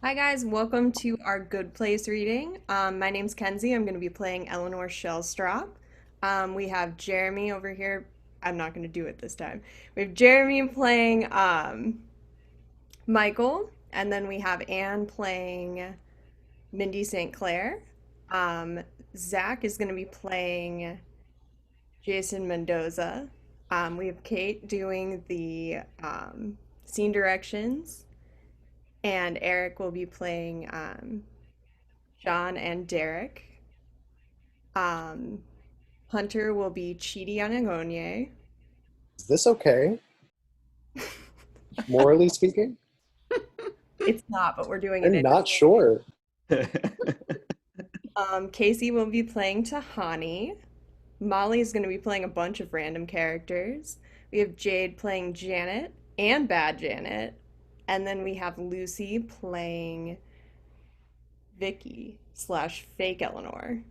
Hi guys, welcome to our Good Place reading. My name's Kenzie. I'm going to be playing Eleanor Shellstrop. We have Jeremy over here. I'm not going to do it this time. We have Jeremy playing Michael, and then we have Anne playing Mindy St. Clair. Um, Zach is going to be playing Jason Mendoza. We have Kate doing the scene directions, and Eric will be playing John and Derek. Um, Hunter will be Chidi Anagonye. Is this okay, morally speaking? It's not, but we're doing it I'm anyway. not sure. Casey will be playing Tahani. Molly is going to be playing a bunch of random characters. We have Jade playing Janet and Bad Janet. And then we have Lucy playing Vicky slash fake Eleanor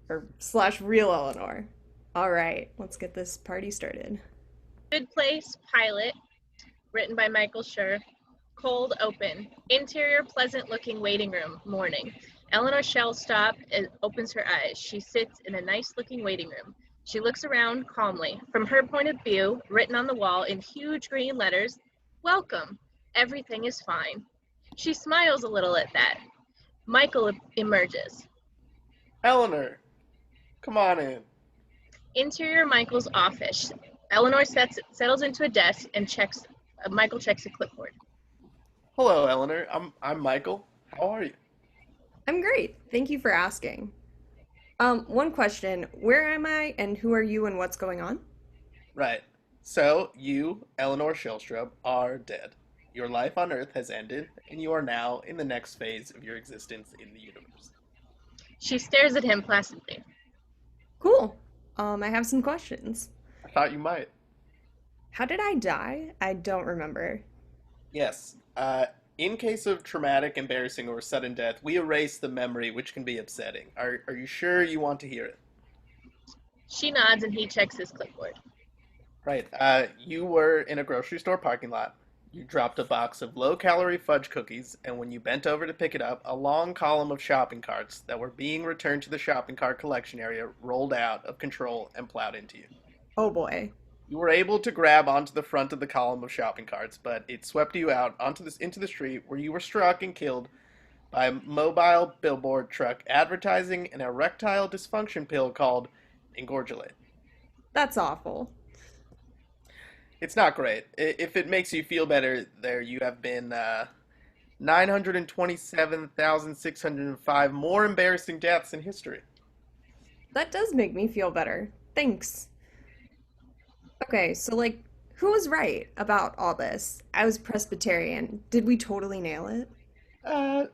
or slash real Eleanor. All right, let's get this party started. Good Place pilot, written by Michael Schur. Cold open. Interior pleasant looking waiting room. Morning. Eleanor Shellstop opens her eyes. She sits in a nice looking waiting room. She looks around calmly. From her point of view, written on the wall in huge green letters, welcome. Everything is fine. She smiles a little at that. Michael emerges. Eleanor, come on in. Interior Michael's office. Eleanor settles into a desk and Michael checks a clipboard. Hello, Eleanor. I'm Michael. How are you? I'm great. Thank you for asking. One question. Where am I and who are you and what's going on? Right. So, you, Eleanor Shellstrub, are dead. Your life on Earth has ended, and you are now in the next phase of your existence in the universe. She stares at him placidly. Cool. I have some questions. I thought you might. How did I die? I don't remember. Yes. In case of traumatic, embarrassing, or sudden death, we erase the memory, which can be upsetting. Are you sure you want to hear it? She nods and he checks his clipboard. Right. You were in a grocery store parking lot. You dropped a box of low-calorie fudge cookies, and when you bent over to pick it up, a long column of shopping carts that were being returned to the shopping cart collection area rolled out of control and plowed into you. Oh boy. You were able to grab onto the front of the column of shopping carts, but it swept you out into the street where you were struck and killed by a mobile billboard truck advertising an erectile dysfunction pill called Engorgulate. That's awful. It's not great. If it makes you feel better, there you have been 927,605 more embarrassing deaths in history. That does make me feel better. Thanks. Okay, so who was right about all this? I was Presbyterian. Did we totally nail it? Uh,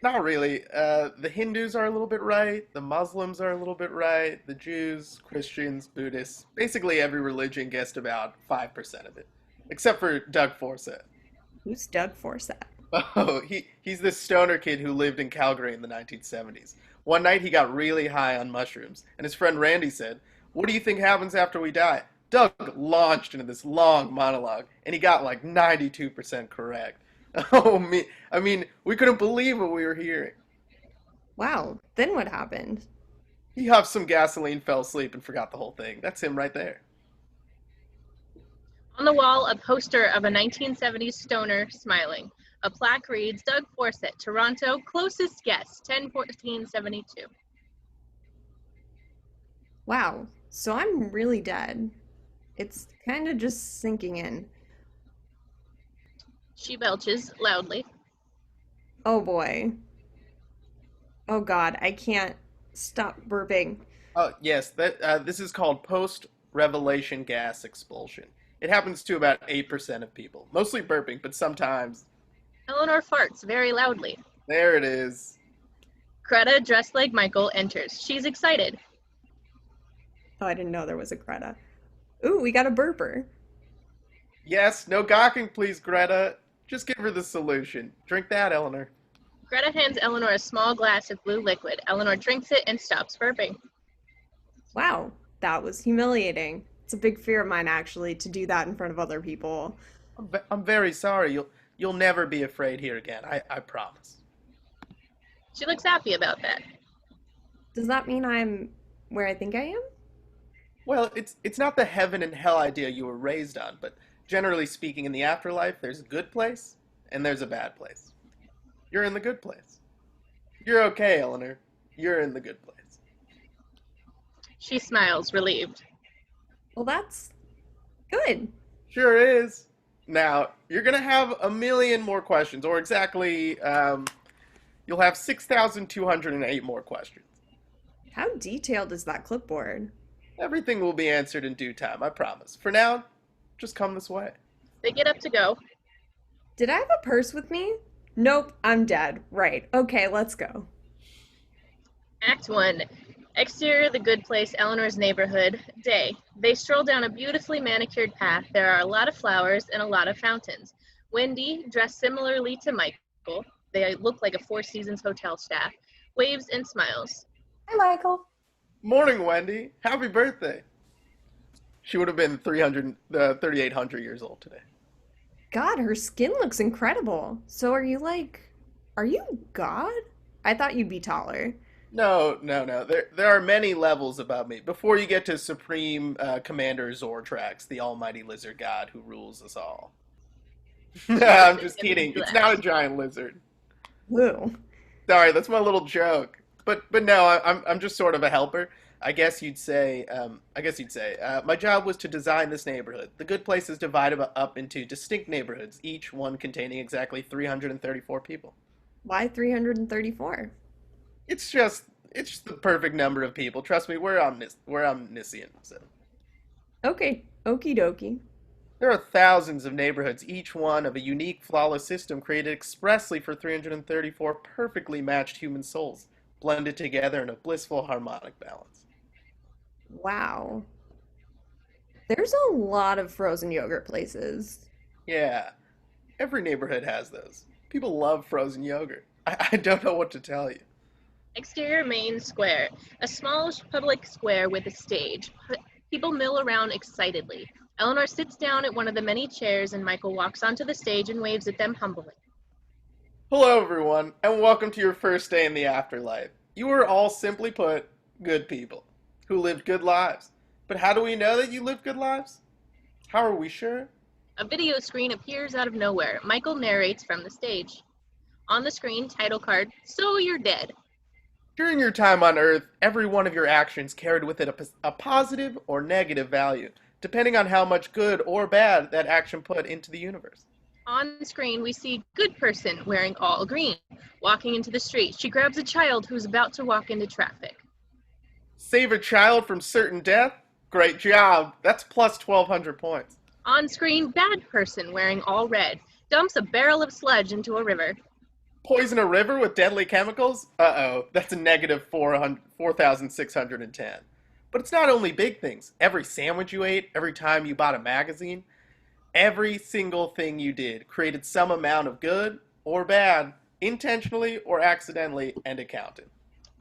Not really. The Hindus are a little bit right. The Muslims are a little bit right. The Jews, Christians, Buddhists, basically every religion guessed about 5% of it, except for Doug Forsett. Who's Doug Forsett? Oh, he's this stoner kid who lived in Calgary in the 1970s. One night he got really high on mushrooms, and his friend Randy said, "What do you think happens after we die?" Doug launched into this long monologue, and he got like 92% correct. Oh, me. I mean, we couldn't believe what we were hearing. Wow, then what happened? He huffed some gasoline, fell asleep, and forgot the whole thing. That's him right there. On the wall, a poster of a 1970s stoner smiling. A plaque reads, Doug Forsett, Toronto, closest guess, 10-14-72. Wow, so I'm really dead. It's kind of just sinking in. She belches loudly. Oh boy. Oh God, I can't stop burping. Oh, yes, this is called post-revelation gas expulsion. It happens to about 8% of people, mostly burping, but sometimes. Eleanor farts very loudly. There it is. Greta, dressed like Michael, enters. She's excited. Oh, I didn't know there was a Greta. Ooh, we got a burper. Yes, no gawking, please, Greta. Just give her the solution. Drink that, Eleanor. Greta hands Eleanor a small glass of blue liquid. Eleanor drinks it and stops burping. Wow, that was humiliating. It's a big fear of mine, actually, to do that in front of other people. I'm very sorry. You'll never be afraid here again. I promise. She looks happy about that. Does that mean I'm where I think I am? Well, it's not the heaven and hell idea you were raised on, but generally speaking, in the afterlife, there's a good place and there's a bad place. You're in the good place. You're okay, Eleanor. You're in the good place. She smiles, relieved. Well, that's good. Sure is. Now, you're going to have a million more questions, or exactly, you'll have 6,208 more questions. How detailed is that clipboard? Everything will be answered in due time, I promise. For now, just come this way. They get up to go. Did I have a purse with me? Nope, I'm dead. Right. Okay, let's go. Act 1. Exterior, the good place, Eleanor's neighborhood. Day. They stroll down a beautifully manicured path. There are a lot of flowers and a lot of fountains. Wendy, dressed similarly to Michael, they look like a Four Seasons hotel staff, waves and smiles. Hi, Michael. Morning, Wendy. Happy birthday. She would have been 3,800 years old today. God, her skin looks incredible. So are you God? I thought you'd be taller. No. There are many levels about me. Before you get to Supreme Commander Zortrax, the almighty lizard god who rules us all. I'm just kidding. It's not a giant lizard. Woo. Sorry, that's my little joke. But no, I'm just sort of a helper. I guess you'd say. My job was to design this neighborhood. The good place is divided up into distinct neighborhoods, each one containing exactly 334 people. Why 334? It's just the perfect number of people. Trust me, we're omniscient. So. Okay, okie dokie. There are thousands of neighborhoods, each one of a unique, flawless system created expressly for 334 perfectly matched human souls, blended together in a blissful harmonic balance. Wow. There's a lot of frozen yogurt places. Yeah, every neighborhood has those. People love frozen yogurt. I don't know what to tell you. Exterior main square, a smallish public square with a stage. People mill around excitedly. Eleanor sits down at one of the many chairs and Michael walks onto the stage and waves at them humbly. Hello, everyone, and welcome to your first day in the afterlife. You are all, simply put, good people who lived good lives. But how do we know that you lived good lives? How are we sure? A video screen appears out of nowhere. Michael narrates from the stage. On the screen, title card, So You're Dead. During your time on Earth, every one of your actions carried with it a positive or negative value, depending on how much good or bad that action put into the universe. On screen, we see good person wearing all green, walking into the street. She grabs a child who's about to walk into traffic. Save a child from certain death? Great job. That's plus 1,200 points. On screen, bad person wearing all red, dumps a barrel of sludge into a river. Poison a river with deadly chemicals? Uh-oh, that's a negative 4,610. But it's not only big things. Every sandwich you ate, every time you bought a magazine, every single thing you did created some amount of good or bad, intentionally or accidentally, and accounted.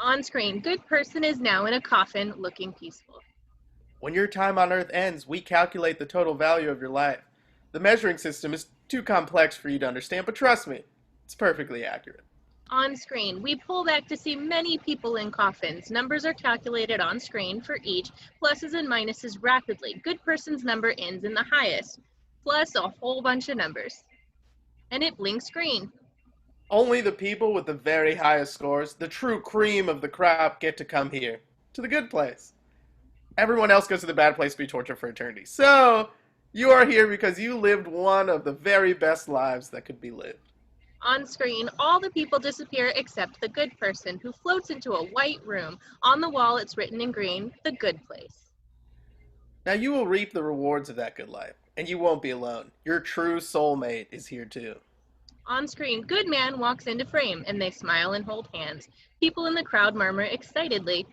On screen, good person is now in a coffin looking peaceful. When your time on Earth ends, we calculate the total value of your life. The measuring system is too complex for you to understand, but trust me, it's perfectly accurate. On screen, we pull back to see many people in coffins. Numbers are calculated on screen for each, pluses and minuses rapidly. Good person's number ends in the highest, plus a whole bunch of numbers. And it blinks green. Only the people with the very highest scores, the true cream of the crop, get to come here, to the good place. Everyone else goes to the bad place to be tortured for eternity. So, you are here because you lived one of the very best lives that could be lived. On screen, all the people disappear except the good person, who floats into a white room. On the wall, it's written in green, The Good Place. Now you will reap the rewards of that good life, and you won't be alone. Your true soulmate is here too. On screen, good man walks into frame, and they smile and hold hands. People in the crowd murmur excitedly.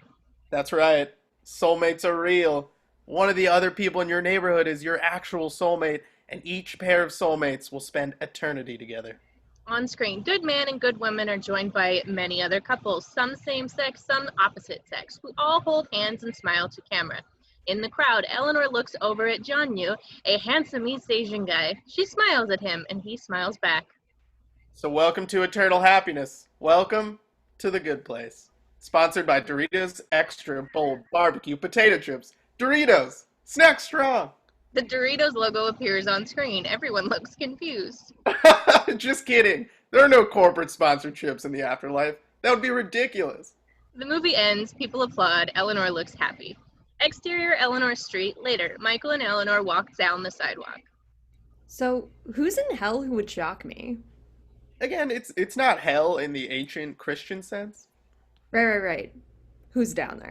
That's right. Soulmates are real. One of the other people in your neighborhood is your actual soulmate, and each pair of soulmates will spend eternity together. On screen, good man and good woman are joined by many other couples, some same sex, some opposite sex, who all hold hands and smile to camera. In the crowd, Eleanor looks over at Jianyu, a handsome East Asian guy. She smiles at him, and he smiles back. So, welcome to Eternal Happiness. Welcome to the good place. Sponsored by Doritos Extra Bold Barbecue Potato Chips. Doritos! Snack strong! The Doritos logo appears on screen. Everyone looks confused. Just kidding. There are no corporate sponsorships in the afterlife. That would be ridiculous. The movie ends, people applaud, Eleanor looks happy. Exterior Eleanor Street, later, Michael and Eleanor walk down the sidewalk. So, who's in hell who would shock me? Again, it's not hell in the ancient Christian sense. Right. Who's down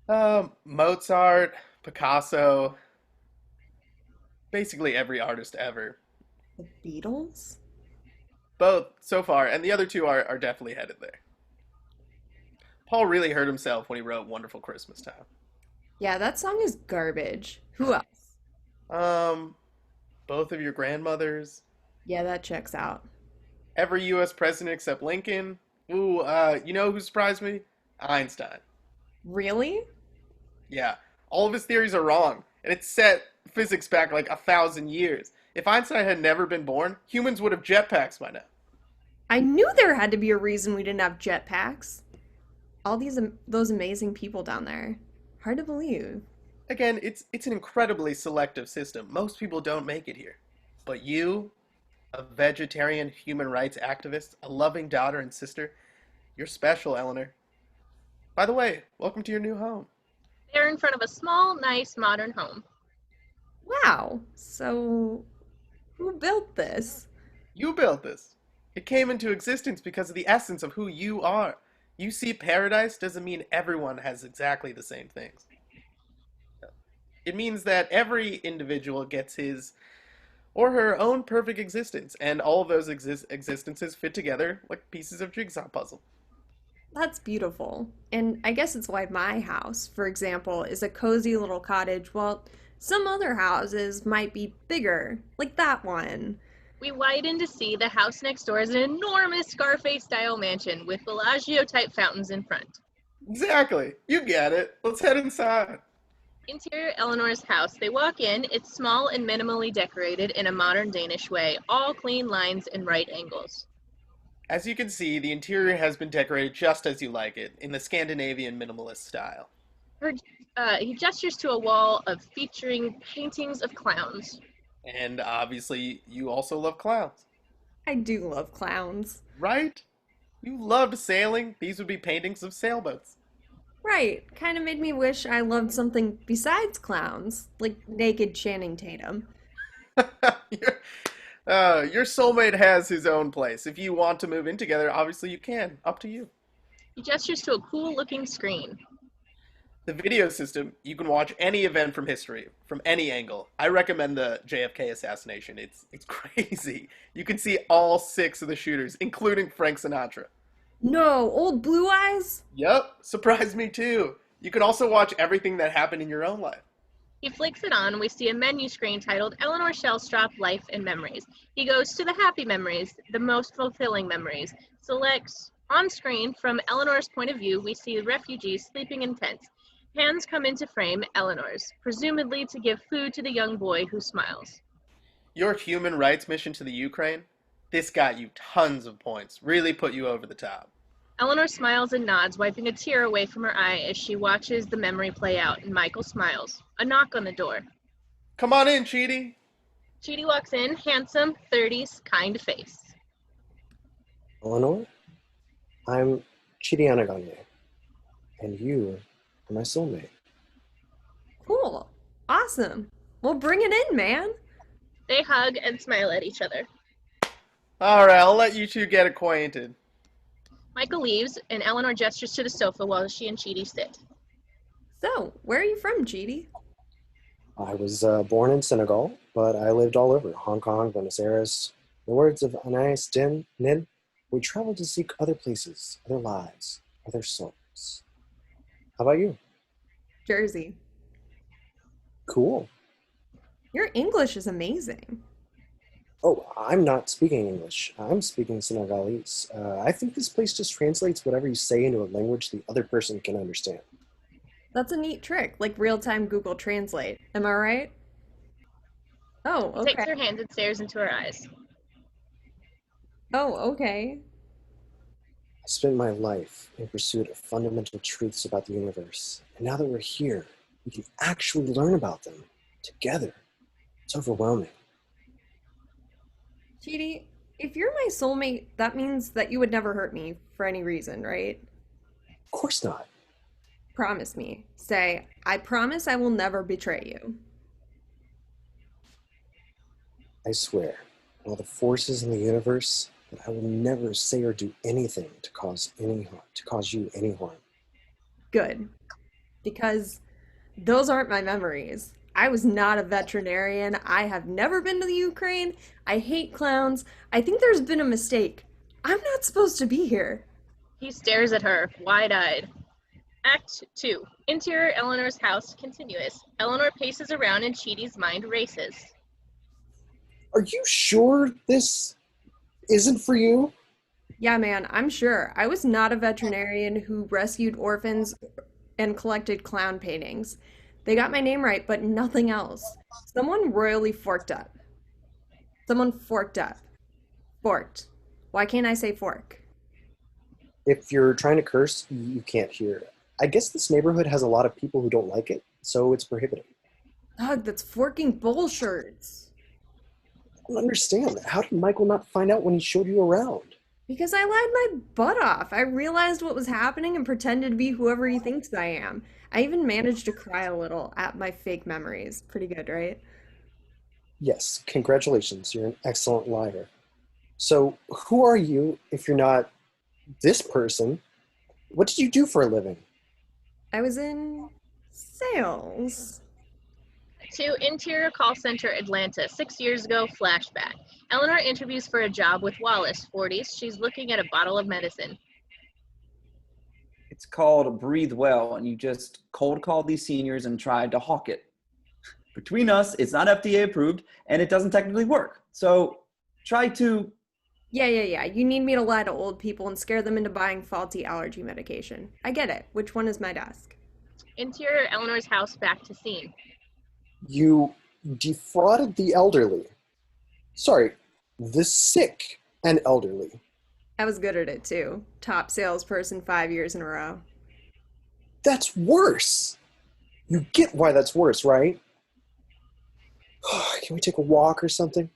there? Mozart, Picasso, basically every artist ever. The Beatles? Both so far, and the other two are definitely headed there. Paul really hurt himself when he wrote Wonderful Christmas Time. Yeah, that song is garbage. Who else? Both of your grandmothers, Yeah, that checks out. every US president except Lincoln. Ooh, you know who surprised me? Einstein. Really? Yeah, all of his theories are wrong, and it set physics back like 1,000 years. If Einstein had never been born, humans would have jetpacks by now. I knew there had to be a reason we didn't have jetpacks. All those amazing people down there. Hard to believe. Again, it's an incredibly selective system. Most people don't make it here. But you, a vegetarian human rights activist, a loving daughter and sister, you're special, Eleanor. By the way, welcome to your new home. They're in front of a small, nice, modern home. Wow. So, who built this? You built this. It came into existence because of the essence of who you are. You see, paradise doesn't mean everyone has exactly the same things. It means that every individual gets his or her own perfect existence, and all of those existences fit together like pieces of jigsaw puzzle. That's beautiful. And I guess it's why my house, for example, is a cozy little cottage, while some other houses might be bigger, like that one. We widen to see the house next door is an enormous Scarface-style mansion with Bellagio-type fountains in front. Exactly. You get it. Let's head inside. Interior Eleanor's house. They walk in. It's small and minimally decorated in a modern Danish way, all clean lines and right angles. As you can see, the interior has been decorated just as you like it, in the Scandinavian minimalist style. He gestures to a wall of featuring paintings of clowns. And obviously, you also love clowns, I do love clowns. right? You loved sailing. These would be paintings of sailboats. Right, kind of made me wish I loved something besides clowns, like naked Channing Tatum. your, your soulmate has his own place. If you want to move in together, obviously you can. Up to you. He gestures to a cool-looking screen. The video system, you can watch any event from history, from any angle. I recommend the JFK assassination. It's crazy. You can see all 6 of the shooters, including Frank Sinatra. No, old Blue Eyes? Yup, surprised me too. You can also watch everything that happened in your own life. He flicks it on. We see a menu screen titled Eleanor Shellstrop Life and Memories. He goes to the happy memories, the most fulfilling memories. Selects on screen from Eleanor's point of view, we see refugees sleeping in tents. Hands come into frame, Eleanor's, presumably to give food to the young boy who smiles. Your human rights mission to the Ukraine, this got you tons of points. Really put you over the top. Eleanor smiles and nods, wiping a tear away from her eye as she watches the memory play out, and Michael smiles. A knock on the door. Come on in, Chidi. Chidi walks in, handsome, 30s, kind face. Eleanor, I'm Chidi Anaganye, and you are my soulmate. Cool. Awesome. Well, bring it in, man. They hug and smile at each other. All right, I'll let you two get acquainted. Michael leaves, and Eleanor gestures to the sofa while she and Chidi sit. So, where are you from, Chidi? I was born in Senegal, but I lived all over Hong Kong, Buenos Aires. In the words of Anais Nin, we travel to seek other places, other lives, other souls. How about you? Jersey. Cool. Your English is amazing. Oh, I'm not speaking English. I'm speaking Senegalese. I think this place just translates whatever you say into a language the other person can understand. That's a neat trick, like real-time Google Translate. Am I right? Oh, He takes okay. her hand and stares into her eyes. Oh, okay. I spent my life in pursuit of fundamental truths about the universe, and now that we're here, we can actually learn about them together. It's overwhelming. Chidi, if you're my soulmate, that means that you would never hurt me for any reason, right? Of course not. Promise me. Say, I promise I will never betray you. I swear, all the forces in the universe, that I will never say or do anything to cause you any harm. Good. Because those aren't my memories. I was not a veterinarian. I have never been to the Ukraine. I hate clowns. I think there's been a mistake. I'm not supposed to be here. He stares at her, wide-eyed. Act 2. Interior Eleanor's house continuous. Eleanor paces around and Chidi's mind races. Are you sure this isn't for you? Yeah, man, I'm sure. I was not a veterinarian who rescued orphans and collected clown paintings. They got my name right, but nothing else. Someone royally forked up. Someone forked up. Forked. Why can't I say fork? If you're trying to curse, you can't hear. I guess this neighborhood has a lot of people who don't like it, so it's prohibited. Ugh, that's forking bullshirts. I don't understand. How did Michael not find out when he showed you around? Because I lied my butt off. I realized what was happening and pretended to be whoever he thinks I am. I even managed to cry a little at my fake memories. Pretty good, right? Yes, congratulations. You're an excellent liar. So, who are you if you're not this person? What did you do for a living? I was in sales. 2. Interior Call Center Atlanta, 6 years ago, flashback. Eleanor interviews for a job with Wallace, 40s. She's looking at a bottle of medicine. It's called Breathe Well, and you just cold called these seniors and tried to hawk it. Between us, it's not FDA approved, and it doesn't technically work. So try to... Yeah. You need me to lie to old people and scare them into buying faulty allergy medication. I get it. Which one is my desk? Interior Eleanor's house, back to scene. You defrauded the elderly. Sorry, the sick and elderly. I was good at it too. Top salesperson 5 years in a row. That's worse. You get why that's worse, right? Can we take a walk or something?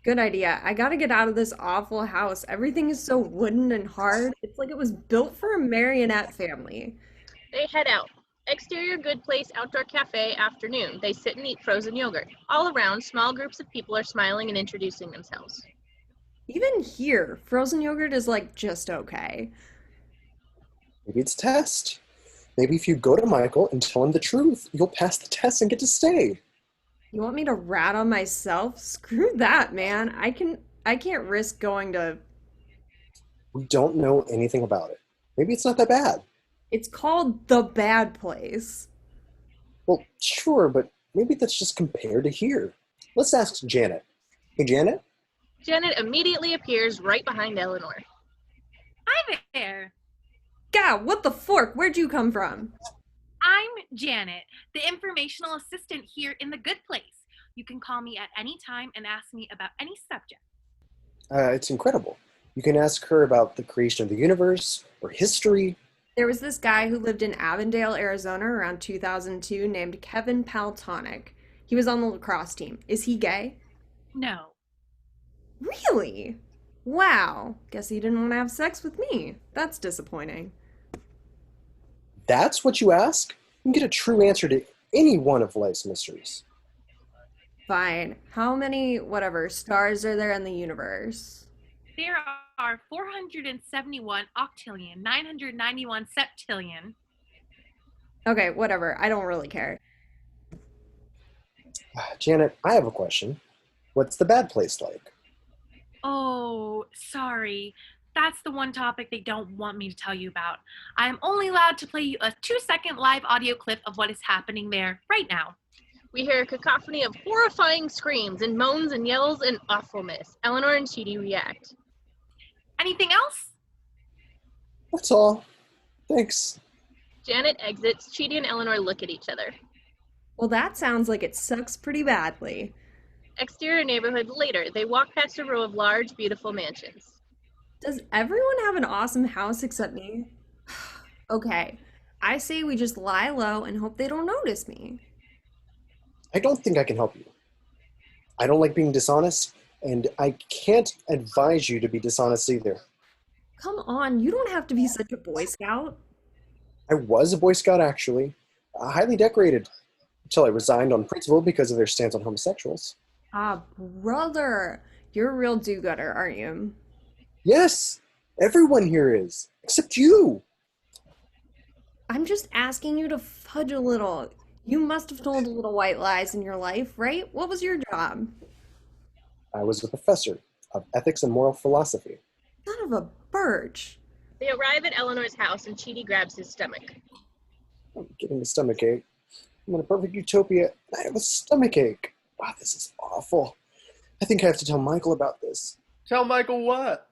Good idea. I gotta get out of this awful house. Everything is so wooden and hard. It's like it was built for a marionette family. They head out. Exterior Good Place Outdoor Cafe, afternoon. They sit and eat frozen yogurt. All around, small groups of people are smiling and introducing themselves. Even here, frozen yogurt is like just okay. Maybe it's a test. Maybe if you go to Michael and tell him the truth, you'll pass the test and get to stay. You want me to rat on myself? Screw that, man. I can't risk going to. We don't know anything about it. Maybe it's not that bad. It's called The Bad Place. Well, sure, but maybe that's just compared to here. Let's ask Janet. Hey, Janet? Janet immediately appears right behind Eleanor. Hi there. God, what the fork? Where'd you come from? I'm Janet, the informational assistant here in the Good Place. You can call me at any time and ask me about any subject. It's incredible. You can ask her about the creation of the universe or history. There was this guy who lived in Avondale, Arizona around 2002 named Kevin Paltonic. He was on the lacrosse team. Is he gay? No. Really? Wow. Guess he didn't want to have sex with me. That's disappointing. That's what you ask? You can get a true answer to any one of life's mysteries. Fine. How many, whatever, stars are there in the universe? There are 471 octillion, 991 septillion. Okay, whatever. I don't really care. Janet, I have a question. What's the bad place like? Oh, sorry. That's the one topic they don't want me to tell you about. I am only allowed to play you a 2-second live audio clip of what is happening there right now. We hear a cacophony of horrifying screams and moans and yells and awfulness. Eleanor and Chidi react. Anything else? That's all. Thanks. Janet exits. Chidi and Eleanor look at each other. Well, that sounds like it sucks pretty badly. Exterior neighborhood later. They walk past a row of large, beautiful mansions. Does everyone have an awesome house except me? Okay, I say we just lie low and hope they don't notice me. I don't think I can help you. I don't like being dishonest, and I can't advise you to be dishonest either. Come on, you don't have to be such a Boy Scout. I was a Boy Scout, actually, highly decorated, until I resigned on principle because of their stance on homosexuals. Ah, brother, you're a real do-gooder, aren't you? Yes, everyone here is, except you. I'm just asking you to fudge a little. You must have told a little white lies in your life, right? What was your job? I was a professor of ethics and moral philosophy. Son of a birch. They arrive at Eleanor's house and Chidi grabs his stomach. I'm getting a stomach ache. I'm in a perfect utopia. I have a stomach ache. Wow, this is awful. I think I have to tell Michael about this. Tell Michael what?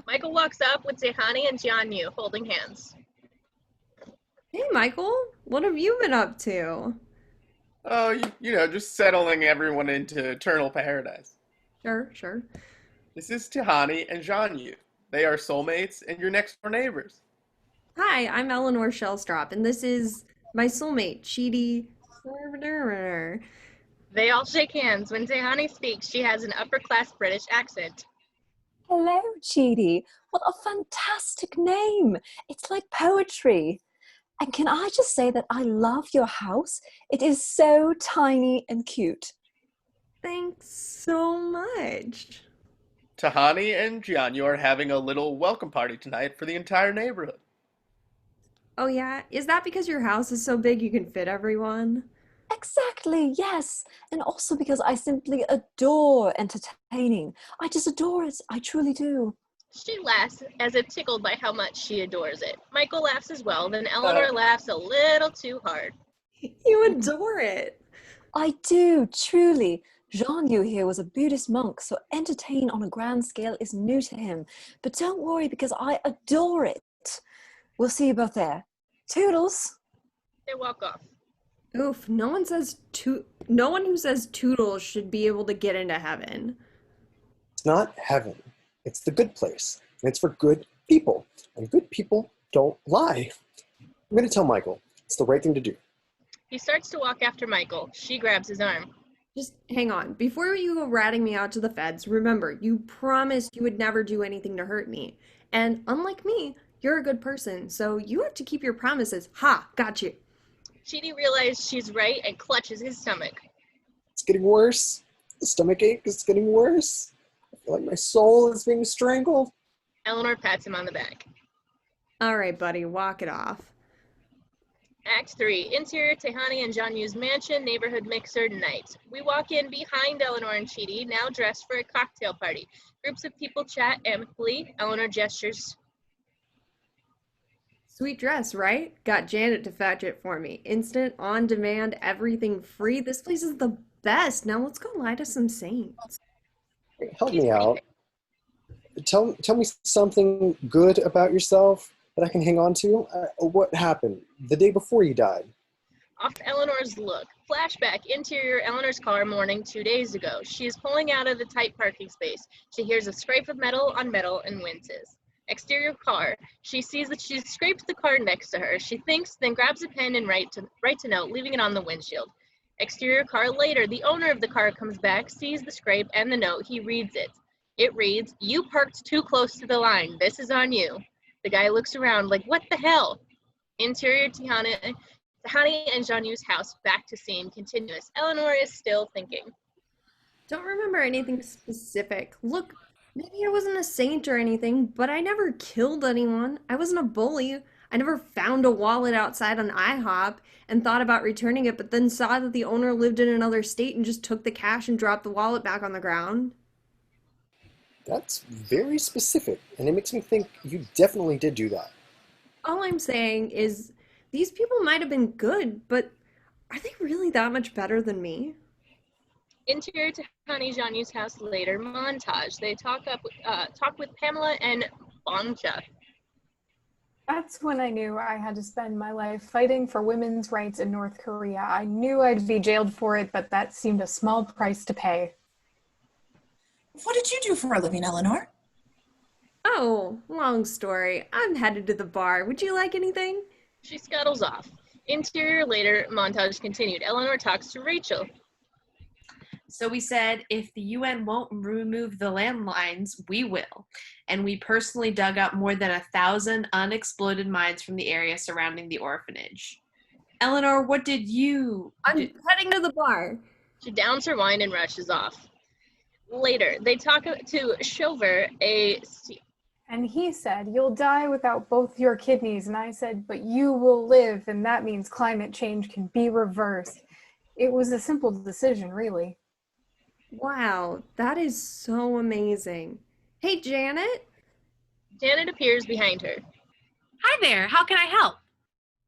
Michael walks up with Zehani and Jianyu holding hands. Hey, Michael, what have you been up to? Oh, just settling everyone into eternal paradise. Sure, sure. This is Tahani and Jianyu. They are soulmates and your next door neighbors. Hi, I'm Eleanor Shellstrop, and this is my soulmate, Chidi. They all shake hands. When Zehani speaks, she has an upper-class British accent. Hello, Chidi. What a fantastic name. It's like poetry. And can I just say that I love your house? It is so tiny and cute. Thanks so much. Tahani and Jianyu are having a little welcome party tonight for the entire neighborhood. Oh yeah? Is that because your house is so big you can fit everyone? Exactly, yes. And also because I simply adore entertaining. I just adore it. I truly do. She laughs as if tickled by how much she adores it. Michael laughs as well, then Eleanor laughs a little too hard. You adore it. I do, truly. Jean-Yu here was a Buddhist monk, so entertain on a grand scale is new to him. But don't worry because I adore it. We'll see you both there. Toodles! They walk off. Oof, no one who says toodles should be able to get into heaven. It's not heaven. It's the good place. And it's for good people. And good people don't lie. I'm going to tell Michael. It's the right thing to do. He starts to walk after Michael. She grabs his arm. Just hang on. Before you go ratting me out to the feds, remember, you promised you would never do anything to hurt me. And unlike me, you're a good person, so you have to keep your promises. Ha! Got you. Chidi realizes she's right and clutches his stomach. It's getting worse. The stomach ache is getting worse. I feel like my soul is being strangled. Eleanor pats him on the back. All right, buddy, walk it off. Act 3. Interior Tehani and Jianyu's mansion, neighborhood mixer, night. We walk in behind Eleanor and Chidi, now dressed for a cocktail party. Groups of people chat amicably. Eleanor gestures. Sweet dress, right? Got Janet to fetch it for me. Instant, on demand, everything free. This place is the best. Now let's go lie to some saints. Help me out. Tell me something good about yourself that I can hang on to. What happened the day before you died? Off Eleanor's look. Flashback. Interior Eleanor's car morning 2 days ago. She is pulling out of the tight parking space. She hears a scrape of metal on metal and winces. Exterior car. She sees that she scrapes the car next to her. She thinks, then grabs a pen and writes a note, leaving it on the windshield. Exterior car. Later, the owner of the car comes back, sees the scrape and the note. He reads it. It reads, "You parked too close to the line. This is on you." The guy looks around like, what the hell? Interior Tahani and Jianyu's house, back to scene, continuous. Eleanor is still thinking. Don't remember anything specific. Look, maybe I wasn't a saint or anything, but I never killed anyone. I wasn't a bully. I never found a wallet outside on IHOP and thought about returning it, but then saw that the owner lived in another state and just took the cash and dropped the wallet back on the ground. That's very specific, and it makes me think you definitely did do that. All I'm saying is these people might have been good, but are they really that much better than me? Interior Tahani Jianyu's house later, montage. They talk with Pamela and Bongcha. That's when I knew I had to spend my life fighting for women's rights in North Korea. I knew I'd be jailed for it, but that seemed a small price to pay. What did you do for a living, Eleanor? Oh, long story. I'm headed to the bar. Would you like anything? She scuttles off. Interior later, montage continued. Eleanor talks to Rachel. So we said if the UN won't remove the landmines, we will. And we personally dug up more than 1,000 unexploded mines from the area surrounding the orphanage. Eleanor, what did you I'm do? heading to the bar. She downs her wine and rushes off. Later, they talk to Shover, And he said, "You'll die without both your kidneys." And I said, "But you will live, and that means climate change can be reversed." It was a simple decision, really. Wow, that is so amazing. Hey, Janet, Janet appears behind her. Hi there, how can I help?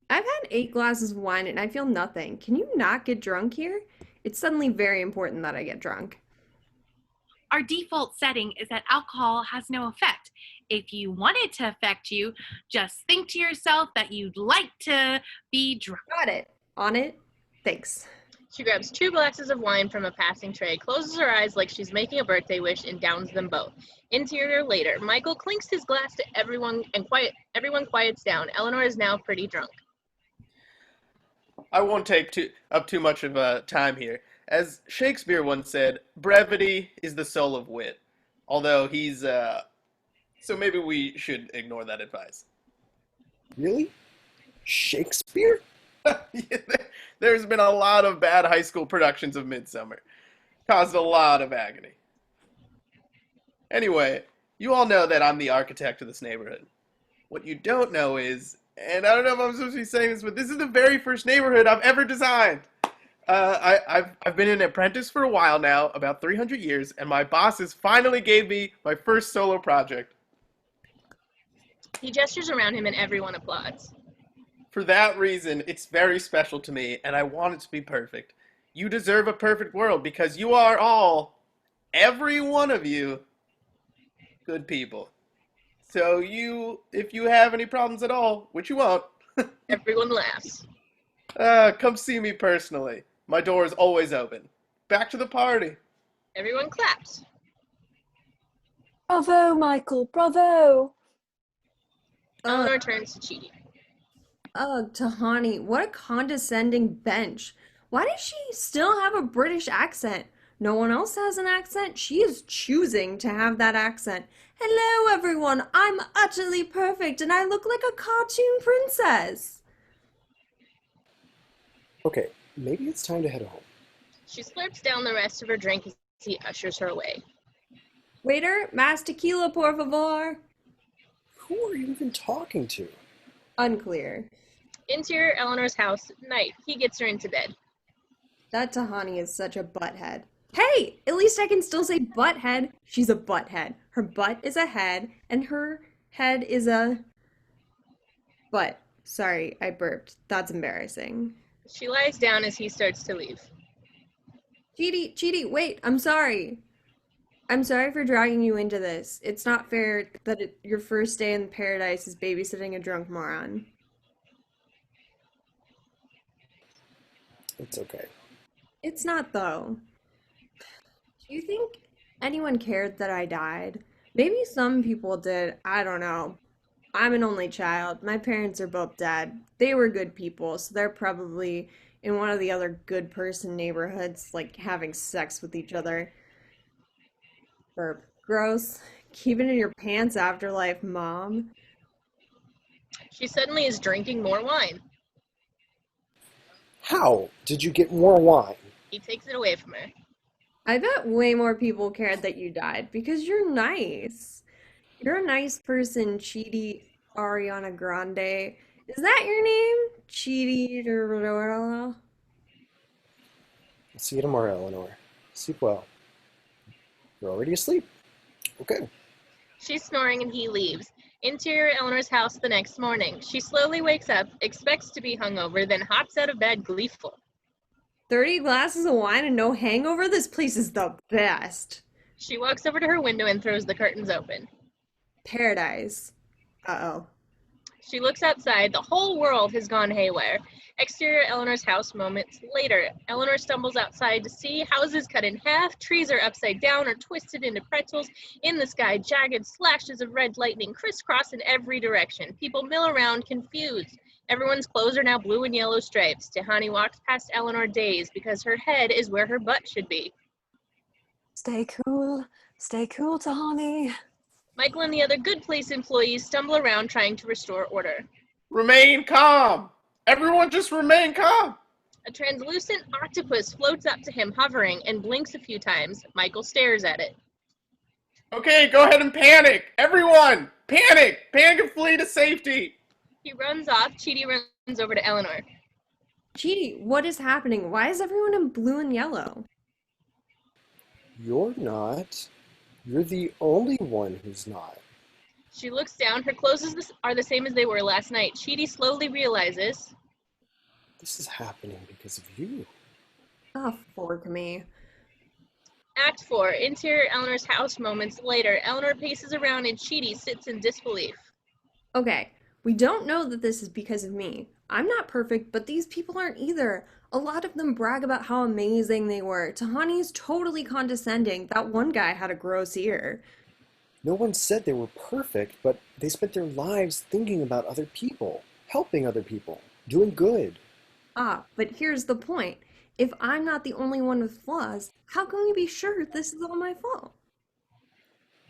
I've had 8 glasses of wine and I feel nothing. Can you not get drunk here? It's suddenly very important that I get drunk. Our default setting is that alcohol has no effect. If you want it to affect you, just think to yourself that you'd like to be drunk. Got it. On it. Thanks. She grabs 2 glasses of wine from a passing tray, closes her eyes like she's making a birthday wish, and downs them both. Interior later, Michael clinks his glass to everyone and everyone quiets down. Eleanor is now pretty drunk. I won't take up too much of time here. As Shakespeare once said, brevity is the soul of wit. Although he's, so maybe we should ignore that advice. Really? Shakespeare? There's been a lot of bad high school productions of Midsummer. Caused a lot of agony. Anyway, you all know that I'm the architect of this neighborhood. What you don't know is, and I don't know if I'm supposed to be saying this, but this is the very first neighborhood I've ever designed. I've been an apprentice for a while now, about 300 years, and my bosses finally gave me my first solo project. He gestures around him and everyone applauds. For that reason, it's very special to me, and I want it to be perfect. You deserve a perfect world because you are all, every one of you, good people. So if you have any problems at all, which you won't, Everyone laughs. come see me personally. My door is always open. Back to the party. Everyone claps. Bravo, Michael, bravo. Eleanor turns to Chidi. Ugh, Tahani, what a condescending bench. Why does she still have a British accent? No one else has an accent. She is choosing to have that accent. Hello, everyone. I'm utterly perfect and I look like a cartoon princess. Okay, maybe it's time to head home. She slurps down the rest of her drink as he ushers her away. Waiter, más tequila, por favor. Who are you even talking to? Unclear. Interior Eleanor's house, night. He gets her into bed. That Tahani is such a butthead. Hey, at least I can still say butthead. She's a butthead. Her butt is a head, and her head is a butt. Sorry, I burped. That's embarrassing. She lies down as he starts to leave. Chidi, wait, I'm sorry. I'm sorry for dragging you into this. It's not fair that your first day in paradise is babysitting a drunk moron. It's okay. It's not, though. Do you think anyone cared that I died? Maybe some people did. I don't know. I'm an only child. My parents are both dead. They were good people, so they're probably in one of the other good person neighborhoods, like having sex with each other. Burp. Gross. Keep it in your pants, afterlife, mom. She suddenly is drinking more wine. How did you get more wine? He takes it away from her. I bet way more people cared that you died because you're nice. You're a nice person, Chidi Ariana Grande. Is that your name? Chidi. See you tomorrow, Eleanor. Sleep well. You're already asleep. Okay. She's snoring and he leaves. Interior Eleanor's house the next morning. She slowly wakes up, expects to be hungover, then hops out of bed gleeful. 30 glasses of wine and no hangover? This place is the best. She walks over to her window and throws the curtains open. Paradise. Uh-oh. She looks outside. The whole world has gone haywire. Exterior Eleanor's house moments later. Eleanor stumbles outside to see houses cut in half, trees are upside down or twisted into pretzels. In the sky, jagged slashes of red lightning crisscross in every direction. People mill around, confused. Everyone's clothes are now blue and yellow stripes. Tahani walks past Eleanor dazed because her head is where her butt should be. Stay cool, Tahani. Michael and the other Good Place employees stumble around trying to restore order. Remain calm! Everyone just remain calm! A translucent octopus floats up to him, hovering, and blinks a few times. Michael stares at it. Okay, go ahead and panic! Everyone! Panic! Panic and flee to safety! He runs off. Chidi runs over to Eleanor. Chidi, what is happening? Why is everyone in blue and yellow? You're not. You're the only one who's not. She looks down. Her clothes are the same as they were last night. Chidi slowly realizes. This is happening because of you. Oh, fork me. Act 4. Interior Eleanor's house moments later. Eleanor paces around and Chidi sits in disbelief. Okay, we don't know that this is because of me. I'm not perfect, but these people aren't either. A lot of them brag about how amazing they were. Tahani's totally condescending. That one guy had a gross ear. No one said they were perfect, but they spent their lives thinking about other people, helping other people, doing good. Ah, but here's the point. If I'm not the only one with flaws, how can we be sure this is all my fault?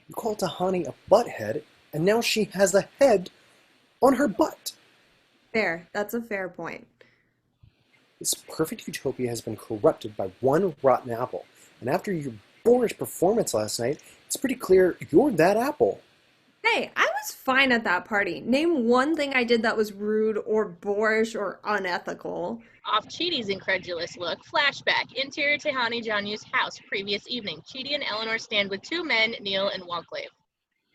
You call Tahani a butthead, and now she has a head on her butt. Fair, that's a fair point. This perfect utopia has been corrupted by one rotten apple, and after your boorish performance last night, it's pretty clear you're that apple. Hey, I was fine at that party. Name one thing I did that was rude or boorish or unethical. Off Chidi's incredulous look. Flashback. Interior Tahani Janya's house. Previous evening. Chidi and Eleanor stand with two men, Neil and Walklave.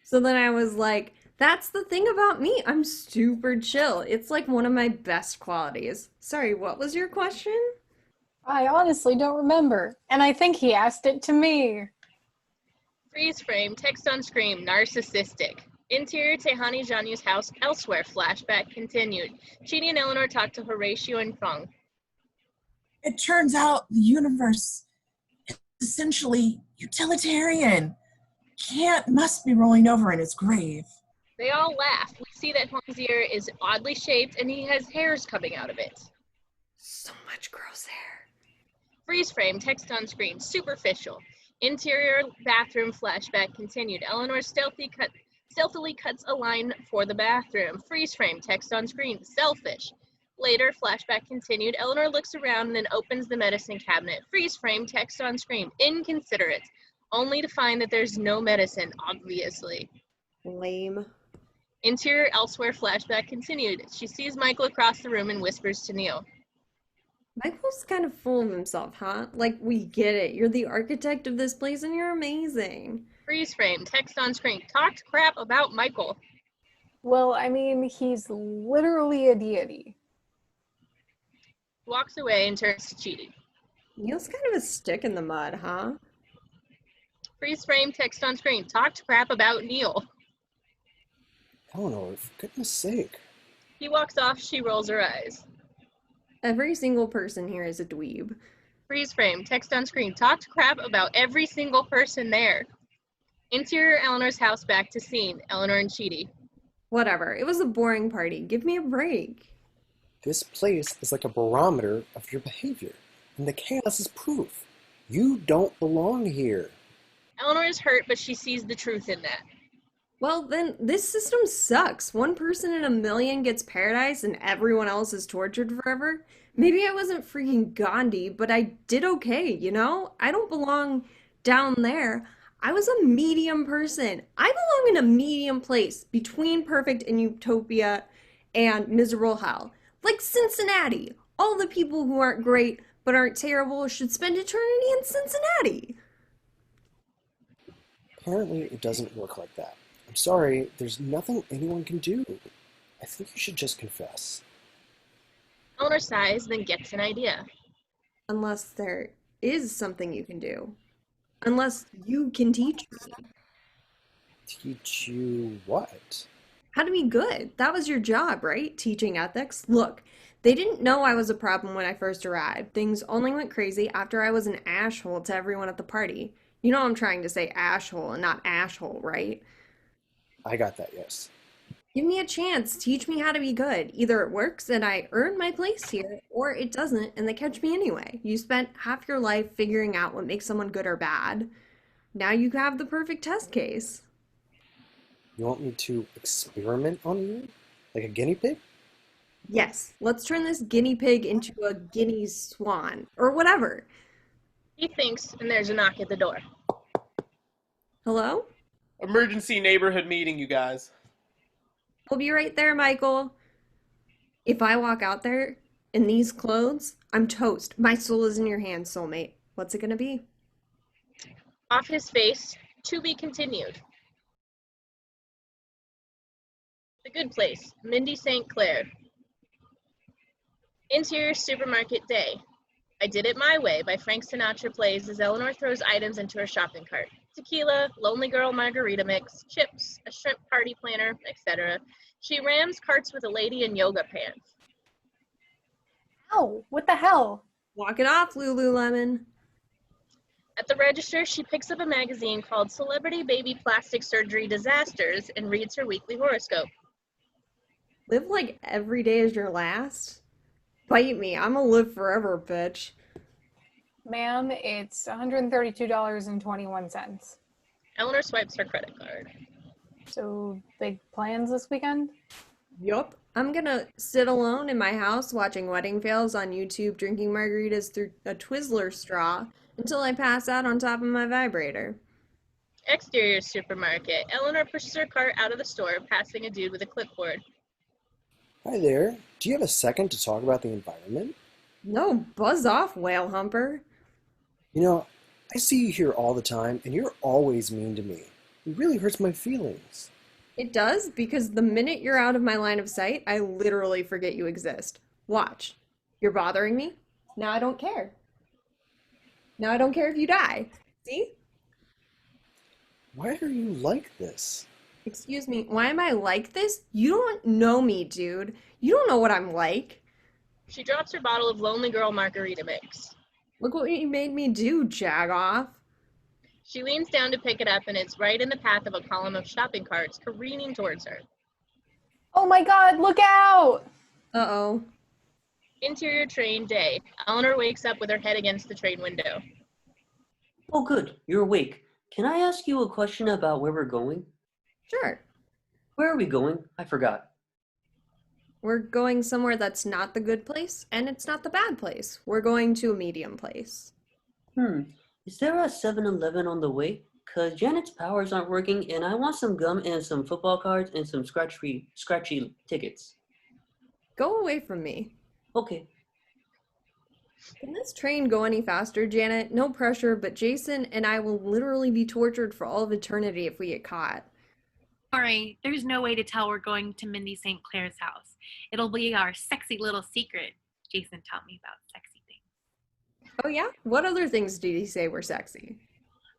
So then I was like, that's the thing about me. I'm super chill. It's like one of my best qualities. Sorry, what was your question? I honestly don't remember, and I think he asked it to me. Freeze frame. Text on screen. Narcissistic. Interior Tahani Janya's house. Elsewhere. Flashback continued. Chidi and Eleanor talk to Horatio and Fung. It turns out the universe is essentially utilitarian. Must be rolling over in his grave. They all laugh. We see that Fung's ear is oddly shaped and he has hairs coming out of it. So much gross hair. Freeze frame. Text on screen. Superficial. Interior bathroom. Flashback continued. Eleanor stealthily cuts a line for the bathroom. Freeze frame. Text on screen. Selfish. Later, flashback continued. Eleanor looks around and then opens the medicine cabinet. Freeze frame. Text on screen. Inconsiderate. Only to find that there's no medicine, obviously. Lame. Interior elsewhere. Flashback continued. She sees Michael across the room and whispers to Neil. Michael's kind of full of himself, huh? Like, we get it. You're the architect of this place and you're amazing. Freeze frame. Text on screen. Talked crap about Michael. Well, I mean, he's literally a deity. Walks away and turns to Chidi. Neil's kind of a stick in the mud, huh? Freeze frame. Text on screen. Talked crap about Neil. Eleanor, for goodness sake. He walks off. She rolls her eyes. Every single person here is a dweeb. Freeze frame. Text on screen. Talked crap about every single person there. Interior Eleanor's house. Back to scene. Eleanor and Chidi. Whatever. It was a boring party. Give me a break. This place is like a barometer of your behavior, and the chaos is proof. You don't belong here. Eleanor is hurt, but she sees the truth in that. Well, then, this system sucks. One person in a million gets paradise and everyone else is tortured forever. Maybe I wasn't freaking Gandhi, but I did okay, you know? I don't belong down there. I was a medium person. I belong in a medium place between perfect and utopia and miserable hell. Like Cincinnati. All the people who aren't great but aren't terrible should spend eternity in Cincinnati. Apparently, it doesn't work like that. I'm sorry, there's nothing anyone can do. I think you should just confess. Eleanor sighs, then gets an idea. Unless there is something you can do. Unless you can teach me. Teach you what? how to be good. That was your job, right? Teaching ethics. Look, they didn't know I was a problem when I first arrived. Things only went crazy after I was an asshole to everyone at the party. You know I'm trying to say asshole and not ashhole, right? I got that, yes. Give me a chance. Teach me how to be good. Either it works and I earn my place here, or it doesn't and they catch me anyway. You spent half your life figuring out what makes someone good or bad. Now you have the perfect test case. You want me to experiment on you? Like a guinea pig? Yes, let's turn this guinea pig into a guinea swan, or whatever. He thinks, and there's a knock at the door. Hello? Emergency neighborhood meeting, you guys. I'll be right there, Michael. If I walk out there in these clothes, I'm toast. My soul is in your hands, soulmate. What's it gonna be? Off his face, to be continued. The Good Place, Mindy St. Clair. Interior supermarket day. I Did It My Way by Frank Sinatra plays as Eleanor throws items into her shopping cart. Tequila, Lonely Girl margarita mix, chips, a shrimp party planner, etc. She rams carts with a lady in yoga pants. Ow, what the hell? Walk it off, Lululemon. At the register, she picks up a magazine called Celebrity Baby Plastic Surgery Disasters and reads her weekly horoscope. Live like every day is your last? Bite me. I'm gonna live forever, bitch. Ma'am, it's $132.21. Eleanor swipes her credit card. So, big plans this weekend? Yup. I'm gonna sit alone in my house watching wedding fails on YouTube, drinking margaritas through a Twizzler straw until I pass out on top of my vibrator. Exterior supermarket. Eleanor pushes her cart out of the store, passing a dude with a clipboard. Hi there. Do you have a second to talk about the environment? No, buzz off, whale humper. You know, I see you here all the time, and you're always mean to me. It really hurts my feelings. It does, because the minute you're out of my line of sight, I literally forget you exist. Watch. You're bothering me? Now I don't care. Now I don't care if you die. See? Why are you like this? Excuse me, why am I like this? You don't know me, dude. You don't know what I'm like. She drops her bottle of Lonely Girl margarita mix. Look what you made me do, Jagoff. She leans down to pick it up, and it's right in the path of a column of shopping carts careening towards her. Oh my god, look out! Uh-oh. Interior train day. Eleanor wakes up with her head against the train window. Oh, good. You're awake. Can I ask you a question about where we're going? Sure. Where are we going? I forgot. We're going somewhere that's not the good place, and it's not the bad place. We're going to a medium place. Is there a 7-Eleven on the way? Because Janet's powers aren't working, and I want some gum and some football cards and some scratchy tickets. Go away from me. Okay. Can this train go any faster, Janet? No pressure, but Jason and I will literally be tortured for all of eternity if we get caught. Sorry, there's no way to tell we're going to Mindy St. Clair's house. It'll be our sexy little secret. Jason taught me about sexy things. Oh yeah? What other things did he say were sexy?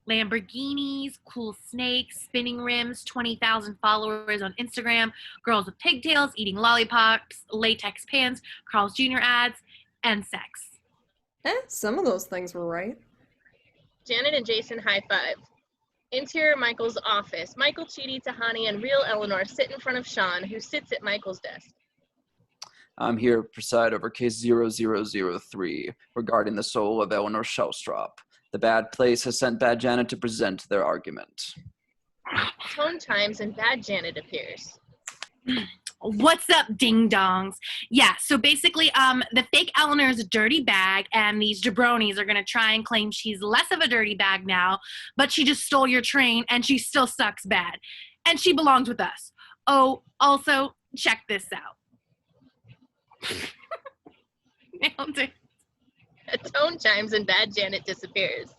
Lamborghinis, cool snakes, spinning rims, 20,000 followers on Instagram, girls with pigtails, eating lollipops, latex pants, Carl's Jr. ads, and sex. Some of those things were right. Janet and Jason high five. Interior Michael's office. Michael, Chidi, Tahani, and real Eleanor sit in front of Sean, who sits at Michael's desk. I'm here to preside over case 0003 regarding the soul of Eleanor Shellstrop. The bad place has sent Bad Janet to present their argument. Phone chimes and Bad Janet appears. What's up, ding-dongs? Yeah, so basically, the fake Eleanor's a dirty bag, and these jabronis are gonna try and claim she's less of a dirty bag now, but she just stole your train, and she still sucks bad. And she belongs with us. Oh, also, check this out. Nailed it. A tone chimes and Bad Janet disappears.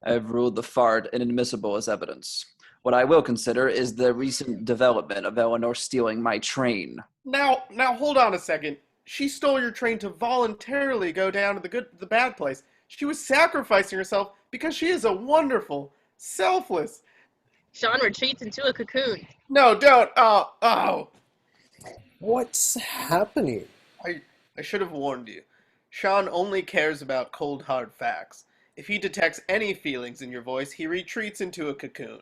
I have ruled the fart inadmissible as evidence. What I will consider is the recent development of Eleanor stealing my train. Now, hold on a second. She stole your train to voluntarily go down to the bad place. She was sacrificing herself because she is a wonderful, selfless, Sean retreats into a cocoon. No, don't. Oh. What's happening? I should have warned you. Sean only cares about cold, hard facts. If he detects any feelings in your voice, he retreats into a cocoon.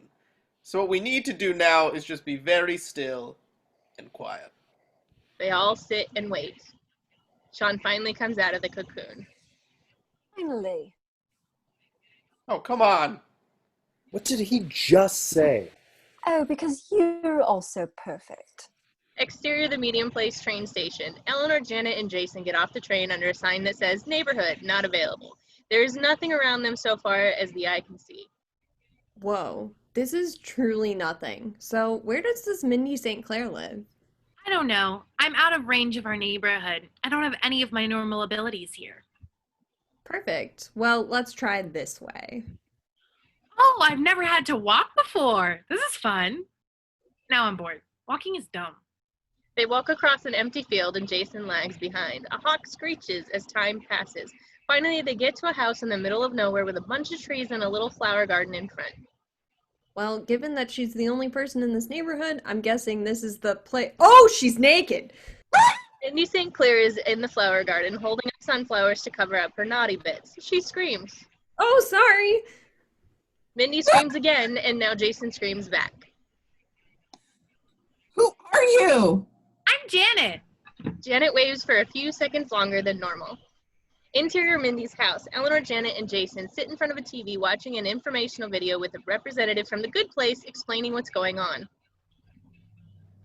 So what we need to do now is just be very still and quiet. They all sit and wait. Sean finally comes out of the cocoon. Finally. Oh, come on. What did he just say? Oh, because you're also perfect. Exterior the Medium Place train station. Eleanor, Janet, and Jason get off the train under a sign that says neighborhood, not available. There is nothing around them so far as the eye can see. Whoa, this is truly nothing. So, where does this Mindy St. Clair live? I don't know. I'm out of range of our neighborhood. I don't have any of my normal abilities here. Perfect. Well, let's try it this way. Oh, I've never had to walk before. This is fun. Now I'm bored. Walking is dumb. They walk across an empty field and Jason lags behind. A hawk screeches as time passes. Finally, they get to a house in the middle of nowhere with a bunch of trees and a little flower garden in front. Well, given that she's the only person in this neighborhood, I'm guessing this is the place. Oh, she's naked! Mindy St. Clair is in the flower garden holding up sunflowers to cover up her naughty bits. She screams. Oh, sorry! Mindy screams again, and now Jason screams back. Who are you? I'm Janet. Janet waves for a few seconds longer than normal. Interior Mindy's house. Eleanor, Janet, and Jason sit in front of a TV watching an informational video with a representative from The Good Place explaining what's going on.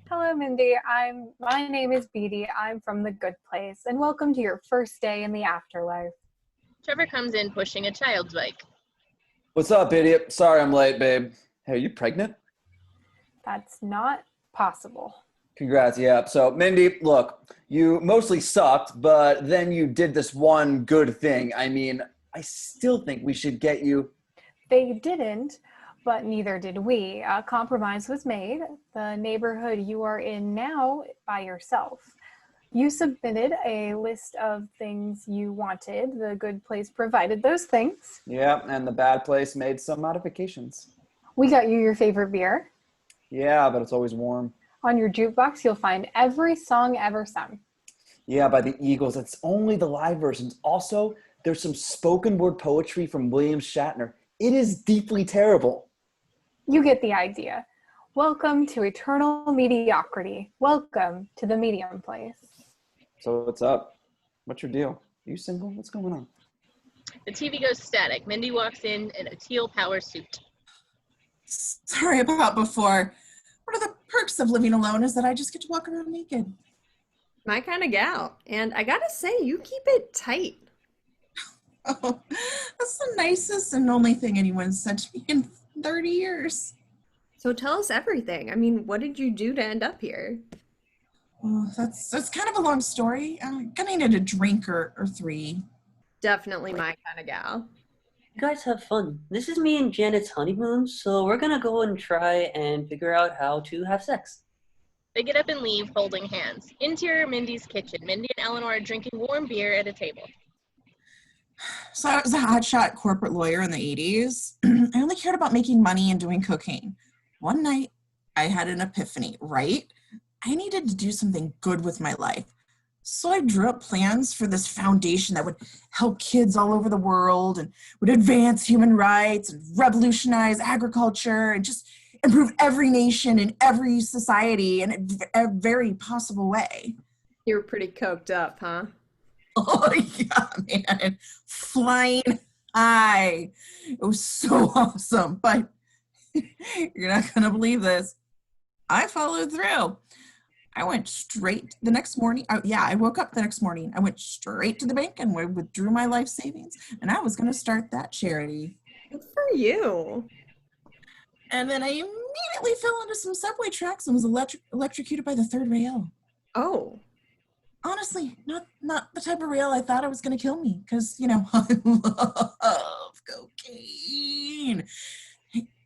Hello, Mindy. My name is Beatty. I'm from The Good Place, and welcome to your first day in the afterlife. Trevor comes in pushing a child's bike. What's up, idiot? Sorry I'm late, babe. Hey, are you pregnant? That's not possible. Congrats, yeah. So, Mindy, look, you mostly sucked, but then you did this one good thing. I mean, I still think we should get you. They didn't, but neither did we. A compromise was made. The neighborhood you are in now by yourself. You submitted a list of things you wanted. The Good Place provided those things. Yeah, and the bad place made some modifications. We got you your favorite beer. Yeah, but it's always warm. On your jukebox, you'll find every song ever sung. Yeah, by the Eagles. It's only the live versions. Also, there's some spoken word poetry from William Shatner. It is deeply terrible. You get the idea. Welcome to eternal mediocrity. Welcome to the Medium Place. So what's up? What's your deal? Are you single? What's going on? The TV goes static. Mindy walks in a teal power suit. Sorry about before. One of the perks of living alone is that I just get to walk around naked. My kind of gal. And I gotta say, you keep it tight. Oh, that's the nicest and only thing anyone's said to me in 30 years. So tell us everything. I mean, what did you do to end up here? Oh, that's kind of a long story. I'm gonna need a drink or three. Definitely my kind of gal. You guys have fun. This is me and Janet's honeymoon, so we're gonna go and try and figure out how to have sex. They get up and leave, holding hands. Interior Mindy's kitchen. Mindy and Eleanor are drinking warm beer at a table. So I was a hotshot corporate lawyer in the 80s. I only cared about making money and doing cocaine. One night, I had an epiphany, right? I needed to do something good with my life. So I drew up plans for this foundation that would help kids all over the world and would advance human rights and revolutionize agriculture and just improve every nation and every society in a very possible way. You were pretty coked up, huh? Oh, yeah, man. Flying high. It was so awesome. But you're not going to believe this. I followed through. I went straight the next morning. I woke up the next morning. I went straight to the bank and withdrew my life savings. And I was going to start that charity. Good for you. And then I immediately fell into some subway tracks and was electrocuted by the third rail. Oh. Honestly, not the type of rail I thought it was going to kill me. Because, you know, I love cocaine.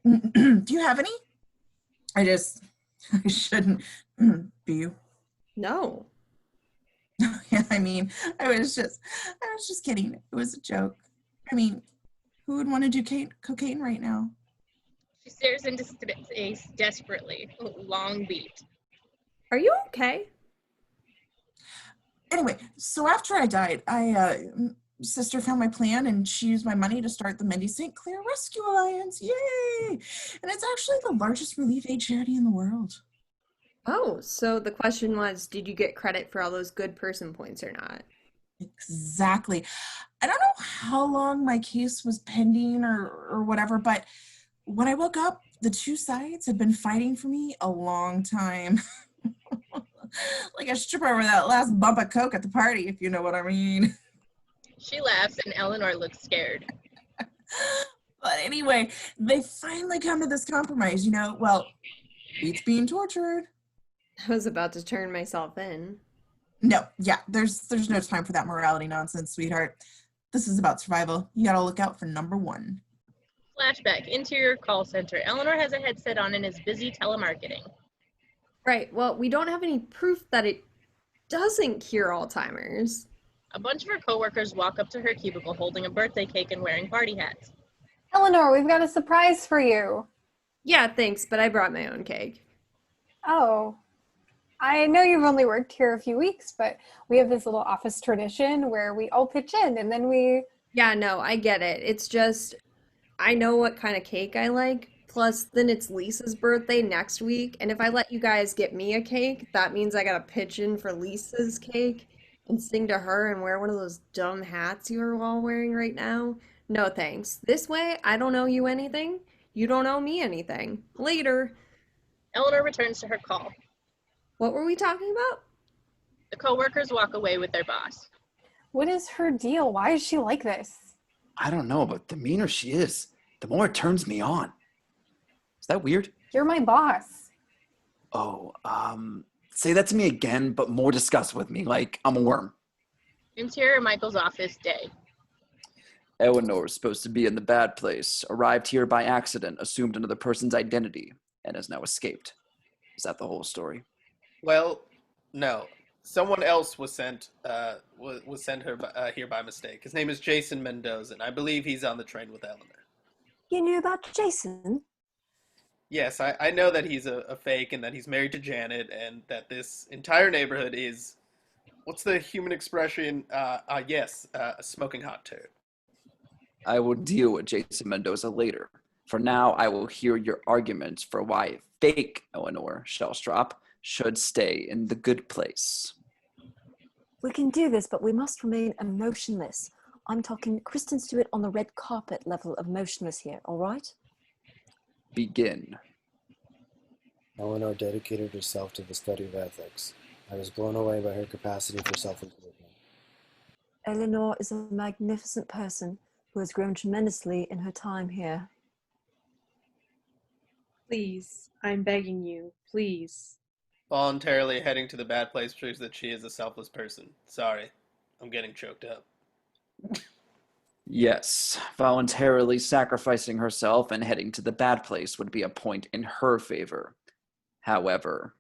Do you have any? I shouldn't. Do you? No. Yeah, I mean, I was just kidding. It was a joke. I mean, who would want to do cocaine right now? She She stares into space desperately. Long beat. Are you okay? Anyway, so after I died, sister found my plan and she used my money to start the Mindy St. Clair Rescue Alliance. Yay! And it's actually the largest relief aid charity in the world. Oh, so the question was, did you get credit for all those good person points or not? Exactly. I don't know how long my case was pending or whatever, but when I woke up, the two sides had been fighting for me a long time. Like a stripper over that last bump of coke at the party, if you know what I mean. She laughs and Eleanor looks scared. But anyway, they finally come to this compromise, you know. Well, beats being tortured. I was about to turn myself in. No, yeah, there's no time for that morality nonsense, sweetheart. This is about survival. You gotta look out for number one. Flashback, interior call center. Eleanor has a headset on and is busy telemarketing. Right, well, we don't have any proof that it doesn't cure Alzheimer's. A bunch of her coworkers walk up to her cubicle holding a birthday cake and wearing party hats. Eleanor, we've got a surprise for you. Yeah, thanks, but I brought my own cake. Oh, I know you've only worked here a few weeks, but we have this little office tradition where we all pitch in and then we... Yeah, no, I get it. It's just, I know what kind of cake I like. Plus, then it's Lisa's birthday next week. And if I let you guys get me a cake, that means I gotta pitch in for Lisa's cake and sing to her and wear one of those dumb hats you are all wearing right now. No thanks. This way, I don't owe you anything. You don't owe me anything. Later. Eleanor returns to her call. What were we talking about? The coworkers walk away with their boss. What is her deal? Why is she like this? I don't know, but the meaner she is, the more it turns me on. Is that weird? You're my boss. Oh, say that to me again, but more discuss with me, like I'm a worm. Interior Michael's office day. Eleanor is supposed to be in the bad place, arrived here by accident, assumed another person's identity, and has now escaped. Is that the whole story? Well, no. Someone else was sent her here by mistake. His name is Jason Mendoza, and I believe he's on the train with Eleanor. You knew about Jason? Yes, I know that he's a fake and that he's married to Janet and that this entire neighborhood is, what's the human expression? Yes, a smoking hot turd. I will deal with Jason Mendoza later. For now, I will hear your arguments for why fake Eleanor Shellstrop should stay in the good place. We can do this, but we must remain emotionless. I'm talking Kristen Stewart on the red carpet level of motionless here, all right? Begin. Eleanor dedicated herself to the study of ethics. I was blown away by her capacity for self-improvement. Eleanor is a magnificent person who has grown tremendously in her time here. Please, I'm begging you, please. Voluntarily heading to the bad place proves that she is a selfless person. Sorry, I'm getting choked up. Yes, voluntarily sacrificing herself and heading to the bad place would be a point in her favor. However,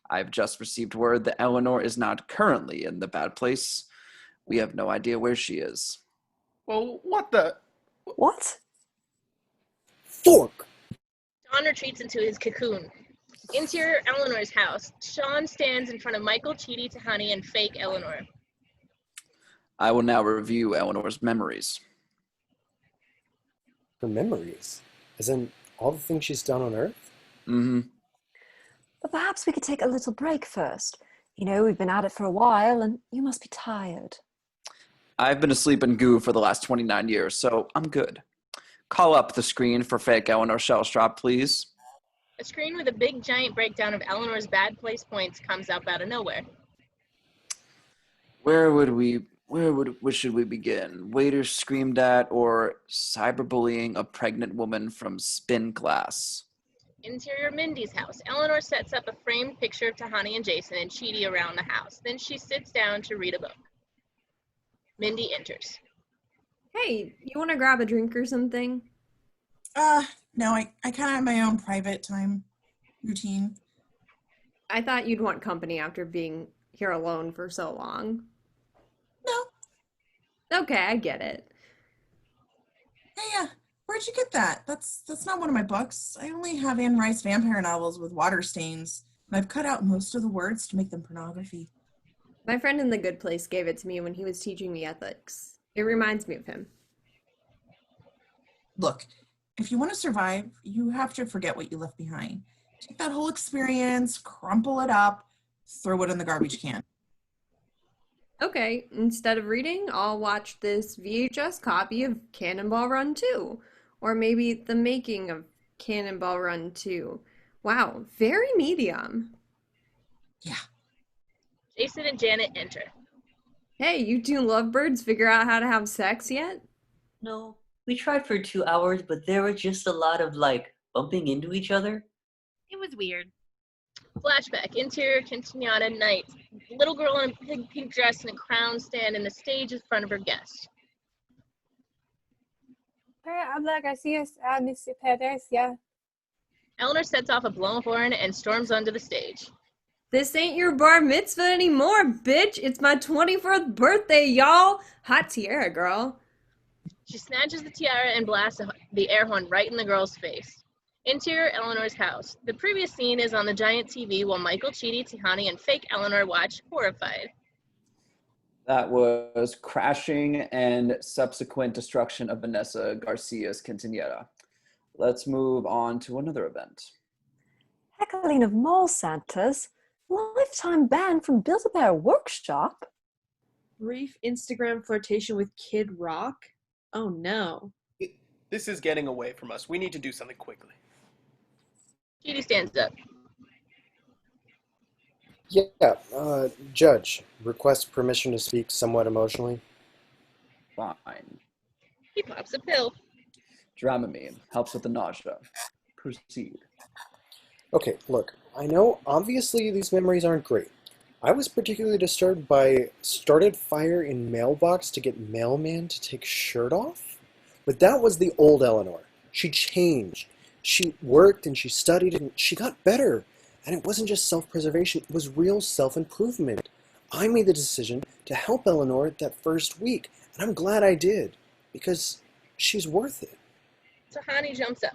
I've just received word that Eleanor is not currently in the bad place. We have no idea where she is. Well, what the? What? Fork! Sean retreats into his cocoon. Interior Eleanor's house. Sean stands in front of Michael, Chidi, Tahani, and fake Eleanor. I will now review Eleanor's memories. Her memories? As in all the things she's done on Earth? Mm-hmm. But perhaps we could take a little break first. You know, we've been at it for a while, and you must be tired. I've been asleep in goo for the last 29 years, so I'm good. Call up the screen for fake Eleanor Shellstrop, please. A screen with a big giant breakdown of Eleanor's bad place points comes up out of nowhere. Where should we begin? Waiters screamed at or cyberbullying a pregnant woman from spin class? Interior Mindy's house. Eleanor sets up a framed picture of Tahani and Jason and Chidi around the house. Then she sits down to read a book. Mindy enters. Hey, you want to grab a drink or something? No, I kind of have my own private time routine. I thought you'd want company after being here alone for so long. No. Okay, I get it. Yeah. Where'd you get that? That's not one of my books. I only have Anne Rice vampire novels with water stains, and I've cut out most of the words to make them pornography. My friend in The Good Place gave it to me when he was teaching me ethics. It reminds me of him. Look, if you want to survive, you have to forget what you left behind. Take that whole experience, crumple it up, throw it in the garbage can. Okay, instead of reading, I'll watch this VHS copy of Cannonball Run 2. Or maybe the making of Cannonball Run 2. Wow, very medium. Yeah. Jason and Janet enter. Hey, you two lovebirds figure out how to have sex yet? No, we tried for 2 hours, but there was just a lot of, bumping into each other. It was weird. Flashback, interior Quinceañera night. Little girl in a pink dress and a crown stand in the stage in front of her guest. Habla Garcia, Mr. Perez, yeah. Eleanor sets off a blown horn and storms onto the stage. This ain't your bar mitzvah anymore, bitch. It's my 24th birthday, y'all. Hot tiara, girl. She snatches the tiara and blasts the air horn right in the girl's face. Interior Eleanor's house. The previous scene is on the giant TV while Michael, Chidi, Tahani, and fake Eleanor watch, horrified. That was crashing and subsequent destruction of Vanessa Garcia's quinceañera. Let's move on to another event. Heckling of mall Santas. Lifetime ban from Build-A-Bear Workshop. Brief Instagram flirtation with Kid Rock? Oh no. This is getting away from us. We need to do something quickly. Chidi stands up. Yeah, Judge, request permission to speak somewhat emotionally. Fine. He pops a pill. Dramamine helps with the nausea. Proceed. Okay, look, I know obviously these memories aren't great. I was particularly disturbed by started fire in mailbox to get mailman to take shirt off. But that was the old Eleanor. She changed. She worked and she studied and she got better. And it wasn't just self-preservation, it was real self-improvement. I made the decision to help Eleanor that first week, and I'm glad I did, because she's worth it. Tahani jumps up.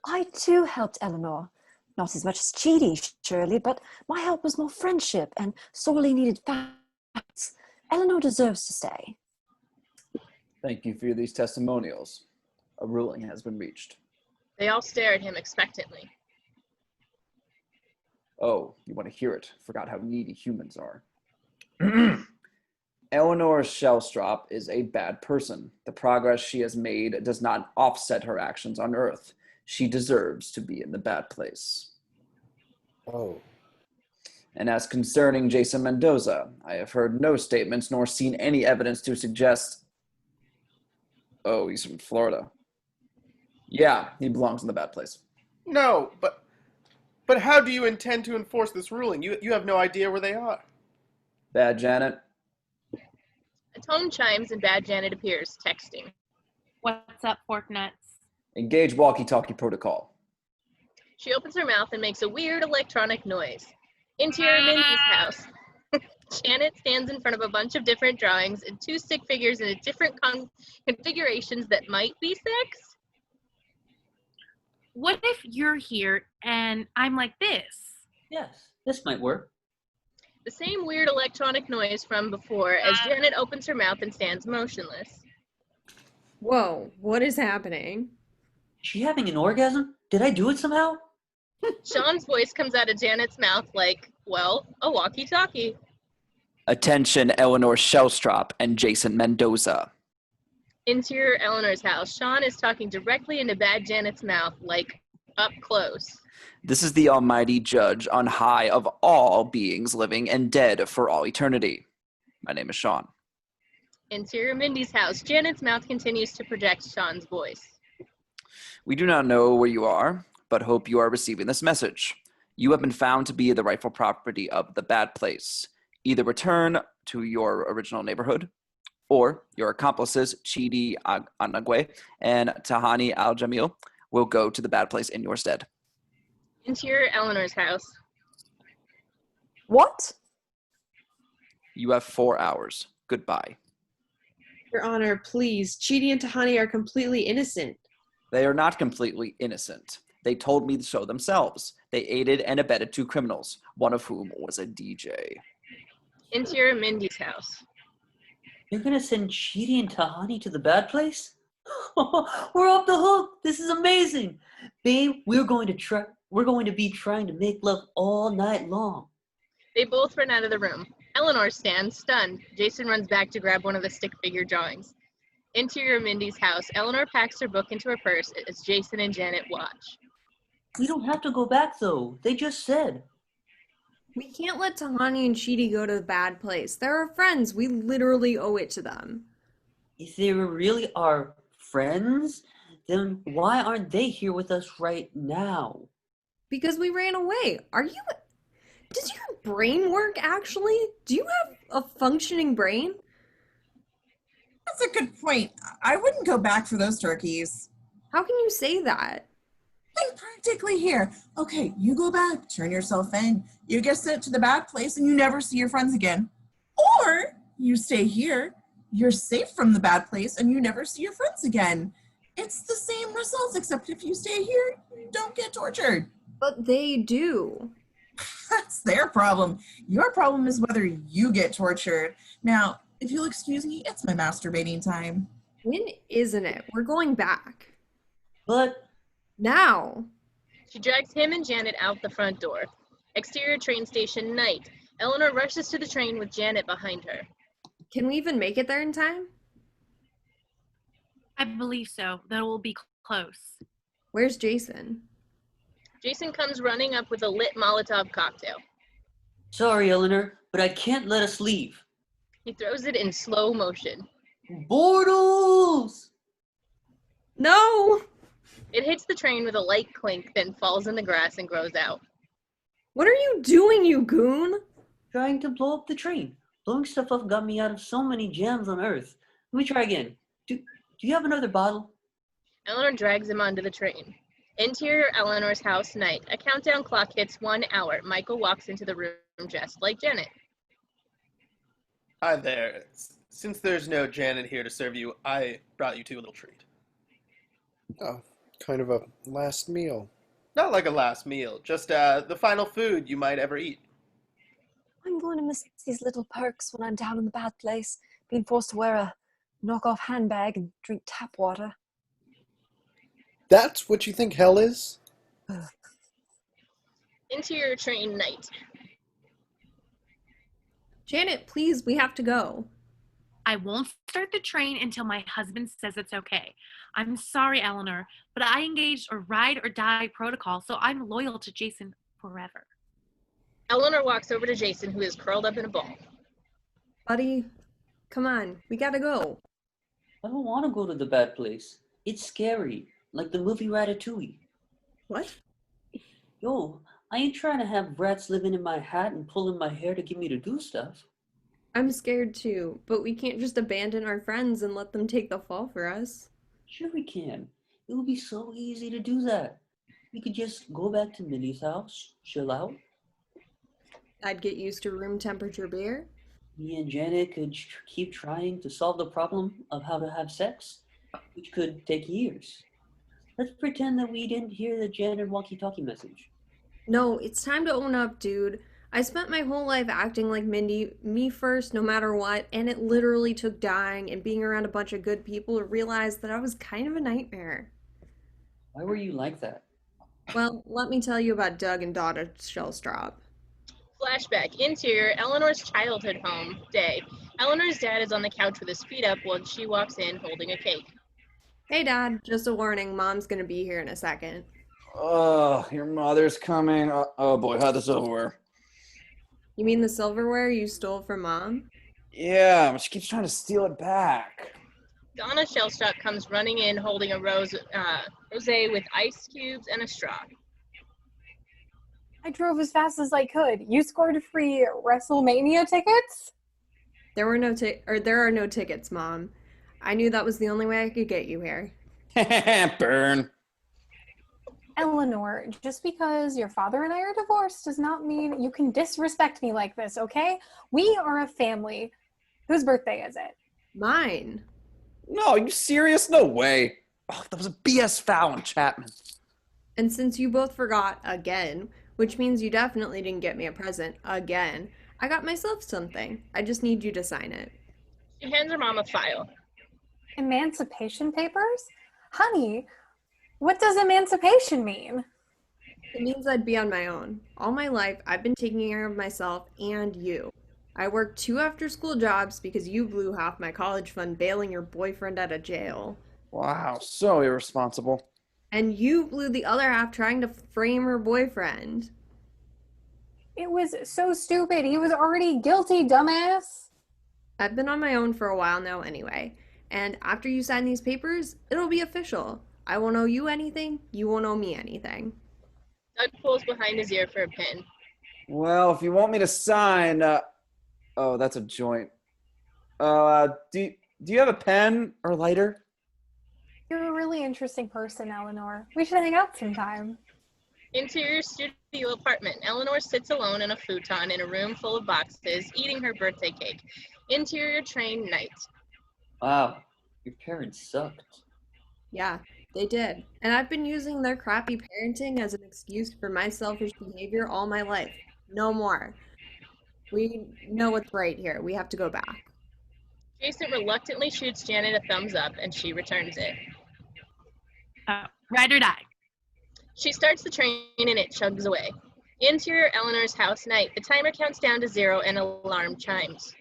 I too helped Eleanor. Not as much as Chidi, surely, but my help was more friendship and sorely needed facts. Eleanor deserves to stay. Thank you for these testimonials. A ruling has been reached. They all stare at him expectantly. Oh, you want to hear it. Forgot how needy humans are. Eleanor Shellstrop is a bad person. The progress she has made does not offset her actions on Earth. She deserves to be in the bad place. Oh. And as concerning Jason Mendoza, I have heard no statements nor seen any evidence to suggest... Oh, he's from Florida. Yeah, he belongs in the bad place. No, but how do you intend to enforce this ruling? You have no idea where they are. Bad Janet. A tone chimes and Bad Janet appears, texting. What's up, pork nuts? Engage walkie-talkie protocol. She opens her mouth and makes a weird electronic noise. Interior Mindy's house. Janet stands in front of a bunch of different drawings and 2 stick figures in different configurations that might be sex. What if you're here and I'm like this? Yes, this might work. The same weird electronic noise from before as Janet opens her mouth and stands motionless. Whoa, what is happening? Is she having an orgasm? Did I do it somehow? Sean's voice comes out of Janet's mouth like, well, a walkie-talkie. Attention, Eleanor Shellstrop and Jason Mendoza. Interior Eleanor's house. Sean is talking directly into Bad Janet's mouth, like up close. This is the Almighty Judge on high of all beings living and dead for all eternity. My name is Sean. Interior Mindy's house. Janet's mouth continues to project Sean's voice. We do not know where you are, but hope you are receiving this message. You have been found to be the rightful property of the bad place. Either return to your original neighborhood, or your accomplices, Chidi Anagwe and Tahani Al-Jamil, will go to the bad place in your stead. Interior Eleanor's house. What? You have 4 hours. Goodbye. Your Honor, please. Chidi and Tahani are completely innocent. They are not completely innocent. They told me so themselves. They aided and abetted 2 criminals, one of whom was a DJ. Interior Mindy's house. You're gonna send Chidi and Tahani to the bad place? We're off the hook. This is amazing. Babe, we're going to be trying to make love all night long. They both run out of the room. Eleanor stands, stunned. Jason runs back to grab one of the stick figure drawings. Interior Mindy's house. Eleanor packs her book into her purse as Jason and Janet watch. We don't have to go back though. They just said. We can't let Tahani and Chidi go to the bad place. They're our friends. We literally owe it to them. If they were really our friends, then why aren't they here with us right now? Because we ran away. Does your brain work actually? Do you have a functioning brain? That's a good point. I wouldn't go back for those turkeys. How can you say that? I'm practically here. Okay, you go back, turn yourself in. You get sent to the bad place and you never see your friends again. Or you stay here, you're safe from the bad place and you never see your friends again. It's the same results, except if you stay here, you don't get tortured. But they do. That's their problem. Your problem is whether you get tortured. Now, if you'll excuse me, it's my masturbating time. When isn't it? We're going back. But Now. She drags him and Janet out the front door. Exterior train station, night. Eleanor rushes to the train with Janet behind her. Can we even make it there in time? I believe so. That will be close. Where's Jason? Jason comes running up with a lit Molotov cocktail. sorry, Eleanor, but I can't let us leave. He throws it in slow motion. Bortles! No! It hits the train with a light clink, then falls in the grass and grows out. What are you doing, you goon? Trying to blow up the train. Blowing stuff up got me out of so many jams on Earth. Let me try again. Do you have another bottle? Eleanor drags him onto the train. Interior Eleanor's house, night. A countdown clock hits 1 hour. Michael walks into the room dressed like Janet. Hi there. Since there's no Janet here to serve you, I brought you 2 a little treat. Oh, kind of a last meal. Not like a last meal, just the final food you might ever eat. I'm going to miss these little perks when I'm down in the bad place, being forced to wear a knockoff handbag and drink tap water. That's what you think hell is? Interior train, night. Janet, please, we have to go. I won't start the train until my husband says it's okay. I'm sorry, Eleanor, but I engaged a ride or die protocol, so I'm loyal to Jason forever. Eleanor walks over to Jason, who is curled up in a ball. Buddy, come on, we gotta go. I don't want to go to the bad place. It's scary, like the movie Ratatouille. What? Yo, I ain't trying to have rats living in my hat and pulling my hair to get me to do stuff. I'm scared too, but we can't just abandon our friends and let them take the fall for us. Sure we can. It would be so easy to do that. We could just go back to Minnie's house, chill out. I'd get used to room temperature beer. Me and Janet could keep trying to solve the problem of how to have sex, which could take years. Let's pretend that we didn't hear the Janet walkie-talkie message. No, it's time to own up, dude. I spent my whole life acting like Mindy, me first, no matter what, and it literally took dying and being around a bunch of good people to realize that I was kind of a nightmare. Why were you like that? Well, let me tell you about Doug and Donna Shellstrop. Flashback. Interior, Eleanor's childhood home, day. Eleanor's dad is on the couch with his feet up while she walks in holding a cake. Hey, Dad, just a warning, Mom's gonna be here in a second. Oh, your mother's coming. Oh boy, how'd the silverware? You mean the silverware you stole from Mom? Yeah, but she keeps trying to steal it back. Donna Shellstrop comes running in holding a rosé with ice cubes and a straw. I drove as fast as I could. You scored free WrestleMania tickets? There are no tickets, Mom. I knew that was the only way I could get you here. Burn. Eleanor, just because your father and I are divorced does not mean you can disrespect me like this, okay? We are a family. Whose birthday is it? Mine. No, are you serious? No way. Oh, that was a BS foul on Chapman. And since you both forgot again, which means you definitely didn't get me a present again, I got myself something. I just need you to sign it. She hands her mom a file. Emancipation papers? Honey, what does emancipation mean? It means I'd be on my own. All my life, I've been taking care of myself and you. I worked 2 after-school jobs because you blew half my college fund bailing your boyfriend out of jail. Wow, so irresponsible. And you blew the other half trying to frame her boyfriend. It was so stupid. He was already guilty, dumbass. I've been on my own for a while now anyway. And after you sign these papers, it'll be official. I won't owe you anything. You won't owe me anything. Doug pulls behind his ear for a pen. Well, if you want me to sign, oh, that's a joint. Do you have a pen or lighter? You're a really interesting person, Eleanor. We should hang out sometime. Interior studio apartment. Eleanor sits alone in a futon in a room full of boxes, eating her birthday cake. Interior train night. Wow, your parents sucked. Yeah, they did. And I've been using their crappy parenting as an excuse for my selfish behavior all my life. No more. We know what's right here. We have to go back. Jason reluctantly shoots Janet a thumbs up, and she returns it. Ride or die. She starts the train and it chugs away. Interior Eleanor's house night. The timer counts down to 0 and alarm chimes.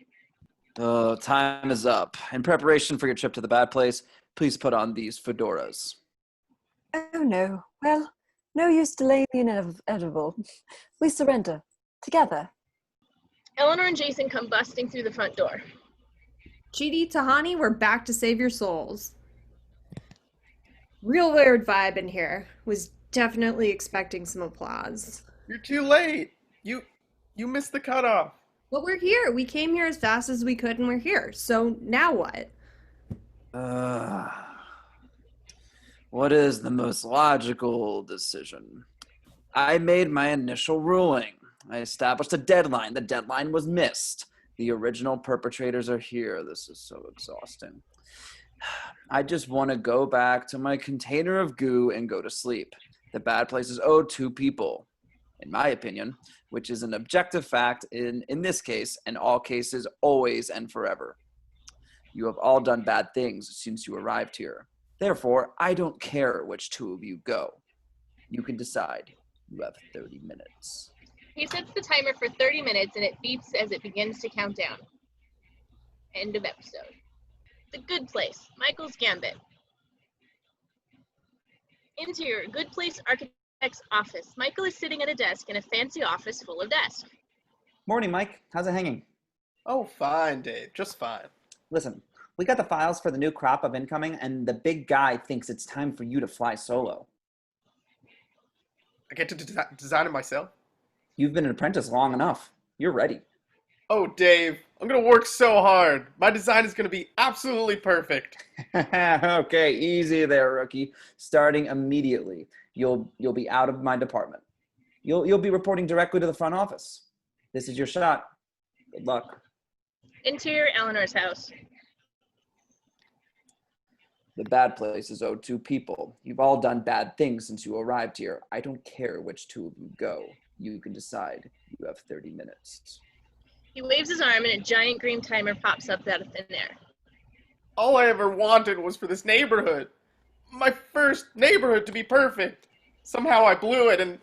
Time is up. In preparation for your trip to the bad place, please put on these fedoras. Oh no. Well, no use delaying the inevitable. We surrender. Together. Eleanor and Jason come busting through the front door. Chidi, Tahani, we're back to save your souls. Real weird vibe in here. Was definitely expecting some applause. You're too late. You missed the cutoff. But we're here. We came here as fast as we could and we're here. So now what? What is the most logical decision? I made my initial ruling. I established a deadline. The deadline was missed. The original perpetrators are here. This is so exhausting. I just want to go back to my container of goo and go to sleep. The bad place is owed to people, in my opinion, which is an objective fact in this case, and all cases, always and forever. You have all done bad things since you arrived here. Therefore, I don't care which 2 of you go. You can decide. You have 30 minutes. He sets the timer for 30 minutes and it beeps as it begins to count down. End of episode. The Good Place, Michael's Gambit. Interior, Good Place Architect's office. Michael is sitting at a desk in a fancy office full of desks. Morning, Mike. How's it hanging? Oh, fine, Dave. Just fine. Listen, we got the files for the new crop of incoming, and the big guy thinks it's time for you to fly solo. I get to design it myself? You've been an apprentice long enough. You're ready. Oh, Dave, I'm going to work so hard. My design is going to be absolutely perfect. Okay, easy there, rookie. Starting immediately. You'll be out of my department. You'll be reporting directly to the front office. This is your shot. Good luck. Interior Eleanor's house. The bad place is owed to people. You've all done bad things since you arrived here. I don't care which 2 of you go. You can decide. You have 30 minutes. He waves his arm and a giant green timer pops up out of thin air. All I ever wanted was for this neighborhood. My first neighborhood to be perfect. Somehow I blew it and,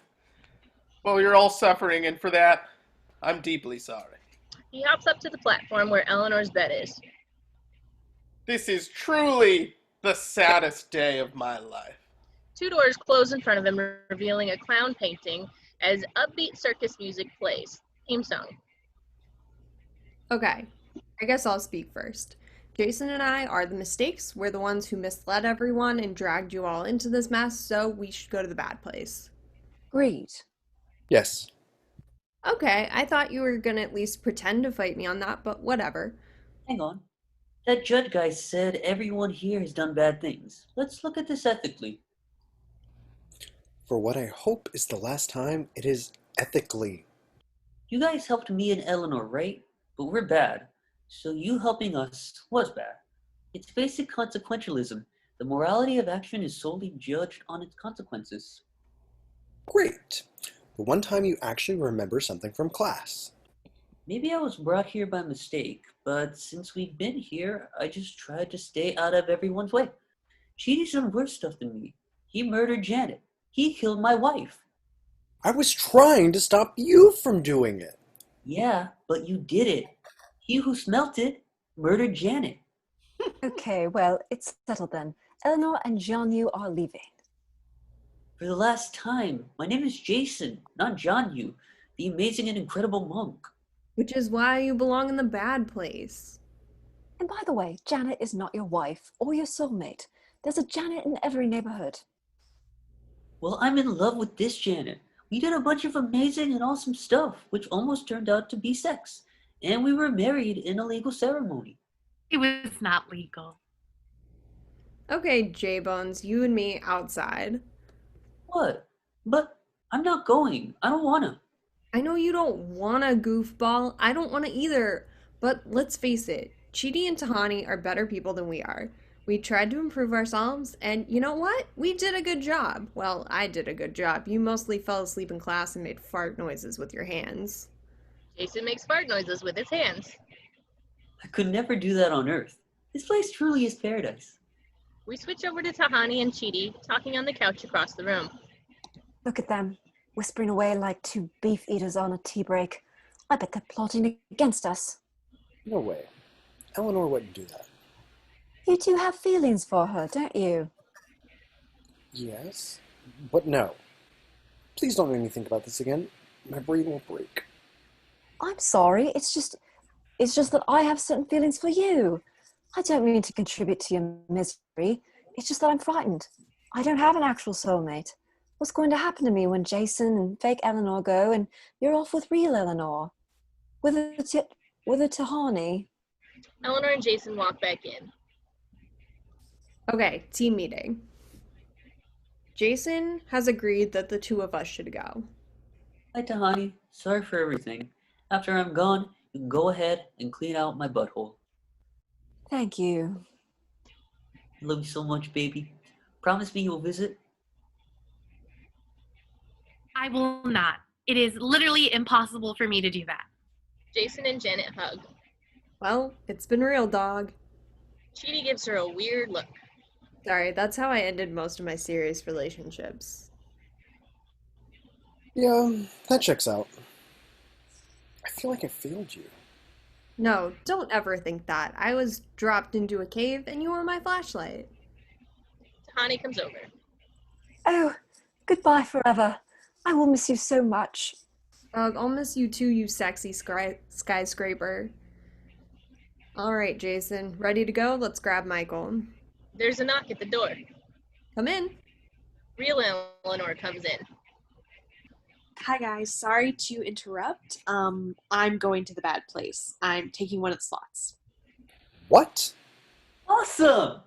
well, you're all suffering, and for that, I'm deeply sorry. He hops up to the platform where Eleanor's bed is. This is truly the saddest day of my life. 2 doors close in front of him, revealing a clown painting as upbeat circus music plays. Theme song. Okay, I guess I'll speak first. Jason and I are the mistakes. We're the ones who misled everyone and dragged you all into this mess, so we should go to the bad place. Agreed. Yes. Okay, I thought you were gonna at least pretend to fight me on that, but whatever. Hang on. That judge guy said everyone here has done bad things. Let's look at this ethically. For what I hope is the last time, it is ethically. You guys helped me and Eleanor, right? But we're bad. So you helping us was bad. It's basic consequentialism. The morality of action is solely judged on its consequences. Great. The one time you actually remember something from class. Maybe I was brought here by mistake, but since we've been here, I just tried to stay out of everyone's way. Chidi's done worse stuff than me. He murdered Janet. He killed my wife. I was trying to stop you from doing it. Yeah, but you did it. He who smelt it murdered Janet. Okay, well, it's settled then. Eleanor and Jean-Yu are leaving. For the last time, my name is Jason, not John Yu, the amazing and incredible monk. Which is why you belong in the bad place. And by the way, Janet is not your wife or your soulmate. There's a Janet in every neighborhood. Well, I'm in love with this Janet. We did a bunch of amazing and awesome stuff, which almost turned out to be sex. And we were married in a legal ceremony. It was not legal. Okay, J-Bones, you and me outside. What? But I'm not going. I don't wanna. I know you don't want a goofball. I don't want to either. But let's face it, Chidi and Tahani are better people than we are. We tried to improve ourselves, and you know what? We did a good job. Well, I did a good job. You mostly fell asleep in class and made fart noises with your hands. Jason makes fart noises with his hands. I could never do that on Earth. This place truly is paradise. We switch over to Tahani and Chidi, talking on the couch across the room. Look at them, whispering away like two beef eaters on a tea break. I bet they're plotting against us. No way. Eleanor wouldn't do that. You two have feelings for her, don't you? Yes, but no. Please don't make me think about this again. My brain will break. I'm sorry, it's just that I have certain feelings for you. I don't mean to contribute to your misery. It's just that I'm frightened. I don't have an actual soulmate. What's going to happen to me when Jason and fake Eleanor go and you're off with real Eleanor? With a Tahani? Eleanor and Jason walk back in. Okay, team meeting. Jason has agreed that the two of us should go. Hi, Tahani. Sorry for everything. After I'm gone, you can go ahead and clean out my butthole. Thank you. I love you so much, baby. Promise me you'll visit? I will not. It is literally impossible for me to do that. Jason and Janet hug. Well, it's been real, dog. Chidi gives her a weird look. Sorry, that's how I ended most of my serious relationships. Yeah, that checks out. I feel like I failed you. No, don't ever think that. I was dropped into a cave and you were my flashlight. Tahani comes over. Oh, goodbye forever. I will miss you so much. I'll miss you too, you sexy skyscraper. Alright, Jason. Ready to go? Let's grab Michael. There's a knock at the door. Come in. Real Eleanor comes in. Hi guys, sorry to interrupt. I'm going to the bad place. I'm taking one of the slots. What? Awesome!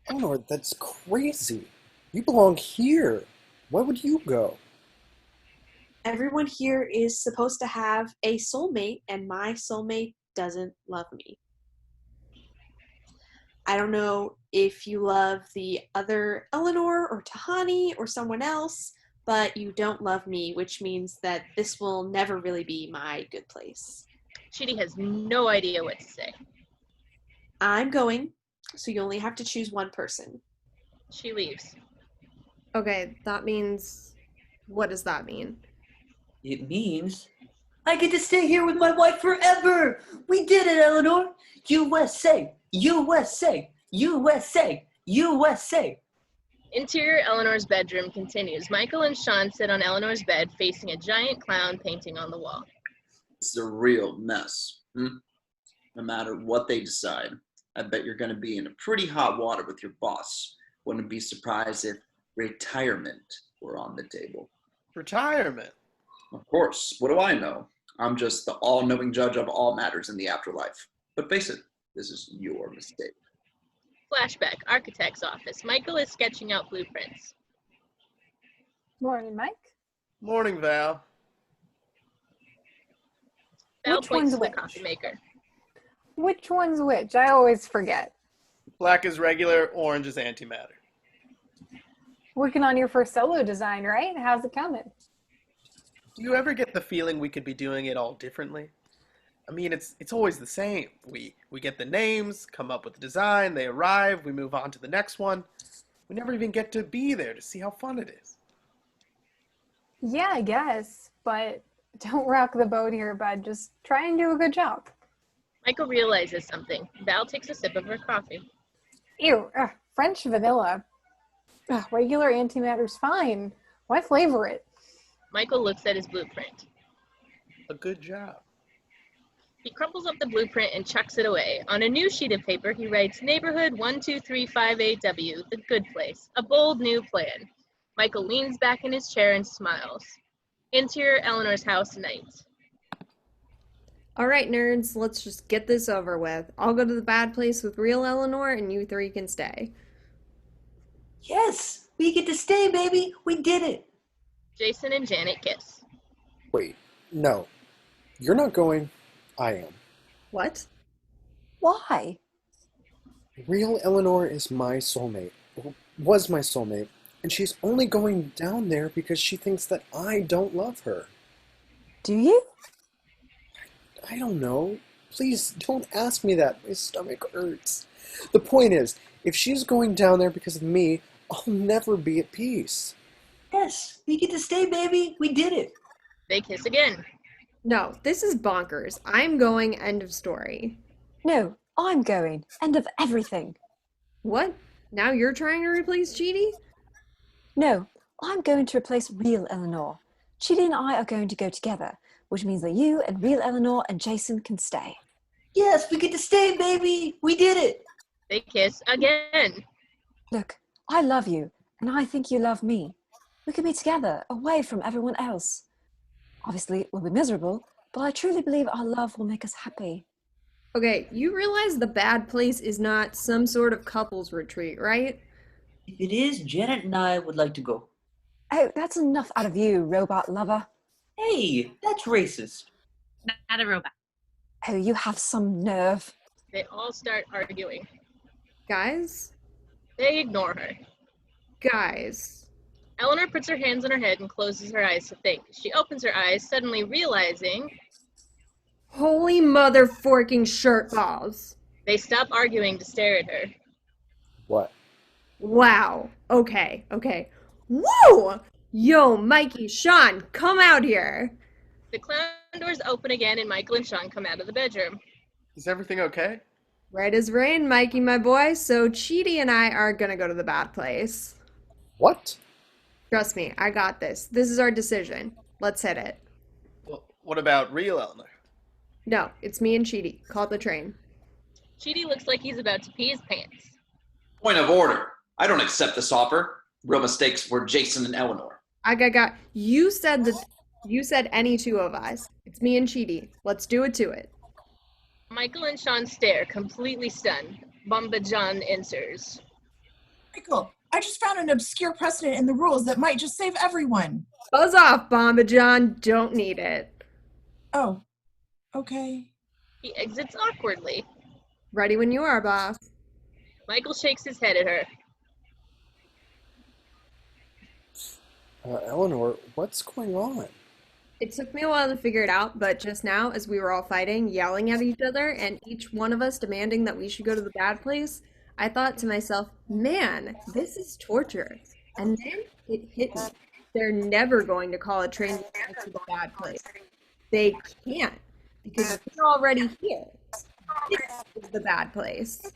Eleanor, that's crazy. You belong here. Why would you go? Everyone here is supposed to have a soulmate, and my soulmate doesn't love me. I don't know if you love the other Eleanor or Tahani or someone else, but you don't love me, which means that this will never really be my good place. Chidi has no idea what to say. I'm going, so you only have to choose one person. She leaves. Okay, that means... What does that mean? It means I get to stay here with my wife forever! We did it, Eleanor! USA! USA! USA! USA! Interior Eleanor's bedroom continues. Michael and Sean sit on Eleanor's bed facing a giant clown painting on the wall. This is a real mess. No matter what they decide, I bet you're going to be in a pretty hot water with your boss. Wouldn't be surprised if retirement were on the table. Retirement? Of course. What do I know? I'm just the all-knowing judge of all matters in the afterlife. But face it, this is your mistake. Flashback, architect's office. Michael is sketching out blueprints. Morning, Mike. Morning, Val. Val Which points one's to the which? coffee maker. Which one's which? I always forget. Black is regular, orange is antimatter. Working on your first solo design, right? How's it coming? Do you ever get the feeling we could be doing it all differently? I mean, it's always the same. We get the names, come up with the design, they arrive, we move on to the next one. We never even get to be there to see how fun it is. Yeah, I guess, but don't rock the boat here, bud. Just try and do a good job. Michael realizes something. Val takes a sip of her coffee. Ew, French vanilla. Regular antimatter's fine. Why flavor it? Michael looks at his blueprint. A good job. He crumples up the blueprint and chucks it away. On a new sheet of paper, he writes Neighborhood 12358W, the good place, a bold new plan. Michael leans back in his chair and smiles. Interior Eleanor's house night. All right, nerds, let's just get this over with. I'll go to the bad place with real Eleanor, and you three can stay. Yes, we get to stay, baby. We did it. Jason and Janet kiss. Wait, no. You're not going. I am. What? Why? Real Eleanor is my soulmate. Was my soulmate. And she's only going down there because she thinks that I don't love her. Do you? I don't know. Please don't ask me that. My stomach hurts. The point is, if she's going down there because of me, I'll never be at peace. Yes, we get to stay, baby. We did it. They kiss again. No, this is bonkers. I'm going, end of story. No, I'm going. End of everything. What? Now you're trying to replace Chidi? No, I'm going to replace real Eleanor. Chidi and I are going to go together, which means that you and real Eleanor and Jason can stay. Yes, we get to stay, baby. We did it. They kiss again. Look, I love you, and I think you love me. We can be together, away from everyone else. Obviously, we'll be miserable, but I truly believe our love will make us happy. Okay, you realize the bad place is not some sort of couples retreat, right? If it is, Janet and I would like to go. Oh, that's enough out of you, robot lover. Hey, that's racist. Not a robot. Oh, you have some nerve. They all start arguing. Guys? They ignore her. Guys. Eleanor puts her hands on her head and closes her eyes to think. She opens her eyes, suddenly realizing... Holy mother forking shirt balls. They stop arguing to stare at her. What? Wow. Okay. Woo! Yo, Mikey, Sean, come out here. The clown doors open again and Michael and Sean come out of the bedroom. Is everything okay? Right as rain, Mikey, my boy. So Chidi and I are gonna go to the bad place. What? Trust me, I got this. This is our decision. Let's hit it. Well, what about real Eleanor? No, it's me and Chidi. Call the train. Chidi looks like he's about to pee his pants. Point of order. I don't accept this offer. Real mistakes were Jason and Eleanor. I got. You said any two of us. It's me and Chidi. Let's do it to it. Michael and Sean stare, completely stunned. Bamba John enters. Michael, I just found an obscure precedent in the rules that might just save everyone. Buzz off, Bomba John. Don't need it. Oh, okay. He exits awkwardly. Ready when you are, boss. Michael shakes his head at her. Eleanor, what's going on? It took me a while to figure it out, but just now, as we were all fighting, yelling at each other, and each one of us demanding that we should go to the bad place, I thought to myself, man, this is torture. And then it hit me. They're never going to call a train to the bad place. They can't, because we're already here. This is the bad place.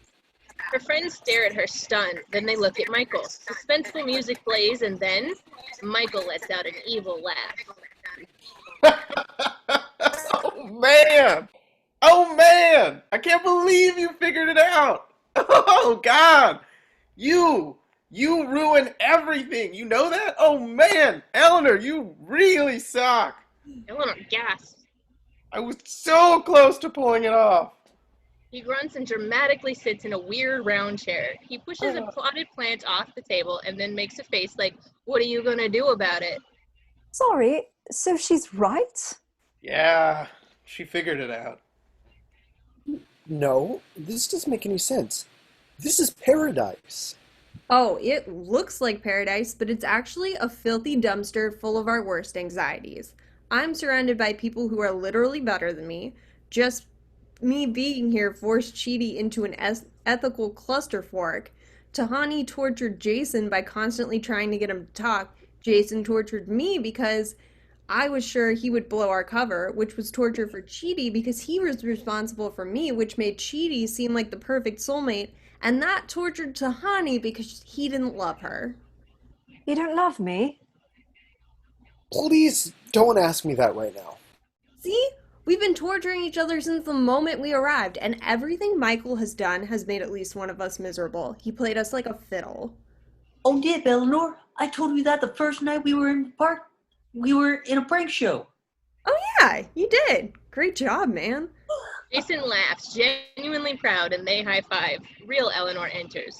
Her friends stare at her stunned, then they look at Michael. Suspenseful music plays, and then Michael lets out an evil laugh. Oh man! I can't believe you figured it out! Oh God! You ruined everything! You know that? Oh man! Eleanor, you really suck! Eleanor gasps. I was so close to pulling it off! He grunts and dramatically sits in a weird round chair. He pushes a potted plant off the table and then makes a face like, what are you gonna do about it? Sorry, so she's right? Yeah, she figured it out. No, this doesn't make any sense. This is paradise. Oh, it looks like paradise, but it's actually a filthy dumpster full of our worst anxieties. I'm surrounded by people who are literally better than me. Just me being here forced Chidi into an ethical clusterfork. Tahani tortured Jason by constantly trying to get him to talk. Jason tortured me because I was sure he would blow our cover, which was torture for Chidi because he was responsible for me, which made Chidi seem like the perfect soulmate, and that tortured Tahani because he didn't love her. You don't love me? Please don't ask me that right now. See? We've been torturing each other since the moment we arrived, and everything Michael has done has made at least one of us miserable. He played us like a fiddle. Oh, yeah, Eleanor. I told you that the first night we were in the park. We were in a prank show. Oh yeah, you did. Great job, man. Jason laughs, genuinely proud, and they high five. Real Eleanor enters.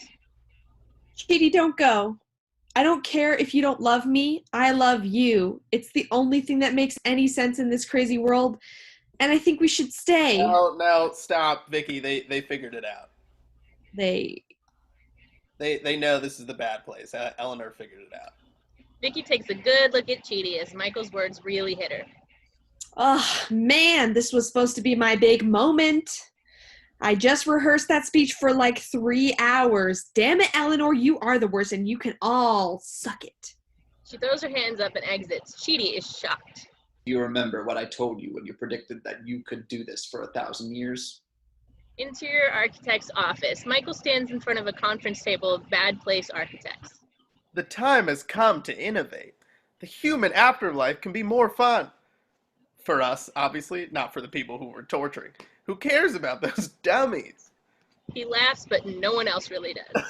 Katie, don't go. I don't care if you don't love me. I love you. It's the only thing that makes any sense in this crazy world, and I think we should stay. No, stop, Vicky. They figured it out. They know this is the bad place. Eleanor figured it out. Vicky takes a good look at Chidi as Michael's words really hit her. Oh, man, this was supposed to be my big moment. I just rehearsed that speech for like 3 hours. Damn it, Eleanor, you are the worst, and you can all suck it. She throws her hands up and exits. Chidi is shocked. You remember what I told you when you predicted that you could do this for 1,000 years? Interior architect's office. Michael stands in front of a conference table of bad place architects. The time has come to innovate. The human afterlife can be more fun. For us, obviously, not for the people who we're torturing. Who cares about those dummies? He laughs, but no one else really does.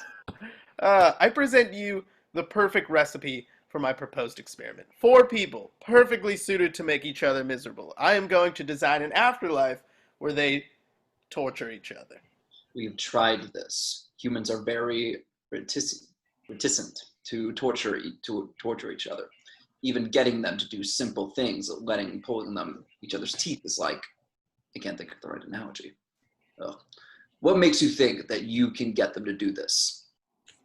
I present you the perfect recipe for my proposed experiment. 4 people, perfectly suited to make each other miserable. I am going to design an afterlife where they torture each other. We've tried this. Humans are very reticent to torture each other. Even getting them to do simple things, pulling them each other's teeth is like, I can't think of the right analogy. Ugh. What makes you think that you can get them to do this?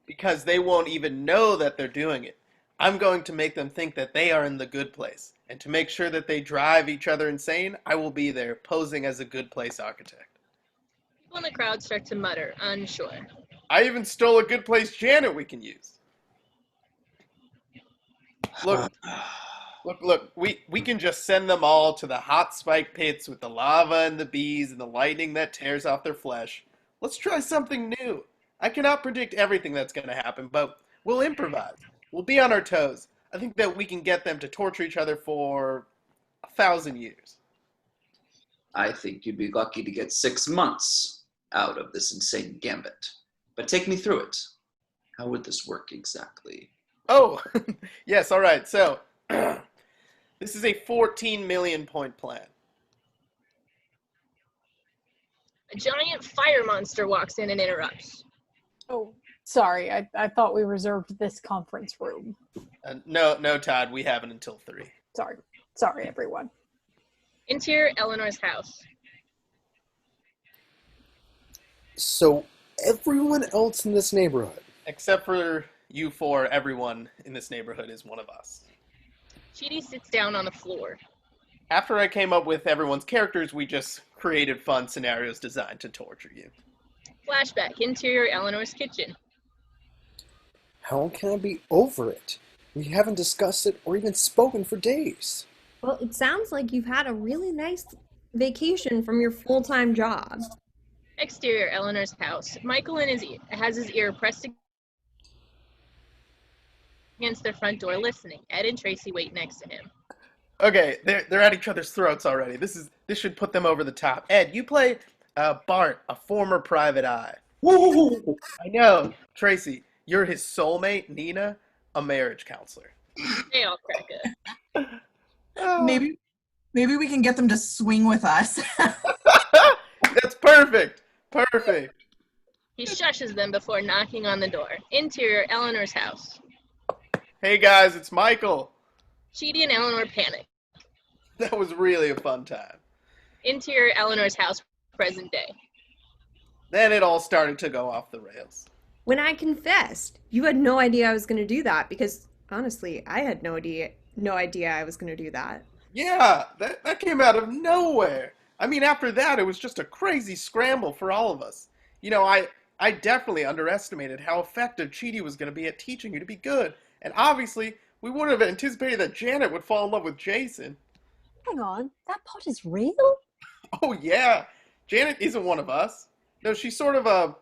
Because they won't even know that they're doing it. I'm going to make them think that they are in the good place. And to make sure that they drive each other insane, I will be there posing as a good place architect. People in the crowd start to mutter, unsure. I even stole a good place Janet we can use. Look, we can just send them all to the hot spike pits with the lava and the bees and the lightning that tears off their flesh. Let's try something new. I cannot predict everything that's going to happen, but we'll improvise. We'll be on our toes. I think that we can get them to torture each other for 1,000 years. I think you'd be lucky to get 6 months out of this insane gambit. But take me through it. How would this work exactly? Oh, yes, all right. So, this is a 14 million point plan. A giant fire monster walks in and interrupts. Oh, sorry. I thought we reserved this conference room. No, Todd, we have it until 3. Sorry, everyone. Interior Eleanor's house. So everyone else in this neighborhood, Except for you 4, everyone in this neighborhood is one of us. Chidi sits down on the floor. After I came up with everyone's characters, we just created fun scenarios designed to torture you. Flashback. Interior Eleanor's kitchen. how can I be over it? We haven't discussed it or even spoken for days. Well, it sounds like you've had a really nice vacation from your full-time job. Exterior Eleanor's house. Michael has his ear pressed against their front door listening. Ed and Tracy wait next to him. Okay, they're at each other's throats already. This should put them over the top. Ed, you play Bart, a former private eye. Woo! I know. Tracy, you're his soulmate, Nina, a marriage counselor. They all crack up. Maybe we can get them to swing with us. That's perfect. Perfect. He shushes them before knocking on the door. Interior Eleanor's house. Hey guys, it's Michael. Chidi and Eleanor panic. That was really a fun time. Interior Eleanor's house, present day. Then it all started to go off the rails. When I confessed, you had no idea I was going to do that because honestly, I had no idea I was going to do that. Yeah, that came out of nowhere. I mean, after that, it was just a crazy scramble for all of us. You know, I definitely underestimated how effective Chidi was going to be at teaching you to be good. And obviously, we wouldn't have anticipated that Janet would fall in love with Jason. Hang on, that pot is real? Oh, yeah. Janet isn't one of us. No, she's sort of a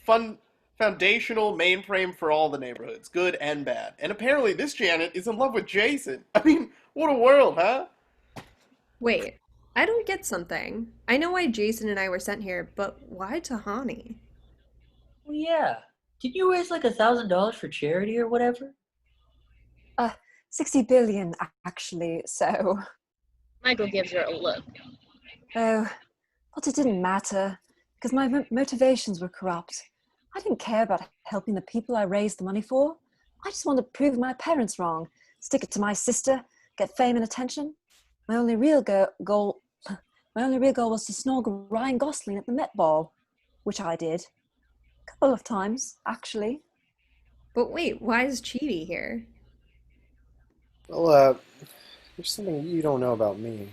fun, foundational mainframe for all the neighborhoods, good and bad. And apparently, this Janet is in love with Jason. I mean, what a world, huh? Wait, I don't get something. I know why Jason and I were sent here, but why Tahani? Oh yeah. Didn't you raise like $1,000 for charity or whatever? 60 billion, actually, so. Michael gives her a look. Oh, but it didn't matter, because my motivations were corrupt. I didn't care about helping the people I raised the money for. I just wanted to prove my parents wrong, stick it to my sister, get fame and attention. My only real goal was to snog Ryan Gosling at the Met Ball, which I did. A couple of times, actually. But wait, why is Chidi here? Well, there's something you don't know about me.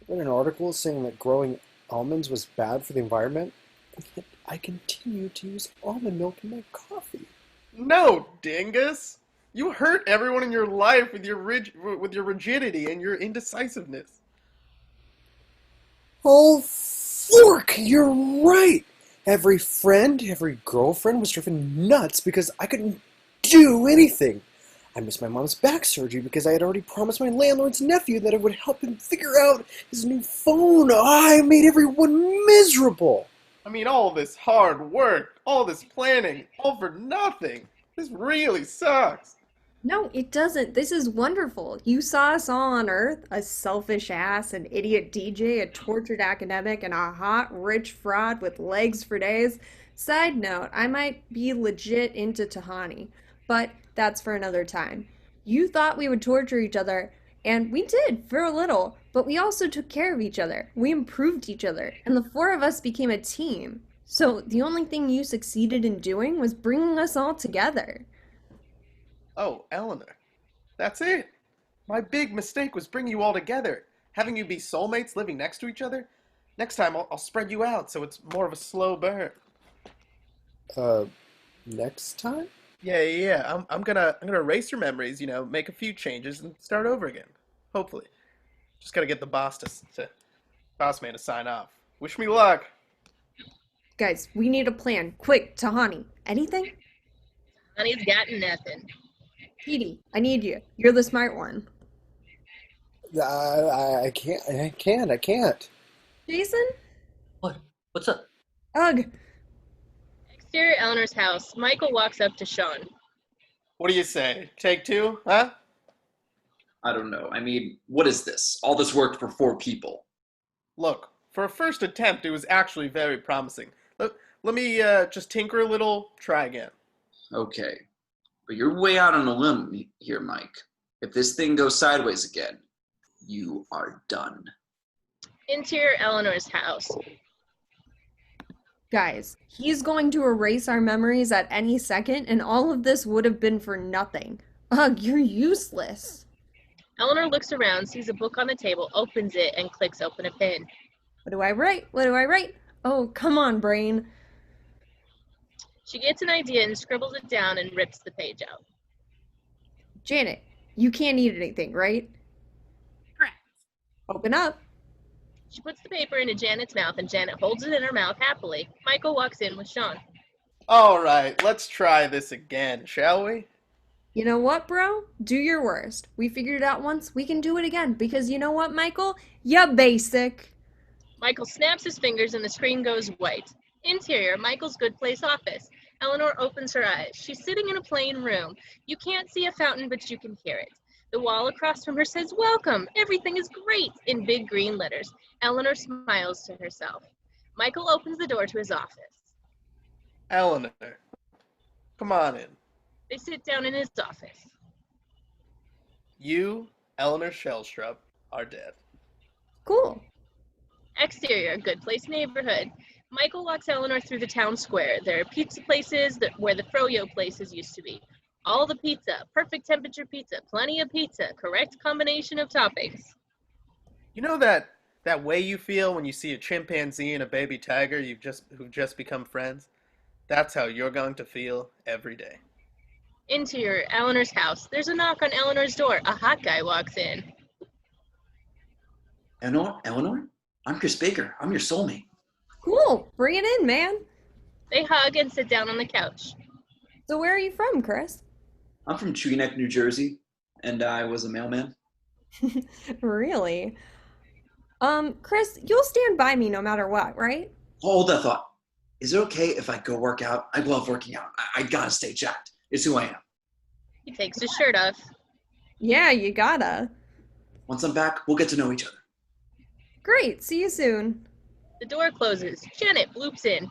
I read an article saying that growing almonds was bad for the environment, and yet I continue to use almond milk in my coffee. No, dingus! You hurt everyone in your life with your rigidity and your indecisiveness. Oh, fork! You're right! Every friend, every girlfriend was driven nuts because I couldn't do anything. I missed my mom's back surgery because I had already promised my landlord's nephew that I would help him figure out his new phone. I made everyone miserable. I mean, all this hard work, all this planning, all for nothing. This really sucks. No, it doesn't. This is wonderful. You saw us all on Earth, a selfish ass, an idiot DJ, a tortured academic, and a hot, rich fraud with legs for days. Side note, I might be legit into Tahani, but that's for another time. You thought we would torture each other, and we did for a little, but we also took care of each other. We improved each other, and the four of us became a team. So the only thing you succeeded in doing was bringing us all together. Oh, Eleanor. That's it. My big mistake was bringing you all together, having you be soulmates living next to each other. Next time I'll spread you out so it's more of a slow burn. Next time? Yeah. I'm gonna erase your memories, make a few changes and start over again. Hopefully. Just gotta get the boss man to sign off. Wish me luck. Guys, we need a plan. Quick, Tahani. Anything? Honey's got nothing. Petey, I need you. You're the smart one. I can't. Jason? What? What's up? Ugh. Exterior Eleanor's house. Michael walks up to Sean. What do you say? Take two, huh? I don't know. I mean, what is this? All this work for 4 people. Look, for a first attempt, it was actually very promising. Let me just tinker a little, try again. Okay. But you're way out on a limb here, Mike. If this thing goes sideways again, you are done. Interior Eleanor's house. Guys, he's going to erase our memories at any second, and all of this would have been for nothing. Ugh, you're useless. Eleanor looks around, sees a book on the table, opens it, and clicks open a pen. What do I write? What do I write? Oh, come on, brain. She gets an idea and scribbles it down and rips the page out. Janet, you can't eat anything, right? Correct. Open up. She puts the paper into Janet's mouth and Janet holds it in her mouth happily. Michael walks in with Sean. All right, let's try this again, shall we? You know what, bro? Do your worst. We figured it out once, we can do it again. Because you know what, Michael? You're basic. Michael snaps his fingers and the screen goes white. Interior, Michael's good place office. Eleanor opens her eyes. She's sitting in a plain room. You can't see a fountain, but you can hear it. The wall across from her says, "Welcome, everything is great," in big green letters. Eleanor smiles to herself. Michael opens the door to his office. Eleanor, come on in. They sit down in his office. You, Eleanor Shellstrop, are dead. Cool. Exterior, good place neighborhood. Michael walks Eleanor through the town square. There are pizza places where the Froyo places used to be. All the pizza, perfect temperature pizza, plenty of pizza, correct combination of toppings. You know that way you feel when you see a chimpanzee and a baby tiger who've just become friends? That's how you're going to feel every day. Interior, Eleanor's house. There's a knock on Eleanor's door. A hot guy walks in. Eleanor? I'm Chris Baker. I'm your soulmate. Cool. Bring it in, man. They hug and sit down on the couch. So where are you from, Chris? I'm from Tree Neck, New Jersey, and I was a mailman. Really? Chris, you'll stand by me no matter what, right? Hold that thought. Is it okay if I go work out? I love working out. I gotta stay jacked. It's who I am. He takes his shirt off. Yeah, you gotta. Once I'm back, we'll get to know each other. Great. See you soon. The door closes. Janet bloops in.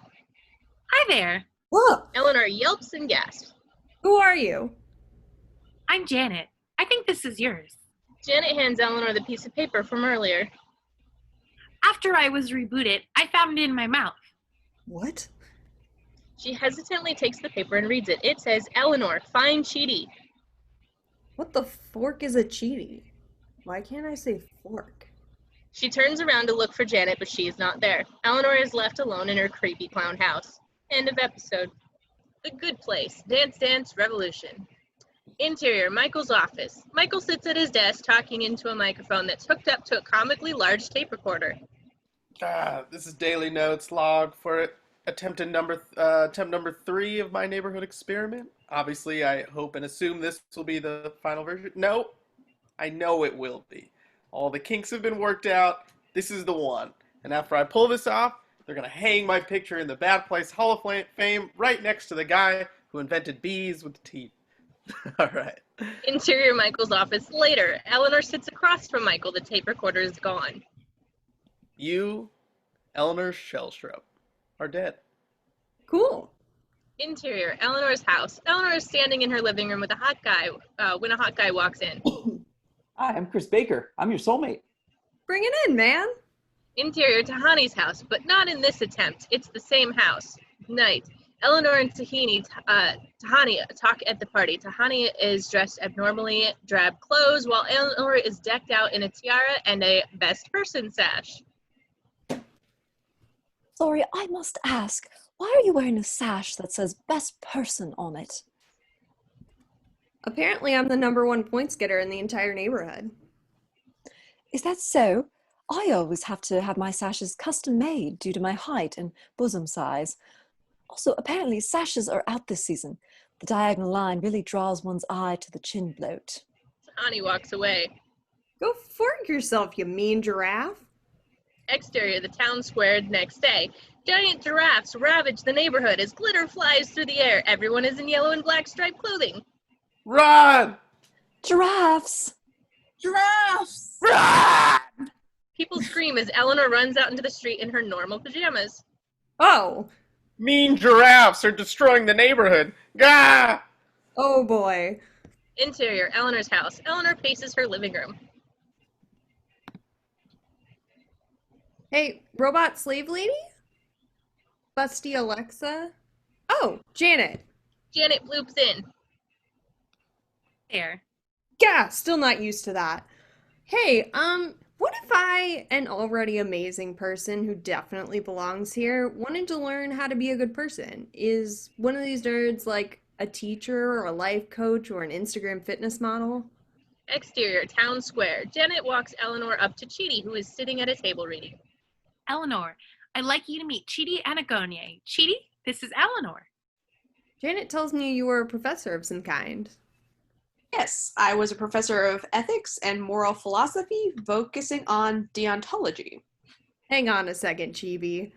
Hi there. Whoa. Eleanor yelps and gasps. Who are you? I'm Janet. I think this is yours. Janet hands Eleanor the piece of paper from earlier. After I was rebooted, I found it in my mouth. What? She hesitantly takes the paper and reads it. It says, Eleanor, find Cheaty. What the fork is a cheaty? Why can't I say fork? She turns around to look for Janet, but she is not there. Eleanor is left alone in her creepy clown house. End of episode. The Good Place. Dance Dance Revolution. Interior, Michael's office. Michael sits at his desk talking into a microphone that's hooked up to a comically large tape recorder. This is daily notes log for attempt number 3 of my neighborhood experiment. Obviously, I hope and assume this will be the final version. No, I know it will be. All the kinks have been worked out. This is the one. And after I pull this off, they're going to hang my picture in the Bad Place Hall of Fame right next to the guy who invented bees with teeth. All right. Interior, Michael's office. Later, Eleanor sits across from Michael. The tape recorder is gone. You, Eleanor Shellstrop, are dead. Cool. Interior, Eleanor's house. Eleanor is standing in her living room with a hot guy when a hot guy walks in. Hi, I'm Chris Baker. I'm your soulmate. Bring it in, man. Interior, Tahani's house, but not in this attempt. It's the same house. Night. Eleanor and Tahani talk at the party. Tahani is dressed abnormally drab clothes, while Eleanor is decked out in a tiara and a best person sash. Sorry, I must ask, why are you wearing a sash that says best person on it? Apparently, I'm the #1 points getter in the entire neighborhood. Is that so? I always have to have my sashes custom made due to my height and bosom size. Also, apparently sashes are out this season. The diagonal line really draws one's eye to the chin bloat. Tahani walks away. Go fork yourself, you mean giraffe. Exterior, the town square next day. Giant giraffes ravage the neighborhood as glitter flies through the air. Everyone is in yellow and black striped clothing. Run! Giraffes! Giraffes! Run! People scream as Eleanor runs out into the street in her normal pajamas. Oh. Mean giraffes are destroying the neighborhood. Gah! Oh boy. Interior, Eleanor's house. Eleanor faces her living room. Hey, robot slave lady? Busty Alexa? Oh, Janet. Janet bloops in. There. Yeah, still not used to that. Hey, what if I, an already amazing person who definitely belongs here, wanted to learn how to be a good person? Is one of these nerds like a teacher or a life coach or an Instagram fitness model? Exterior, town square. Janet walks Eleanor up to Cheaty, who is sitting at a table reading. Eleanor, I'd like you to meet Cheaty Anagonye. Cheaty, this is Eleanor. Janet tells me you were a professor of some kind. Yes, I was a professor of ethics and moral philosophy, focusing on deontology. Hang on a second, Chibi.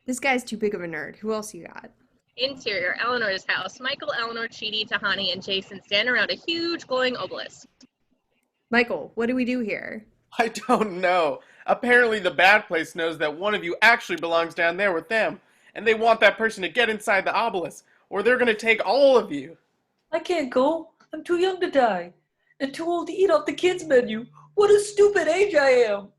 This guy's too big of a nerd. Who else you got? Interior, Eleanor's house. Michael, Eleanor, Cheaty, Tahani, and Jason stand around a huge glowing obelisk. Michael, what do we do here? I don't know. Apparently the Bad Place knows that one of you actually belongs down there with them, and they want that person to get inside the obelisk, or they're going to take all of you. I can't go. I'm too young to die. And too old to eat off the kids' menu. What a stupid age I am.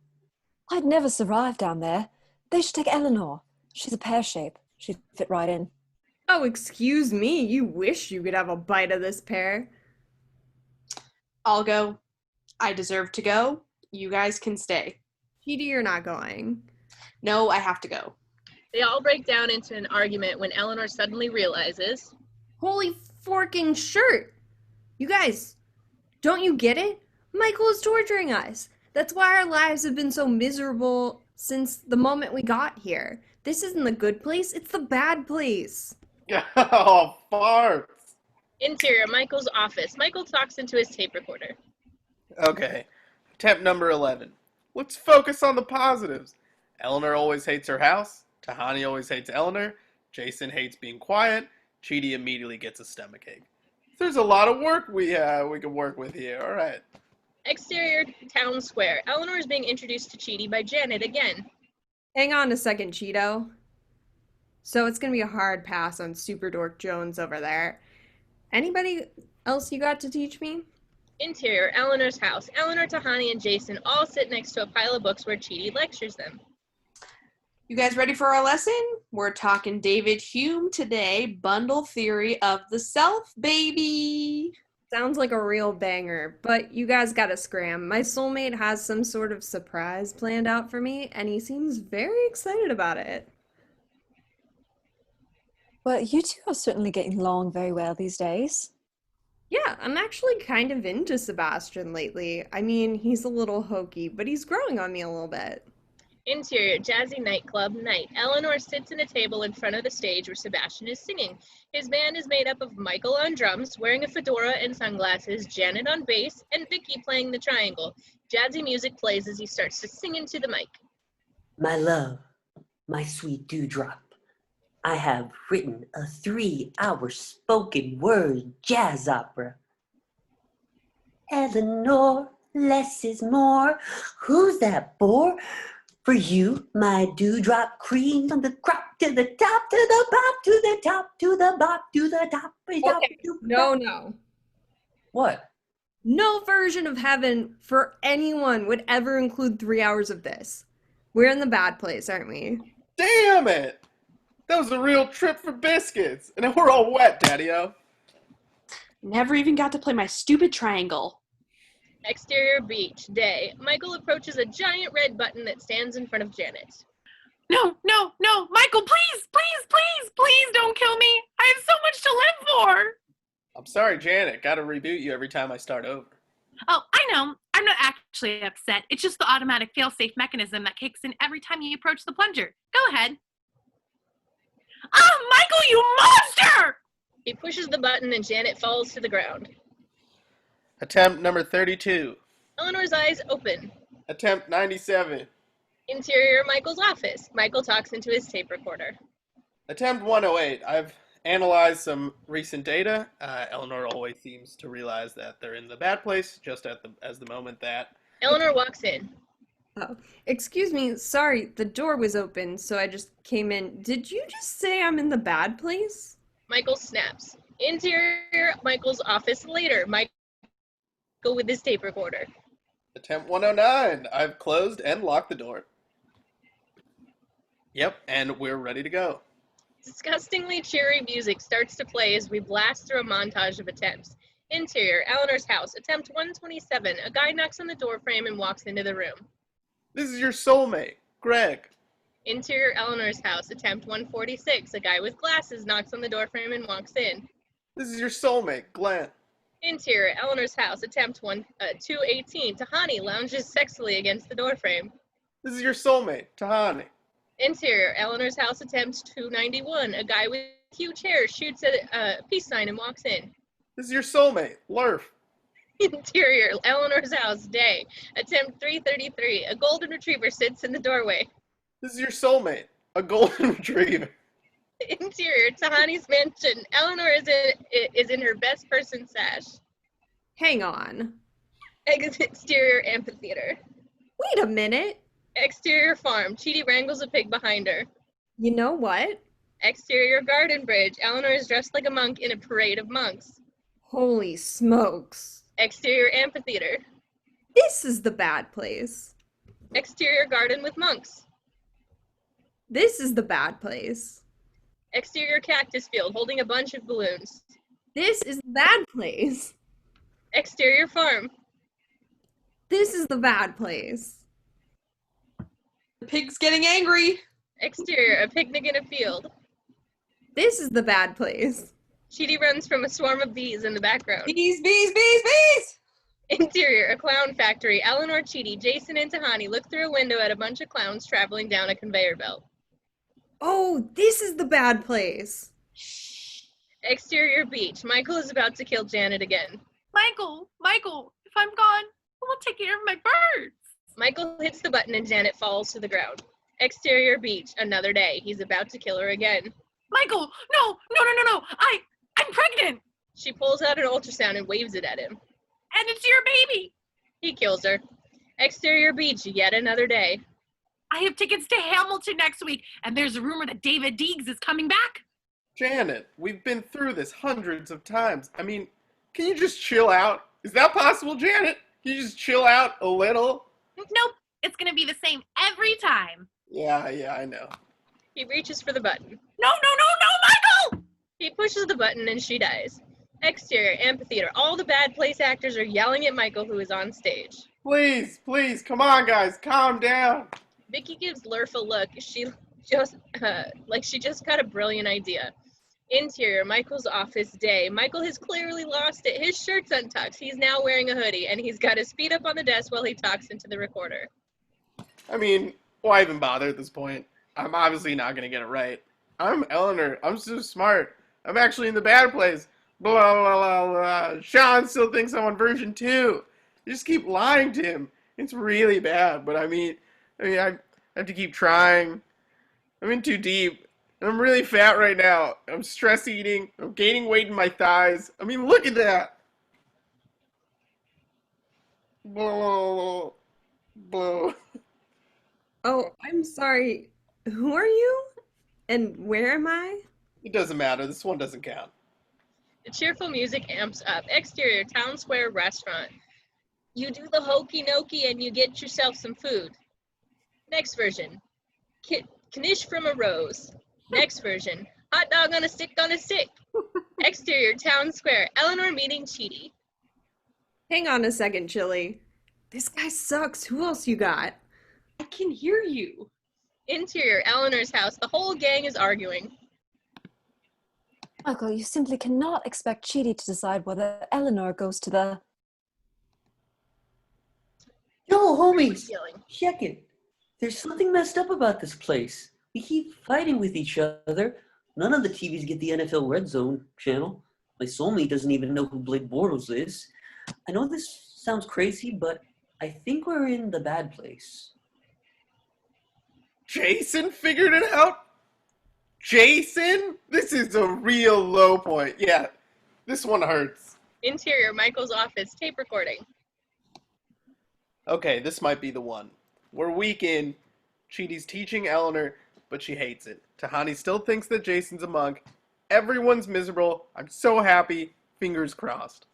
I'd never survive down there. They should take Eleanor. She's a pear shape. She'd fit right in. Oh, excuse me. You wish you could have a bite of this pear. I'll go. I deserve to go. You guys can stay. Chidi, you're not going. No, I have to go. They all break down into an argument when Eleanor suddenly realizes, Holy forking shirt! You guys, don't you get it? Michael is torturing us. That's why our lives have been so miserable since the moment we got here. This isn't the good place, it's the bad place. Oh, farts. interior, Michael's office. Michael talks into his tape recorder. Okay, attempt number 11. Let's focus on the positives. Eleanor always hates her house. Tahani always hates Eleanor. Jason hates being quiet. Chidi immediately gets a stomachache. There's a lot of work we can work with here. All right. Exterior, town square. Eleanor is being introduced to Chidi by Janet again. Hang on a second, Cheeto. So it's gonna be a hard pass on Super Dork Jones over there. Anybody else you got to teach me? Interior, Eleanor's house. Eleanor, Tahani, and Jason all sit next to a pile of books where Chidi lectures them. You guys ready for our lesson? We're talking David Hume today, bundle theory of the self, baby. Sounds like a real banger, but you guys gotta scram. My soulmate has some sort of surprise planned out for me, and he seems very excited about it. Well, you two are certainly getting along very well these days. Yeah, I'm actually kind of into Sebastian lately. I mean, he's a little hokey, but he's growing on me a little bit. Interior, jazzy nightclub, night. Eleanor sits in a table in front of the stage where Sebastian is singing. His band is made up of Michael on drums, wearing a fedora and sunglasses, Janet on bass, and Vicky playing the triangle. Jazzy music plays as he starts to sing into the mic. My love, my sweet dewdrop, I have written a 3-hour spoken word jazz opera. Eleanor, less is more. Who's that bore? For you, my dewdrop cream from the crop to the top, to the bop, to the top, to the bop, to the top. Okay, no. What? No version of heaven for anyone would ever include 3 hours of this. We're in the bad place, aren't we? Damn it! That was a real trip for biscuits, and we're all wet, Daddy-O. Never even got to play my stupid triangle. Exterior beach, day. Michael approaches a giant red button that stands in front of Janet. No, Michael, please don't kill me. I have so much to live for. I'm sorry, Janet. Gotta reboot you every time I start over. Oh, I know. I'm not actually upset. It's just the automatic fail-safe mechanism that kicks in every time you approach the plunger. Go ahead. Oh, Michael, you monster! He pushes the button and Janet falls to the ground. Attempt number 32. Eleanor's eyes open. Attempt 97. Interior, Michael's office. Michael talks into his tape recorder. Attempt 108. I've analyzed some recent data. Eleanor always seems to realize that they're in the bad place, just as the moment that... Eleanor walks in. Oh, excuse me, sorry, the door was open, so I just came in. Did you just say I'm in the bad place? Michael snaps. Interior, Michael's office later. Michael with his tape recorder. Attempt 109. I've closed and locked the door. Yep, and we're ready to go. Disgustingly cheery music starts to play as we blast through a montage of attempts. Interior, Eleanor's house. Attempt 127. A guy knocks on the door frame and walks into the room. This is your soulmate, Greg. Interior, Eleanor's house. Attempt 146. A guy with glasses knocks on the door frame and walks in. This is your soulmate, Glenn. Interior, Eleanor's house. Attempt 218. Tahani lounges sexily against the doorframe. This is your soulmate, Tahani. Interior, Eleanor's house. Attempt 291. A guy with huge hair shoots at a peace sign and walks in. This is your soulmate, Lurf. Interior, Eleanor's house. Day. Attempt 333. A golden retriever sits in the doorway. This is your soulmate, a golden retriever. Interior, Tahani's mansion. Eleanor is in her best person sash. Hang on. Exterior, amphitheater. Wait a minute. Exterior, farm. Chidi wrangles a pig behind her. You know what? Exterior, garden bridge. Eleanor is dressed like a monk in a parade of monks. Holy smokes. Exterior, amphitheater. This is the bad place. Exterior, garden with monks. This is the bad place. Exterior cactus field holding a bunch of balloons. This is the bad place. Exterior farm. This is the bad place. The pig's getting angry. Exterior, a picnic in a field. This is the bad place. Chidi runs from a swarm of bees in the background. Bees, bees, bees, bees! Interior, a clown factory. Eleanor, Chidi, Jason, and Tahani look through a window at a bunch of clowns traveling down a conveyor belt. Oh, this is the bad place. Exterior beach. Michael is about to kill Janet again. Michael, if I'm gone, who will take care of my birds? Michael hits the button and Janet falls to the ground. Exterior beach. Another day. He's about to kill her again. Michael, no. I'm pregnant. She pulls out an ultrasound and waves it at him. And it's your baby. He kills her. Exterior beach. Yet another day. I have tickets to Hamilton next week, and there's a rumor that David Deegs is coming back. Janet, we've been through this hundreds of times. I mean, can you just chill out? Is that possible, Janet? Can you just chill out a little? Nope, it's gonna be the same every time. Yeah, I know. He reaches for the button. No, Michael! He pushes the button and she dies. Exterior, amphitheater. All the bad place actors are yelling at Michael, who is on stage. Please, come on, guys, calm down. Vicky gives Lurf a look. She just got a brilliant idea. Interior, Michael's office day. Michael has clearly lost it. His shirt's untucked. He's now wearing a hoodie, and he's got his feet up on the desk while he talks into the recorder. I mean, why even bother at this point? I'm obviously not going to get it right. I'm Eleanor. I'm so smart. I'm actually in the bad place. Blah, blah, blah, blah. Sean still thinks I'm on version 2. You just keep lying to him. It's really bad, but I have to keep trying. I'm in too deep. And I'm really fat right now. I'm stress eating. I'm gaining weight in my thighs. I mean, look at that. Blah, blah. Oh, I'm sorry. Who are you? And where am I? It doesn't matter. This one doesn't count. The cheerful music amps up. Exterior, town square restaurant. You do the hokey dokey and you get yourself some food. Next version. Knish from a rose. Next version. Hot dog on a stick on a stick. Exterior, town square. Eleanor meeting Chidi. Hang on a second, Chili. This guy sucks. Who else you got? I can hear you. Interior, Eleanor's house. The whole gang is arguing. Michael, you simply cannot expect Chidi to decide whether Eleanor goes to the... Yo, homies, Yelling. check it. There's something messed up about this place. We keep fighting with each other. None of the TVs get the NFL Red Zone channel. My soulmate doesn't even know who Blake Bortles is. I know this sounds crazy, but I think we're in the bad place. Jason figured it out? Jason? This is a real low point. Yeah, this one hurts. Interior, Michael's office. Tape recording. Okay, this might be the one. We're week in. Chidi's teaching Eleanor, but she hates it. Tahani still thinks that Jason's a monk. Everyone's miserable. I'm so happy. Fingers crossed.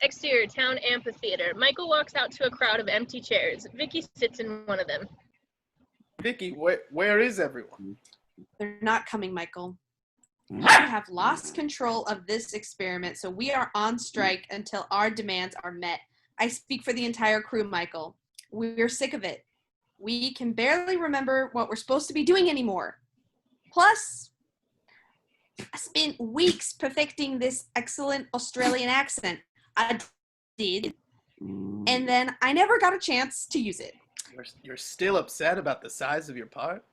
Exterior, town amphitheater. Michael walks out to a crowd of empty chairs. Vicky sits in one of them. Vicky, where is everyone? They're not coming, Michael. We have lost control of this experiment, so we are on strike until our demands are met. I speak for the entire crew, Michael. We're sick of it. We can barely remember what we're supposed to be doing anymore. Plus, I spent weeks perfecting this excellent Australian accent. I did. And then I never got a chance to use it. You're still upset about the size of your part?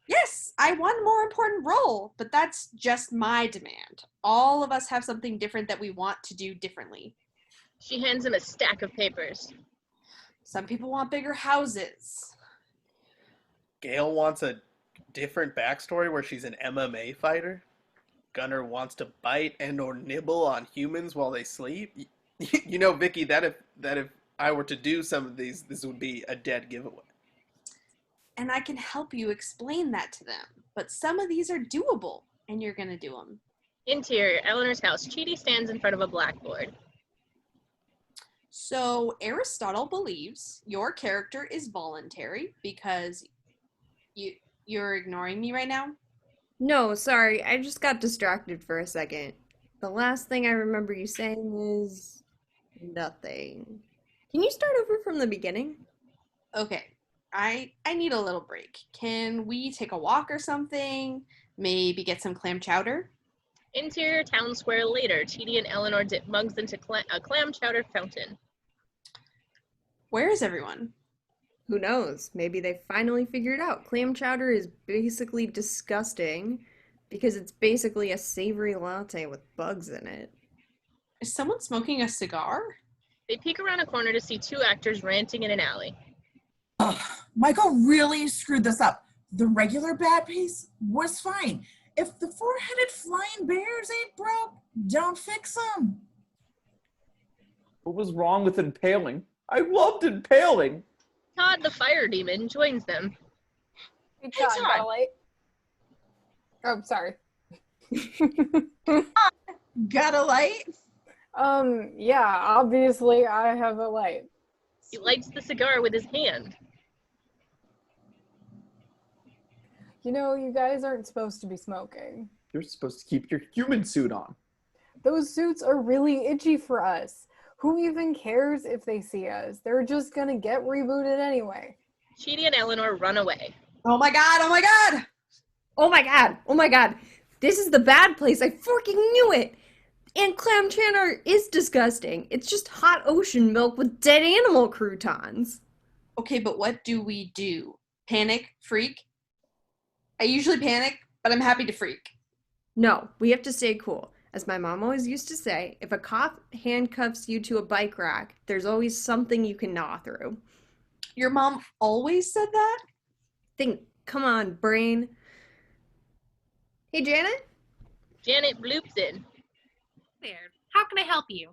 Yes, I won a more important role, but that's just my demand. All of us have something different that we want to do differently. She hands him a stack of papers. Some people want bigger houses. Gail wants a different backstory where she's an MMA fighter. Gunnar wants to bite and or nibble on humans while they sleep. You know, Vicky, that if I were to do some of these, this would be a dead giveaway. And I can help you explain that to them. But some of these are doable, and you're going to do them. Interior, Eleanor's house. Chidi stands in front of a blackboard. So Aristotle believes your character is voluntary because You're ignoring me right now? No, sorry, I just got distracted for a second. The last thing I remember you saying is nothing. Can you start over from the beginning? Okay. I need a little break. Can we take a walk or something? Maybe get some clam chowder? Interior town square later, Chidi and Eleanor dip mugs into a clam chowder fountain. Where is everyone? Who knows? Maybe they finally figured out clam chowder is basically disgusting because it's basically a savory latte with bugs in it. Is someone smoking a cigar? They peek around a corner to see two actors ranting in an alley. Ugh, Michael really screwed this up. The regular bad pace was fine. If the four-headed flying bears ain't broke, don't fix them. What was wrong with impaling? I loved impaling. Todd, the fire demon, joins them. Hey, Todd, Todd. got a light? Oh, sorry. Got a light? Yeah, obviously I have a light. He lights the cigar with his hand. You know, you guys aren't supposed to be smoking. You're supposed to keep your human suit on. Those suits are really itchy for us. Who even cares if they see us? They're just gonna get rebooted anyway. Chidi and Eleanor run away. Oh my god, oh my god! Oh my god! Oh my god! This is the bad place! I freaking knew it! And clam chowder is disgusting. It's just hot ocean milk with dead animal croutons. Okay, but what do we do? Panic? Freak? I usually panic, but I'm happy to freak. No, we have to stay cool. As my mom always used to say, if a cop handcuffs you to a bike rack, there's always something you can gnaw through. Your mom always said that? Come on, brain. Hey, Janet? Janet bloops in. There. How can I help you?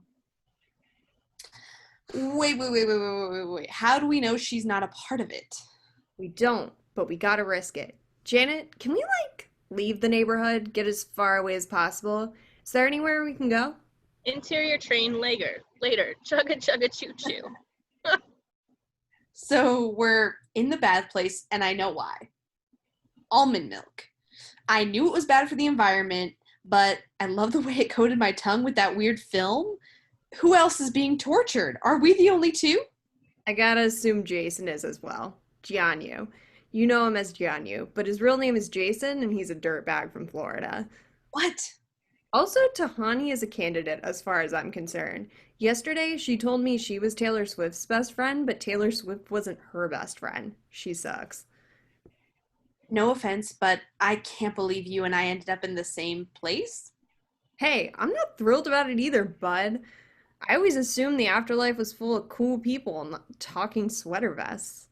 Wait. How do we know she's not a part of it? We don't, but we gotta risk it. Janet, can we, leave the neighborhood, get as far away as possible? Is there anywhere we can go? Interior train later. Chugga chugga choo choo. So we're in the bad place, and I know why. Almond milk. I knew it was bad for the environment, but I love the way it coated my tongue with that weird film. Who else is being tortured? Are we the only two? I gotta assume Jason is as well. Giannu. You know him as Giannu, but his real name is Jason, and he's a dirtbag from Florida. What? Also, Tahani is a candidate as far as I'm concerned. Yesterday, she told me she was Taylor Swift's best friend, but Taylor Swift wasn't her best friend. She sucks. No offense, but I can't believe you and I ended up in the same place. Hey, I'm not thrilled about it either, bud. I always assumed the afterlife was full of cool people and talking sweater vests.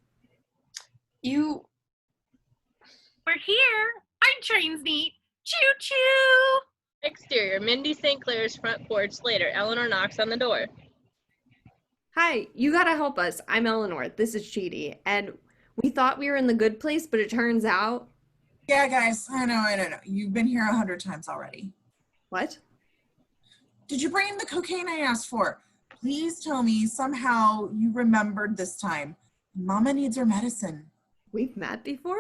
We're here. Our train's neat. Choo-choo! Exterior, Mindy St. Clair's front porch later. Eleanor knocks on the door. Hi, you gotta help us. I'm Eleanor. This is Chidi. And we thought we were in the good place, but it turns out... Yeah, guys, I know. You've been here 100 times already. What? Did you bring in the cocaine I asked for? Please tell me somehow you remembered this time. Mama needs her medicine. We've met before?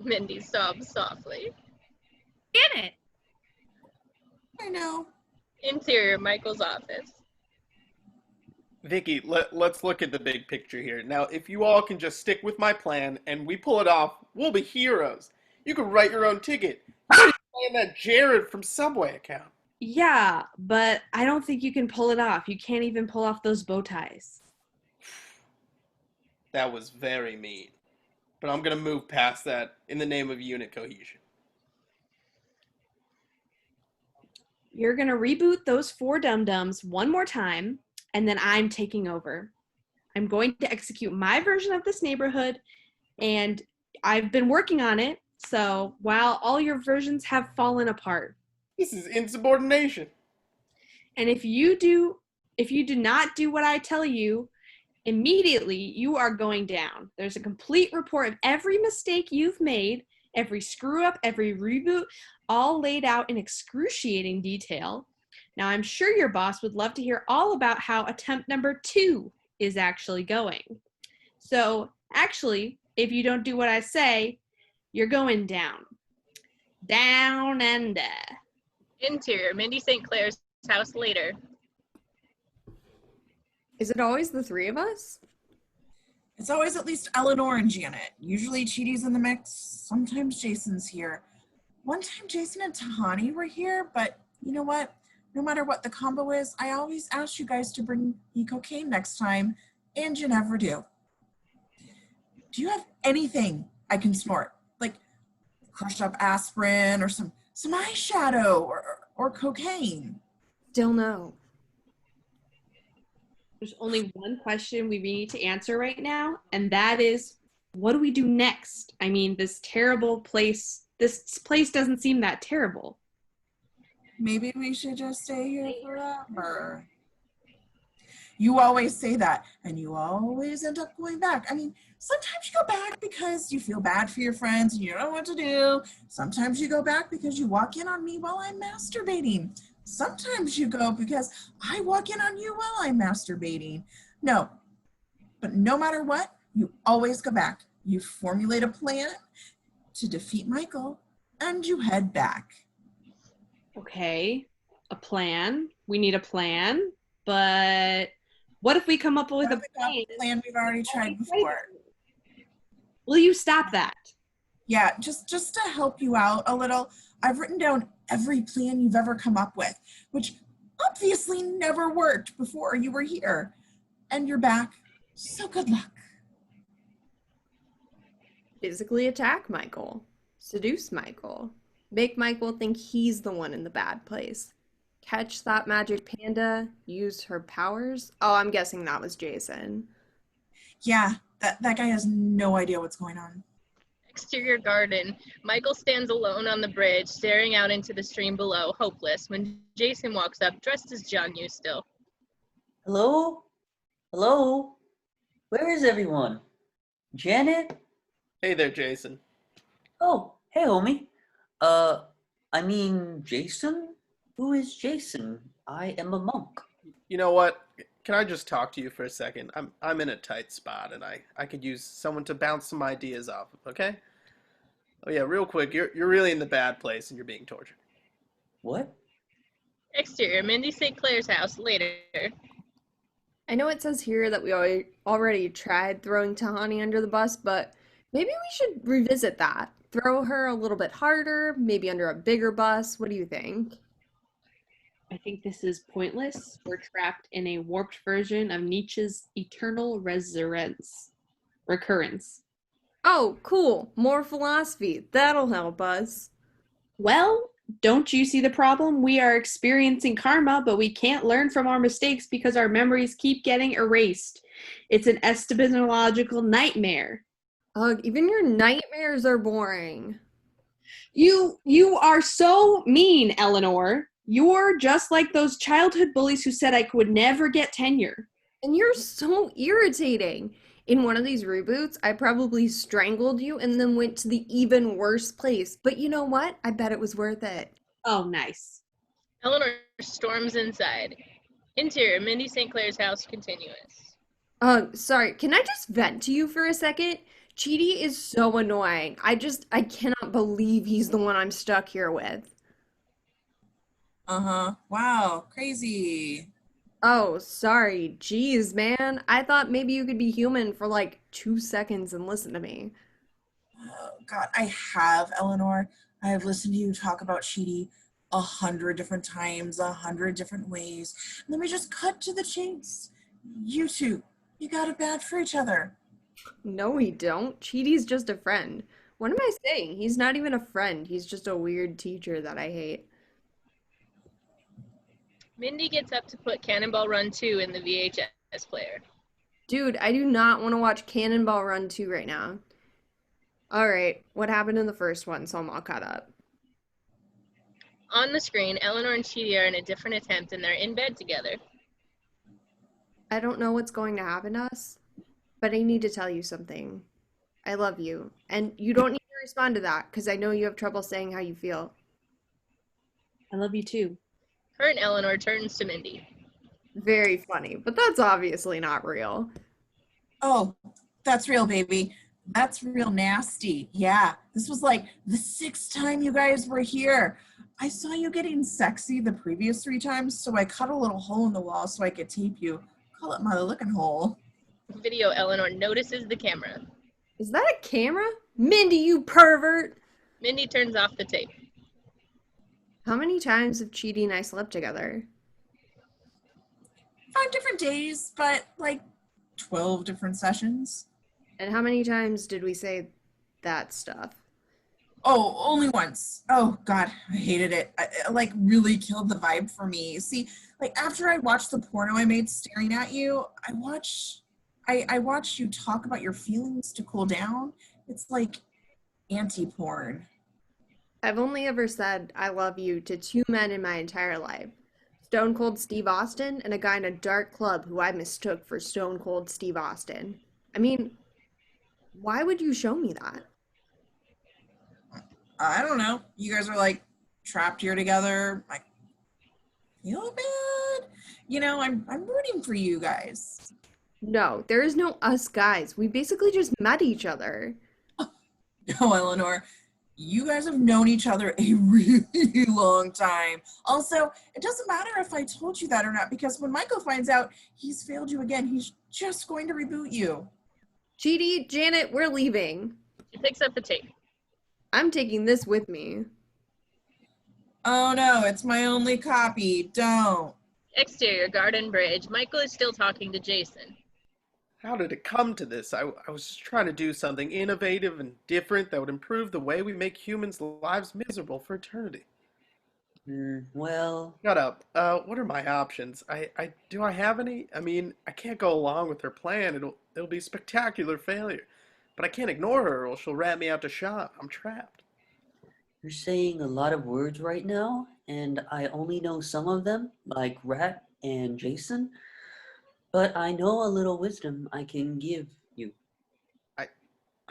Mindy sobs softly. Get it. I know. Interior, Michael's office. Vicky, let's look at the big picture here. Now, if you all can just stick with my plan and we pull it off, we'll be heroes. You can write your own ticket. You're playing that Jared from Subway account. Yeah, but I don't think you can pull it off. You can't even pull off those bow ties. That was very mean. But I'm going to move past that in the name of unit cohesion. You're going to reboot those four dum-dums one more time, and then I'm taking over. I'm going to execute my version of this neighborhood, and I've been working on it, so while all your versions have fallen apart. This is insubordination. And if you do not do what I tell you, immediately you are going down. There's a complete report of every mistake you've made, every screw up, every reboot, all laid out in excruciating detail. Now, I'm sure your boss would love to hear all about how attempt number 2 is actually going. So, actually, if you don't do what I say, You're going down. Down under. Interior, Mindy St. Clair's house later. Is it always the three of us? It's always at least Eleanor and Janet. Usually Chidi's in the mix. Sometimes Jason's here. One time Jason and Tahani were here, but you know what? No matter what the combo is, I always ask you guys to bring me cocaine next time, and you never do. Do you have anything I can snort? Like crushed up aspirin or some eyeshadow or cocaine? Still no. There's only one question we need to answer right now, and that is, what do we do next? I mean, this place doesn't seem that terrible. Maybe we should just stay here forever. You always say that, and you always end up going back. I mean, sometimes you go back because you feel bad for your friends and you don't know what to do. Sometimes you go back because you walk in on me while I'm masturbating. Sometimes you go because I walk in on you while I'm masturbating. No, but no matter what, you always go back. You formulate a plan to defeat Michael, and you head back. Okay, a plan. We need a plan, but what if we come up with a plan we've already tried before? Will you stop that? Yeah, just to help you out a little, I've written down every plan you've ever come up with, which obviously never worked before you were here. And you're back, so good luck. Physically attack Michael. Seduce Michael. Make Michael think he's the one in the bad place. Catch that magic panda. Use her powers. Oh, I'm guessing that was Jason. Yeah, that guy has no idea what's going on. Exterior garden. Michael stands alone on the bridge, staring out into the stream below, hopeless, when Jason walks up, dressed as John Yu still. Hello? Hello? Where is everyone? Janet? Hey there, Jason. Oh, hey, homie. I mean, Jason? Who is Jason? I am a monk. You know what? Can I just talk to you for a second? I'm in a tight spot, and I could use someone to bounce some ideas off of, okay? Oh yeah, real quick, you're really in the bad place and you're being tortured. What? Exterior, Mindy St. Clair's house later. I know it says here that we already tried throwing Tahani under the bus, but maybe we should revisit that. Throw her a little bit harder, maybe under a bigger bus. What do you think? I think this is pointless. We're trapped in a warped version of Nietzsche's eternal recurrence. Oh, cool. More philosophy. That'll help us. Well, don't you see the problem? We are experiencing karma, but we can't learn from our mistakes because our memories keep getting erased. It's an epistemological nightmare. Ugh, even your nightmares are boring. You are so mean, Eleanor. You're just like those childhood bullies who said I could never get tenure. And you're so irritating. In one of these reboots, I probably strangled you and then went to the even worse place. But you know what? I bet it was worth it. Oh, nice. Eleanor storms inside. Interior, Mindy St. Clair's house continuous. Sorry, can I just vent to you for a second? Chidi is so annoying. I cannot believe he's the one I'm stuck here with. Uh-huh. Wow, crazy. Oh, sorry. Jeez, man. I thought maybe you could be human for like 2 seconds and listen to me. Oh, God, I have, Eleanor. I have listened to you talk about Chidi 100 different times, 100 different ways. And then we just cut to the chase. You two, you got it bad for each other. No, we don't. Chidi's just a friend. What am I saying? He's not even a friend. He's just a weird teacher that I hate. Mindy gets up to put Cannonball Run 2 in the VHS player. Dude, I do not want to watch Cannonball Run 2 right now. Alright, what happened in the first one, so I'm all caught up. On the screen, Eleanor and Chidi are in a different attempt and they're in bed together. I don't know what's going to happen to us, but I need to tell you something. I love you, and you don't need to respond to that, because I know you have trouble saying how you feel. I love you too. Her and Eleanor turns to Mindy. Very funny, but that's obviously not real. Oh, that's real, baby. That's real nasty. Yeah, this was like the 6th time you guys were here. I saw you getting sexy the previous 3 times, so I cut a little hole in the wall so I could tape you. Call it my looking hole. Video Eleanor notices the camera. Is that a camera? Mindy, you pervert! Mindy turns off the tape. How many times have Chidi and I slept together? 5 different days, but like 12 different sessions. And how many times did we say that stuff? Oh, only once. Oh God, I hated it. It like really killed the vibe for me. See, like after I watched the porno I made staring at you, I watched you talk about your feelings to cool down. It's like anti-porn. I've only ever said I love you to 2 men in my entire life. Stone Cold Steve Austin and a guy in a dark club who I mistook for Stone Cold Steve Austin. I mean, why would you show me that? I don't know. You guys are like trapped here together. Like, feel bad. You know, I'm rooting for you guys. No, there is no us guys. We basically just met each other. No, Eleanor, you guys have known each other a really long time. Also, it doesn't matter if I told you that or not, because when Michael finds out he's failed you again, he's just going to reboot you. Chidi, Janet, we're leaving. She picks up the tape. I'm taking this with me. Oh no, it's my only copy. Don't. Exterior garden bridge. Michael is still talking to Jason. How did it come to this? I was just trying to do something innovative and different that would improve the way we make humans' lives miserable for eternity. Well, Shut up. What are my options? Do I have any? I mean, I can't go along with her plan. It'll be a spectacular failure. But I can't ignore her or she'll rat me out to shop. I'm trapped. you're saying a lot of words right now, and I only know some of them, like Rat and Jason. But I know a little wisdom I can give you.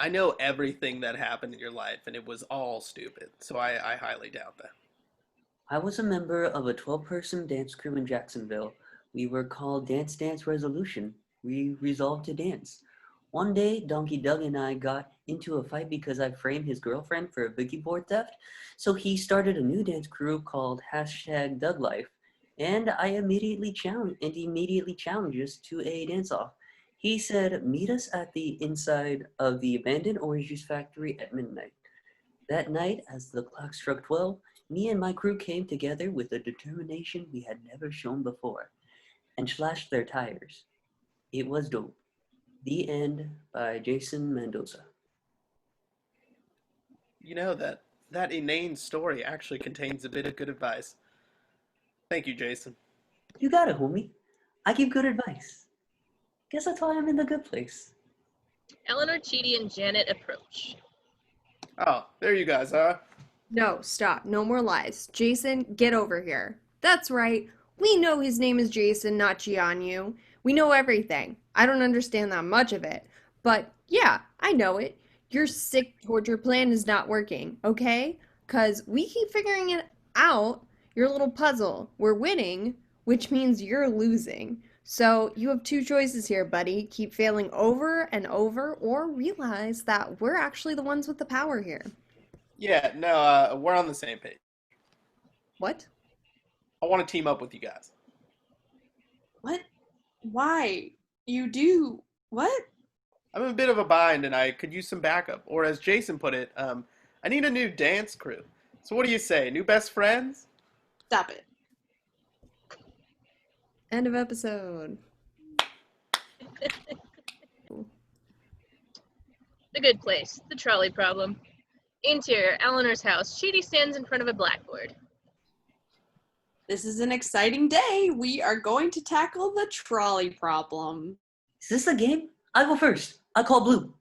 I know everything that happened in your life, and it was all stupid. So I highly doubt that. I was a member of a 12-person dance crew in Jacksonville. We were called Dance Dance Resolution. We resolved to dance. One day, Donkey Doug and I got into a fight because I framed his girlfriend for a boogie board theft. So he started a new dance crew called #DougLife. And I immediately challenged us to a dance-off. He said, meet us at the inside of the abandoned orange juice factory at midnight. That night, as the clock struck 12, me and my crew came together with a determination we had never shown before and slashed their tires. It was dope. The End by Jason Mendoza. You know that inane story actually contains a bit of good advice. Thank you, Jason. You got it, homie. I give good advice. Guess that's why I'm in the good place. Eleanor, Chidi, and Janet approach. Oh, there you guys are. No, stop. No more lies. Jason, get over here. That's right. We know his name is Jason, not Jianyu. We know everything. I don't understand that much of it. But yeah, I know it. Your sick torture plan is not working, okay? Because we keep figuring it out. Your little puzzle. We're winning, which means you're losing. So you have 2 choices here, buddy. Keep failing over and over, or realize that we're actually the ones with the power here. Yeah, no, we're on the same page. What? I want to team up with you guys. What? Why? You do what? I'm in a bit of a bind and I could use some backup. Or as Jason put it, I need a new dance crew. So what do you say? New best friends? Stop it. End of episode. The good place. The trolley problem. Interior, Eleanor's house. Chidi stands in front of a blackboard. This is an exciting day. We are going to tackle the trolley problem. Is this a game? I go first. I call blue.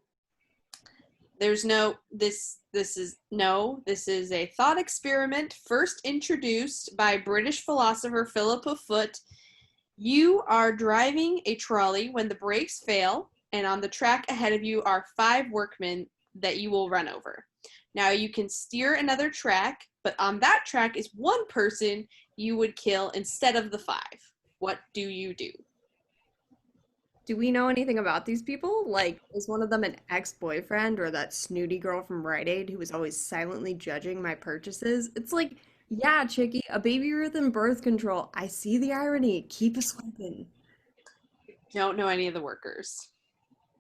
There's no this is a thought experiment first introduced by British philosopher Philippa Foot. You are driving a trolley when the brakes fail, and on the track ahead of you are 5 workmen that you will run over. Now you can steer another track, but on that track is 1 person you would kill instead of the 5. What do you do? Do we know anything about these people? Like, is one of them an ex-boyfriend or that snooty girl from Rite Aid who was always silently judging my purchases? It's like, yeah, Chicky, a Baby Ruth and birth control. I see the irony. Keep us swiping. Don't know any of the workers.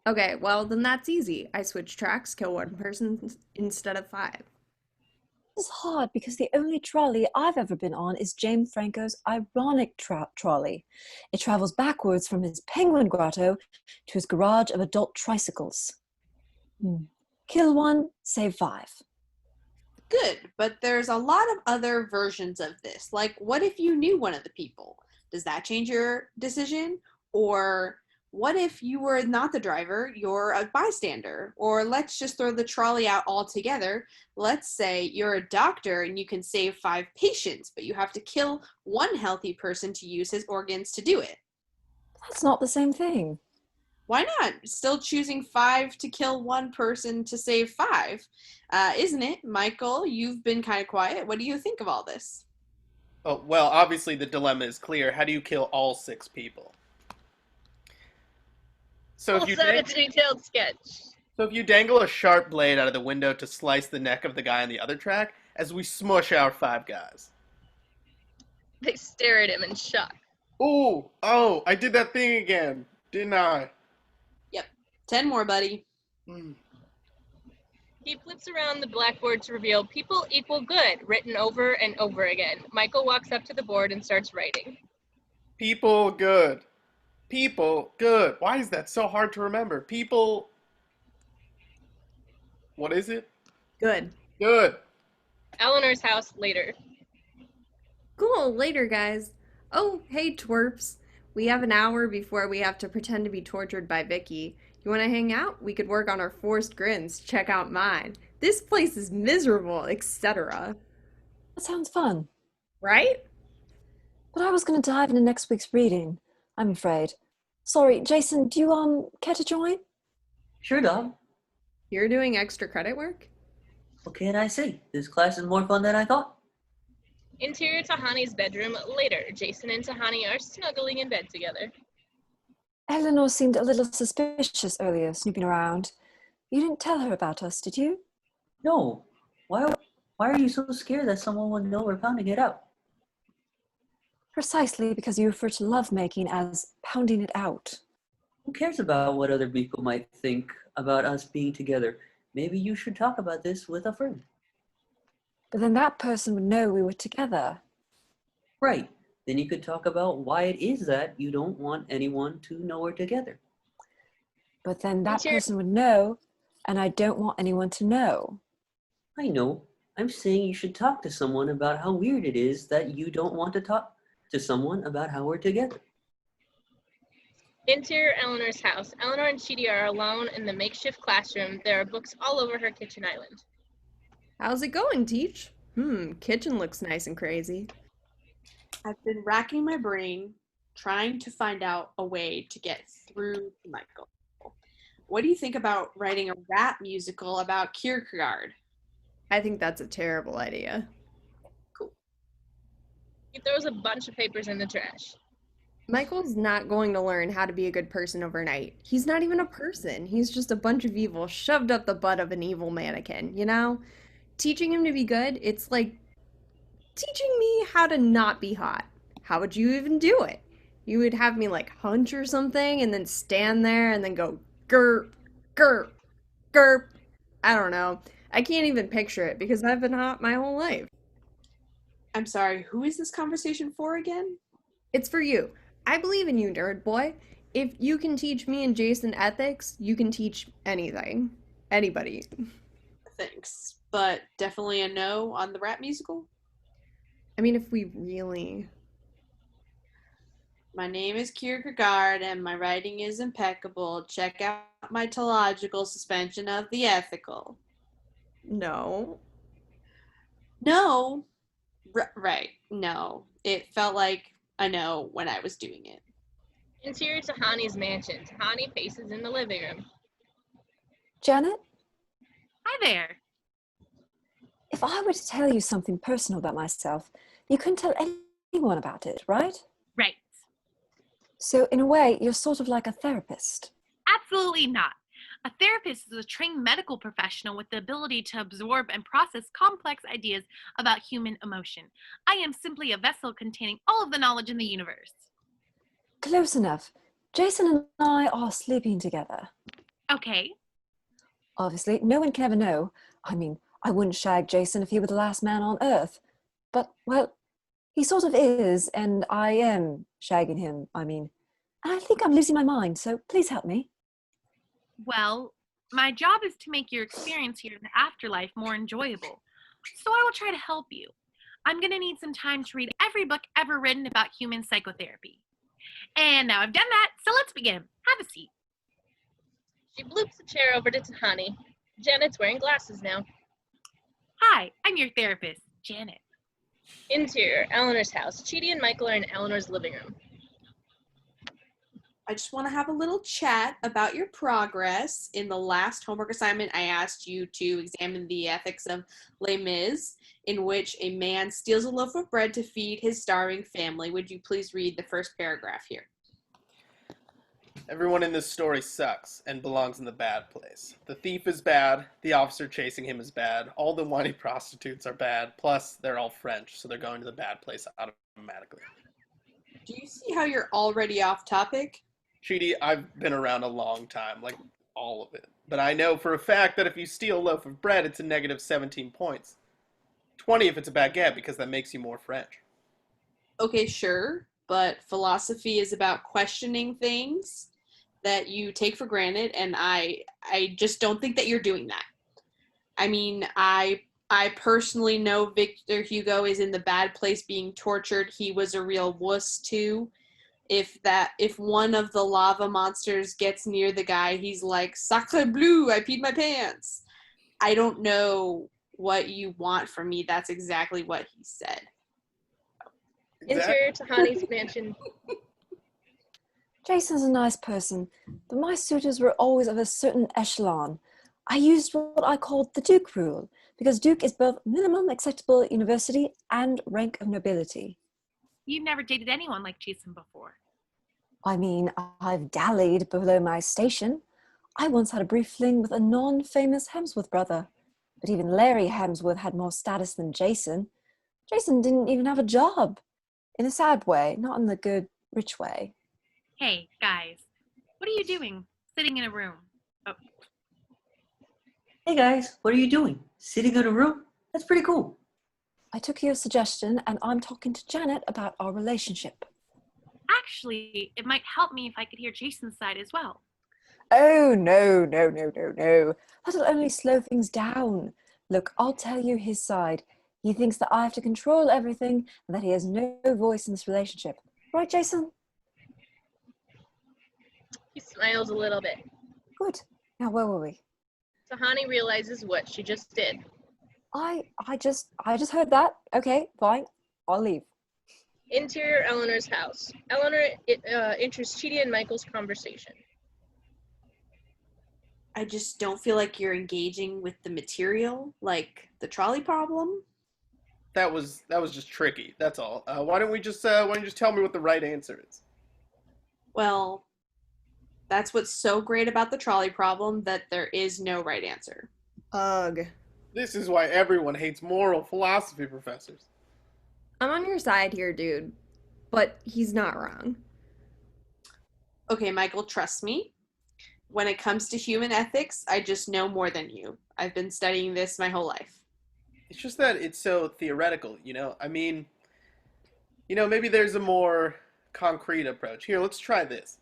Okay, well, then that's easy. I switch tracks, kill one person instead of 5. This is hard because the only trolley I've ever been on is James Franco's ironic trolley. It travels backwards from his penguin grotto to his garage of adult tricycles. Kill 1, save 5. Good, but there's a lot of other versions of this. Like, what if you knew one of the people? Does that change your decision? Or what if you were not the driver, you're a bystander? Or let's just throw the trolley out altogether. Let's say you're a doctor and you can save 5 patients, but you have to kill one healthy person to use his organs to do it. That's not the same thing. Why not? Still choosing 5 to kill one person to save 5, isn't it? Michael, you've been kind of quiet. What do you think of all this? Oh, well, obviously the dilemma is clear. How do you kill all 6 people? So if Also a detailed sketch. So if you dangle a sharp blade out of the window to slice the neck of the guy on the other track, as we smush our 5 guys. They stare at him in shock. Ooh, oh, I did that thing again, didn't I? Yep. 10 more, buddy. He flips around the blackboard to reveal people equal good, written over and over again. Michael walks up to the board and starts writing. People good. People good. Why is that so hard to remember? People... What is it? Good. Good. Eleanor's house later. Cool, later, guys. Oh, hey, twerps. We have an hour before we have to pretend to be tortured by Vicky. You want to hang out? We could work on our forced grins. Check out mine. This place is miserable, etc. That sounds fun. Right? But I was going to dive into next week's reading, I'm afraid. Sorry, Jason, do you care to join? Sure, dog. You're doing extra credit work? What can I say? This class is more fun than I thought. Interior Tahani's bedroom later. Jason and Tahani are snuggling in bed together. Eleanor seemed a little suspicious earlier, snooping around. You didn't tell her about us, did you? No. Why are you so scared that someone would know we're pounding it out? Precisely because you refer to lovemaking as pounding it out. Who cares about what other people might think about us being together? Maybe you should talk about this with a friend. But then that person would know we were together. Right. Then you could talk about why it is that you don't want anyone to know we're together. But then that person would know, and I don't want anyone to know. I know. I'm saying you should talk to someone about how weird it is that you don't want to talk to someone about how we're together. Interior Eleanor's house. Eleanor and Chidi are alone in the makeshift classroom. There are books all over her kitchen island. How's it going, Teach? Kitchen looks nice and crazy. I've been racking my brain trying to find out a way to get through to Michael. What do you think about writing a rap musical about Kierkegaard? I think that's a terrible idea. Cool. He throws a bunch of papers in the trash. Michael's not going to learn how to be a good person overnight. He's not even a person. He's just a bunch of evil shoved up the butt of an evil mannequin, you know? Teaching him to be good, it's like teaching me how to not be hot. How would you even do it? You would have me like hunch or something and then stand there and then go gurp, gurp, gurp. I don't know. I can't even picture it because I've been hot my whole life. I'm sorry, who is this conversation for again? It's for you. I believe in you, nerd boy. If you can teach me and Jason ethics, you can teach anything. Anybody. Thanks. But definitely a no on the rap musical? I mean, if we really... My name is Kierkegaard and my writing is impeccable. Check out my teleological suspension of the ethical. No. No. Right. No. It felt like a no when I was doing it. Interior Tahani's mansion. Tahani faces in the living room. Janet? Hi there. If I were to tell you something personal about myself, you couldn't tell anyone about it, right? Right. So, in a way, you're sort of like a therapist. Absolutely not. A therapist is a trained medical professional with the ability to absorb and process complex ideas about human emotion. I am simply a vessel containing all of the knowledge in the universe. Close enough. Jason and I are sleeping together. Okay. Obviously, no one can ever know. I mean, I wouldn't shag Jason if he were the last man on Earth. But, well, he sort of is, and I am shagging him, and I think I'm losing my mind, so please help me. Well, my job is to make your experience here in the afterlife more enjoyable. So I will try to help you. I'm going to need some time to read every book ever written about human psychotherapy. And now I've done that, so let's begin. Have a seat. She bloops the chair over to Tahani. Janet's wearing glasses now. Hi, I'm your therapist, Janet. Interior, Eleanor's house. Chidi and Michael are in Eleanor's living room. I just want to have a little chat about your progress. In the last homework assignment, I asked you to examine the ethics of Les Mis, in which a man steals a loaf of bread to feed his starving family. Would you please read the first paragraph here? Everyone in this story sucks and belongs in the bad place. The thief is bad, the officer chasing him is bad, all the whiny prostitutes are bad, plus they're all French, so they're going to the bad place automatically. Do you see how you're already off topic? Chidi, I've been around a long time, like all of it. But I know for a fact that if you steal a loaf of bread, it's a negative 17 points. 20 if it's a baguette, because that makes you more French. Okay, sure, but philosophy is about questioning things that you take for granted, and I just don't think that you're doing that. I mean, I personally know Victor Hugo is in the bad place being tortured. He was a real wuss too. If one of the lava monsters gets near the guy, he's like, "Sacre bleu, I peed my pants." I don't know what you want from me. That's exactly what he said. Interior, Tahani's mansion. Jason's a nice person, but my suitors were always of a certain echelon. I used what I called the Duke rule, because Duke is both minimum acceptable at university and rank of nobility. You've never dated anyone like Jason before. I mean, I've dallied below my station. I once had a brief fling with a non-famous Hemsworth brother, but even Larry Hemsworth had more status than Jason. Jason didn't even have a job. In a sad way, not in the good, rich way. Hey, guys, what are you doing? Sitting in a room. Oh. Hey guys, what are you doing? Sitting in a room? That's pretty cool. I took your suggestion and I'm talking to Janet about our relationship. Actually, it might help me if I could hear Jason's side as well. Oh, no. That'll only slow things down. Look, I'll tell you his side. He thinks that I have to control everything and that he has no voice in this relationship. Right, Jason? He smiles a little bit. Good. Now, where were we? Tahani realizes what she just did. I just heard that. Okay, fine. I'll leave. Interior, Eleanor's house. Eleanor enters Chidi and Michael's conversation. I just don't feel like you're engaging with the material, like the trolley problem. That was just tricky. That's all. Why don't you just tell me what the right answer is? Well, that's what's so great about the trolley problem, that there is no right answer. Ugh. This is why everyone hates moral philosophy professors. I'm on your side here, dude. But he's not wrong. Okay, Michael, trust me. When it comes to human ethics, I just know more than you. I've been studying this my whole life. It's just that it's so theoretical, I mean, maybe there's a more concrete approach. Here, let's try this.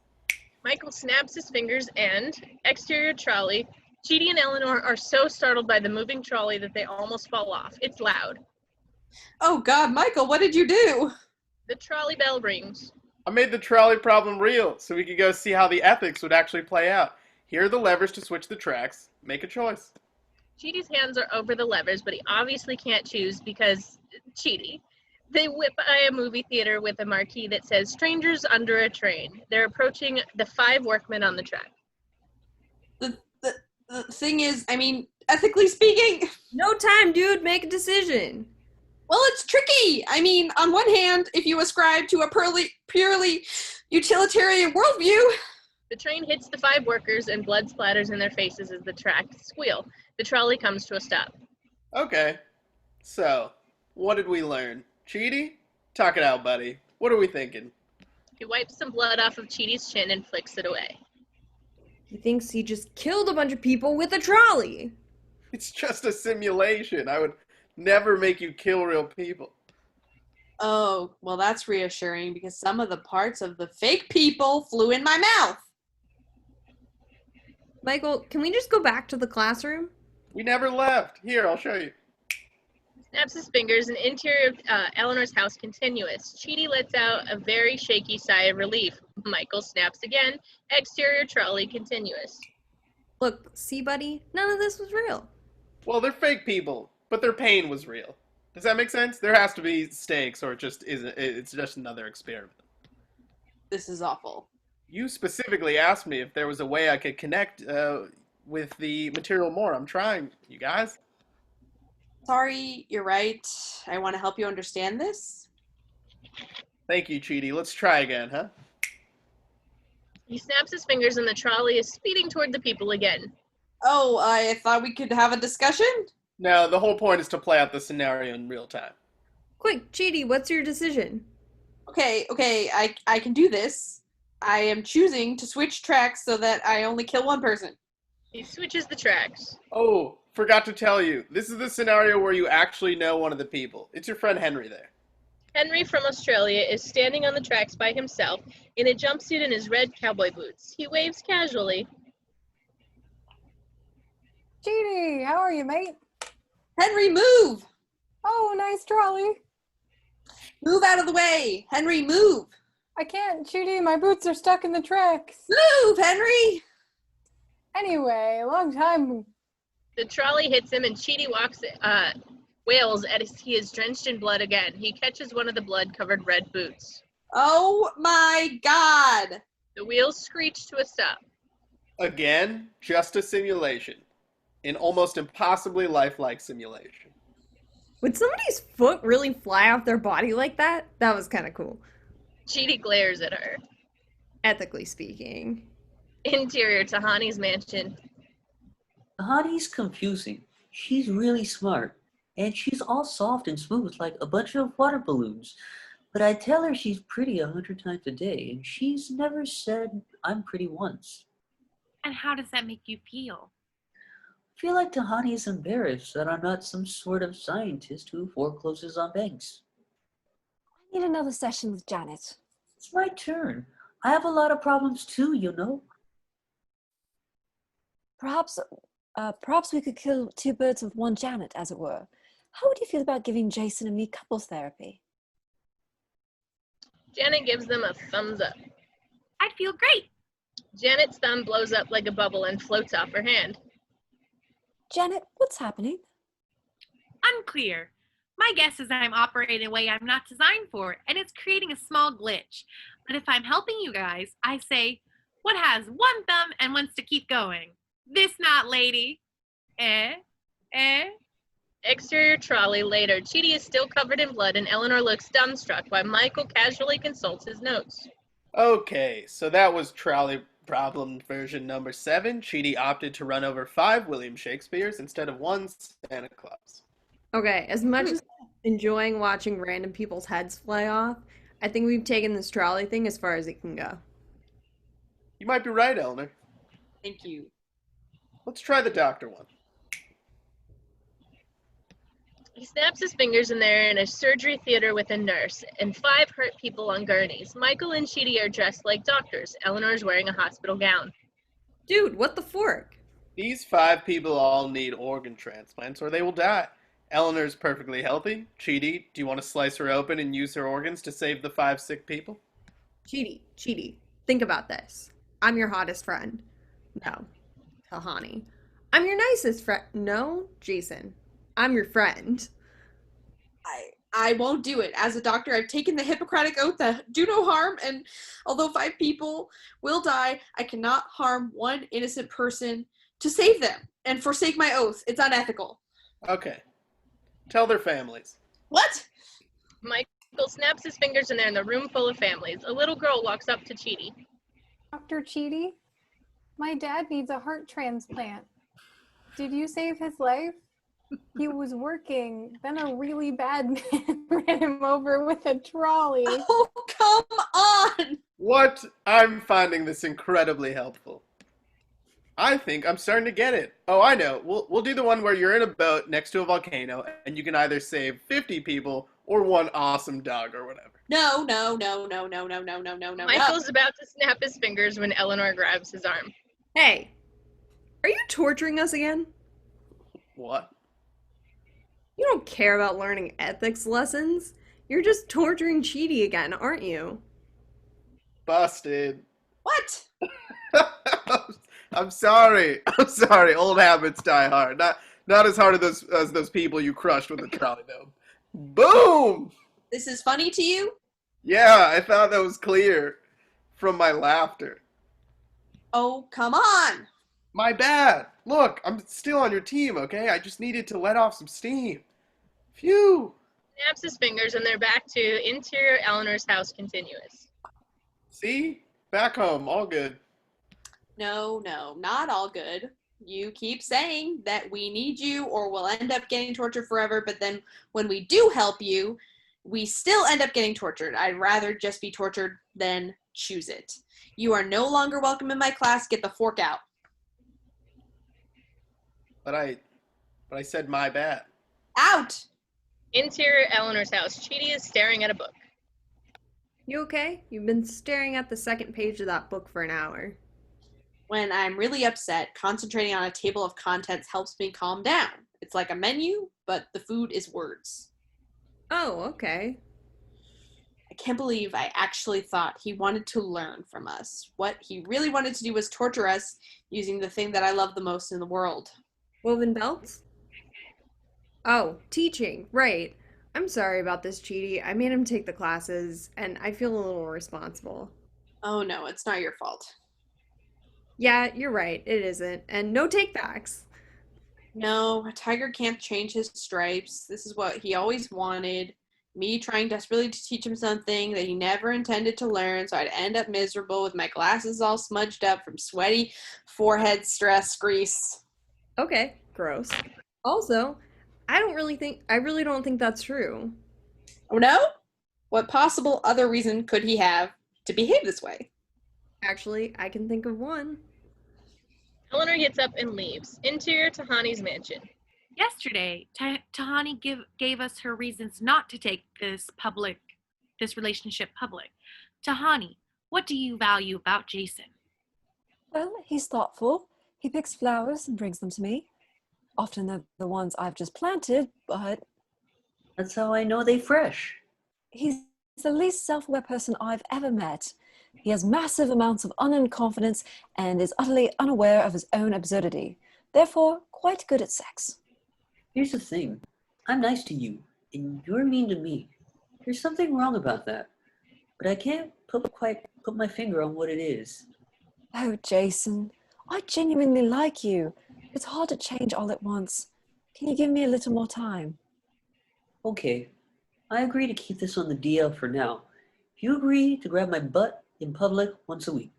Michael snaps his fingers and, exterior trolley, Chidi and Eleanor are so startled by the moving trolley that they almost fall off. It's loud. Oh God, Michael, what did you do? The trolley bell rings. I made the trolley problem real so we could go see how the ethics would actually play out. Here are the levers to switch the tracks. Make a choice. Chidi's hands are over the levers, but he obviously can't choose because Chidi. They whip by a movie theater with a marquee that says "Strangers Under a Train." They're approaching the 5 workmen on the track. The thing is, I mean, ethically speaking... No time, dude. Make a decision. Well, it's tricky. I mean, on one hand, if you ascribe to a purely Utilitarian worldview. The train hits the 5 workers and blood splatters in their faces as the tracks squeal. The trolley comes to a stop. Okay. So, what did we learn? Cheaty? Talk it out, buddy. What are we thinking? He wipes some blood off of Cheaty's chin and flicks it away. He thinks he just killed a bunch of people with a trolley. It's just a simulation. I would never make you kill real people. Oh, well, that's reassuring because some of the parts of the fake people flew in my mouth. Michael, can we just go back to the classroom? We never left. Here, I'll show you. Snaps his fingers and interior of Eleanor's house continuous. Cheaty lets out a very shaky sigh of relief. Michael snaps again. Exterior trolley continuous. Look, see, buddy? None of this was real. Well, they're fake people, but their pain was real. Does that make sense? There has to be stakes, or it just isn't. It's just another experiment. This is awful. You specifically asked me if there was a way I could connect with the material more. I'm trying, you guys. Sorry, you're right. I want to help you understand this. Thank you, Cheaty. Let's try again, huh? He snaps his fingers and the trolley is speeding toward the people again. Oh, I thought we could have a discussion? No, the whole point is to play out the scenario in real time. Quick, Cheaty, what's your decision? Okay, I can do this. I am choosing to switch tracks so that I only kill one person. He switches the tracks. Oh, forgot to tell you. This is the scenario where you actually know one of the people. It's your friend Henry there. Henry from Australia is standing on the tracks by himself in a jumpsuit and his red cowboy boots. He waves casually. Cheaty, how are you, mate? Henry, move! Oh, nice trolley. Move out of the way! Henry, move! I can't, Cheaty. My boots are stuck in the tracks. Move, Henry! Anyway, long time. The trolley hits him and Cheaty wails as he is drenched in blood again. He catches one of the blood-covered red boots. Oh my god! The wheels screech to a stop. Again, just a simulation. An almost impossibly lifelike simulation. Would somebody's foot really fly off their body like that? That was kind of cool. Cheaty glares at her. Ethically speaking. Interior Tahani's mansion. Tahani's confusing. She's really smart, and she's all soft and smooth like a bunch of water balloons. But I tell her she's pretty 100 times a day, and she's never said I'm pretty once. And how does that make you feel? I feel like Tahani is embarrassed that I'm not some sort of scientist who forecloses on banks. I need another session with Janet. It's my turn. I have a lot of problems too, you know. Perhaps we could kill two birds with one Janet, as it were. How would you feel about giving Jason and me couples therapy? Janet gives them a thumbs up. I'd feel great. Janet's thumb blows up like a bubble and floats off her hand. Janet, what's happening? Unclear. My guess is that I'm operating in a way I'm not designed for, and it's creating a small glitch. But if I'm helping you guys, I say, what has one thumb and wants to keep going? This not, lady. Exterior trolley later. Cheaty is still covered in blood and Eleanor looks dumbstruck while Michael casually consults his notes. Okay, so that was trolley problem version number 7. Cheaty opted to run over 5 William Shakespeares instead of 1 Santa Claus. Okay, as much as enjoying watching random people's heads fly off, I think we've taken this trolley thing as far as it can go. You might be right, Eleanor. Thank you. Let's try the doctor one. He snaps his fingers and they're in a surgery theater with a nurse and 5 hurt people on gurneys. Michael and Cheaty are dressed like doctors. Eleanor is wearing a hospital gown. Dude, what the fork? These 5 people all need organ transplants or they will die. Eleanor's perfectly healthy. Cheaty, do you want to slice her open and use her organs to save the 5 sick people? Cheaty, think about this. I'm your hottest friend. No, Tahani. I'm your nicest friend. No, Jason. I'm your friend. I won't do it. As a doctor, I've taken the Hippocratic oath that do no harm, and although 5 people will die, I cannot harm one innocent person to save them and forsake my oath. It's unethical. Okay. Tell their families. What? Michael Michael snaps his fingers and they're in the room full of families. A little girl walks up to Chidi. Dr. Cheedy, my dad needs a heart transplant. Did you save his life? He was working, then a really bad man ran him over with a trolley. Oh, come on! What? I'm finding this incredibly helpful. I think I'm starting to get it. Oh, I know. We'll do the one where you're in a boat next to a volcano and you can either save 50 people or one awesome dog or whatever. No. Michael's about to snap his fingers when Eleanor grabs his arm. Hey, are you torturing us again? What? You don't care about learning ethics lessons. You're just torturing Chidi again, aren't you? Busted. What? I'm sorry. I'm sorry. Old habits die hard. Not as hard as those people you crushed with a trolley though. Boom! This is funny to you? Yeah, I thought that was clear from my laughter. Oh, come on! My bad. Look, I'm still on your team, okay? I just needed to let off some steam. Phew. Snaps his fingers and they're back to interior Eleanor's house continuous. See? Back home, all good. No, not all good. You keep saying that we need you or we'll end up getting tortured forever, but then when we do help you, we still end up getting tortured. I'd rather just be tortured than choose it. You are no longer welcome in my class. Get the fork out. But I said my bad. Out! Interior Eleanor's house. Chidi is staring at a book. You okay? You've been staring at the second page of that book for an hour. When I'm really upset, concentrating on a table of contents helps me calm down. It's like a menu, but the food is words. Oh, okay. I can't believe I actually thought he wanted to learn from us. What he really wanted to do was torture us using the thing that I love the most in the world. Woven belts? Oh, teaching, right. I'm sorry about this, Chidi. I made him take the classes, and I feel a little responsible. Oh no, it's not your fault. Yeah, you're right. It isn't. And no takebacks. No, a tiger can't change his stripes. This is what he always wanted. Me trying desperately to teach him something that he never intended to learn, so I'd end up miserable with my glasses all smudged up from sweaty forehead stress grease. Okay, gross. Also, I really don't think that's true. Oh no? What possible other reason could he have to behave this way? Actually, I can think of one. Eleanor gets up and leaves. Interior Tahani's mansion. Yesterday, Tahani gave us her reasons not to take this relationship public. Tahani, what do you value about Jason? Well, he's thoughtful. He picks flowers and brings them to me. Often they're the ones I've just planted, but That's how I know they fresh. he's the least self-aware person I've ever met. He has massive amounts of unearned confidence and is utterly unaware of his own absurdity. Therefore, quite good at sex. Here's the thing. I'm nice to you, and you're mean to me. There's something wrong about that, but I can't quite put my finger on what it is. Oh, Jason, I genuinely like you. It's hard to change all at once. Can you give me a little more time? Okay, I agree to keep this on the DL for now. If you agree to grab my butt in public once a week,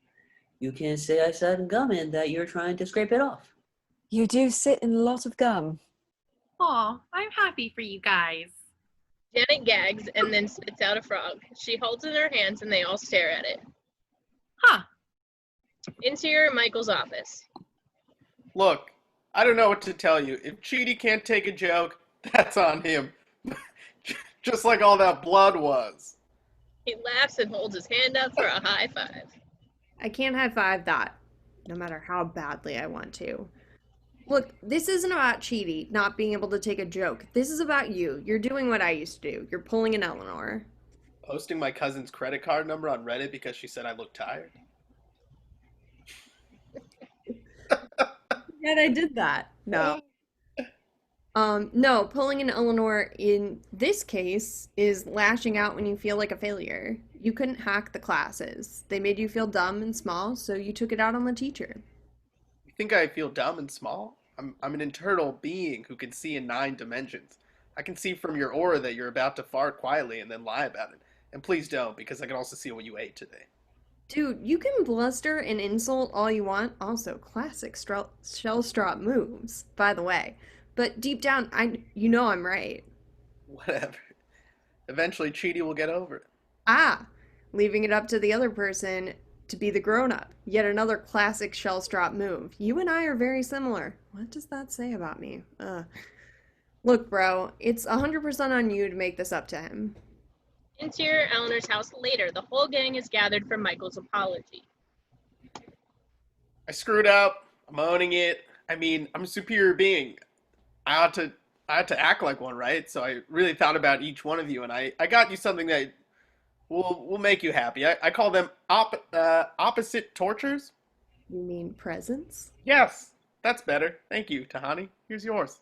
you can say I sat in gum and that you're trying to scrape it off. You do sit in a lot of gum. Aw, I'm happy for you guys. Janet gags and then spits out a frog. She holds it in her hands and they all stare at it. Huh. Interior Michael's office. Look, I don't know what to tell you. If Chidi can't take a joke, that's on him. Just like all that blood was. He laughs and holds his hand up for a high five. I can't high five that, no matter how badly I want to. Look, this isn't about Chidi not being able to take a joke. This is about you. You're doing what I used to do. You're pulling an Eleanor. Posting my cousin's credit card number on Reddit because she said I looked tired. Yet I did that. No. No, pulling an Eleanor in this case is lashing out when you feel like a failure. You couldn't hack the classes. They made you feel dumb and small, so you took it out on the teacher. You think I feel dumb and small? I'm an internal being who can see in 9 dimensions. I can see from your aura that you're about to fart quietly and then lie about it. And please don't, because I can also see what you ate today. Dude, you can bluster and insult all you want. Also, classic Shellstrop moves, by the way. But deep down, you know I'm right. Whatever. Eventually, Cheaty will get over it. Ah, leaving it up to the other person to be the grown-up. Yet another classic Shellstrop move. You and I are very similar. What does that say about me? Look, bro, it's 100% on you to make this up to him. Interior Eleanor's house later. The whole gang is gathered for Michael's apology. I screwed up. I'm owning it. I mean, I'm a superior being. I ought to act like one, right? So I really thought about each one of you, and I got you something that will make you happy. I call them opposite tortures. You mean presents? Yes, that's better. Thank you, Tahani. Here's yours.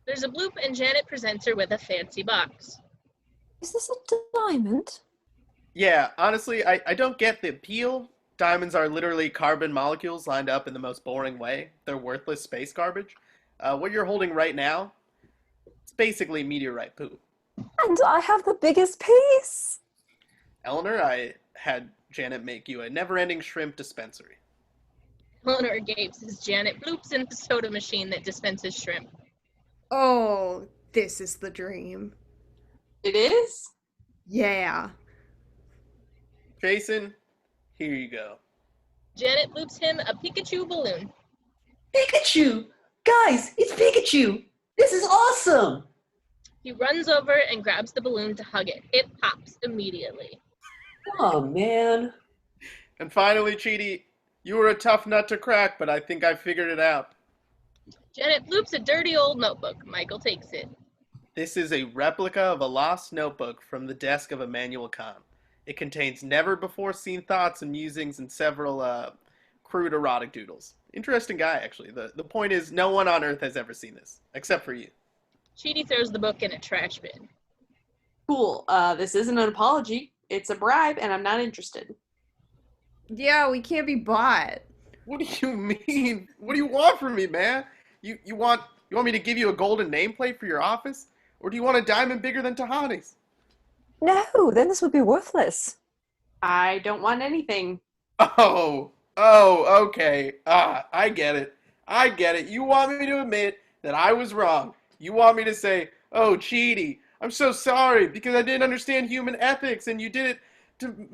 There's a bloop and Janet presents her with a fancy box. Is this a diamond? Yeah, honestly, I don't get the appeal. Diamonds are literally carbon molecules lined up in the most boring way. They're worthless space garbage. What you're holding right now, it's basically meteorite poop. And I have the biggest piece. Eleanor, I had Janet make you a never-ending shrimp dispensary. Eleanor gapes as Janet bloops in the soda machine that dispenses shrimp. Oh, this is the dream. It is? Yeah. Jason, here you go. Janet bloops him a Pikachu balloon. Pikachu! Guys, it's Pikachu! This is awesome! He runs over and grabs the balloon to hug it. It pops immediately. Oh, man. And finally, Cheaty, you were a tough nut to crack, but I think I figured it out. Janet bloops a dirty old notebook. Michael takes it. This is a replica of a lost notebook from the desk of Immanuel Kant. It contains never-before-seen thoughts and musings and several crude erotic doodles. Interesting guy, actually. The point is, no one on Earth has ever seen this, except for you. Cheaty throws the book in a trash bin. Cool. This isn't an apology. It's a bribe, and I'm not interested. Yeah, we can't be bought. What do you mean? What do you want from me, man? You want me to give you a golden nameplate for your office? Or do you want a diamond bigger than Tahani's? No, then this would be worthless. I don't want anything. Oh, okay. I get it. You want me to admit that I was wrong. You want me to say, oh, Cheaty, I'm so sorry because I didn't understand human ethics and you did it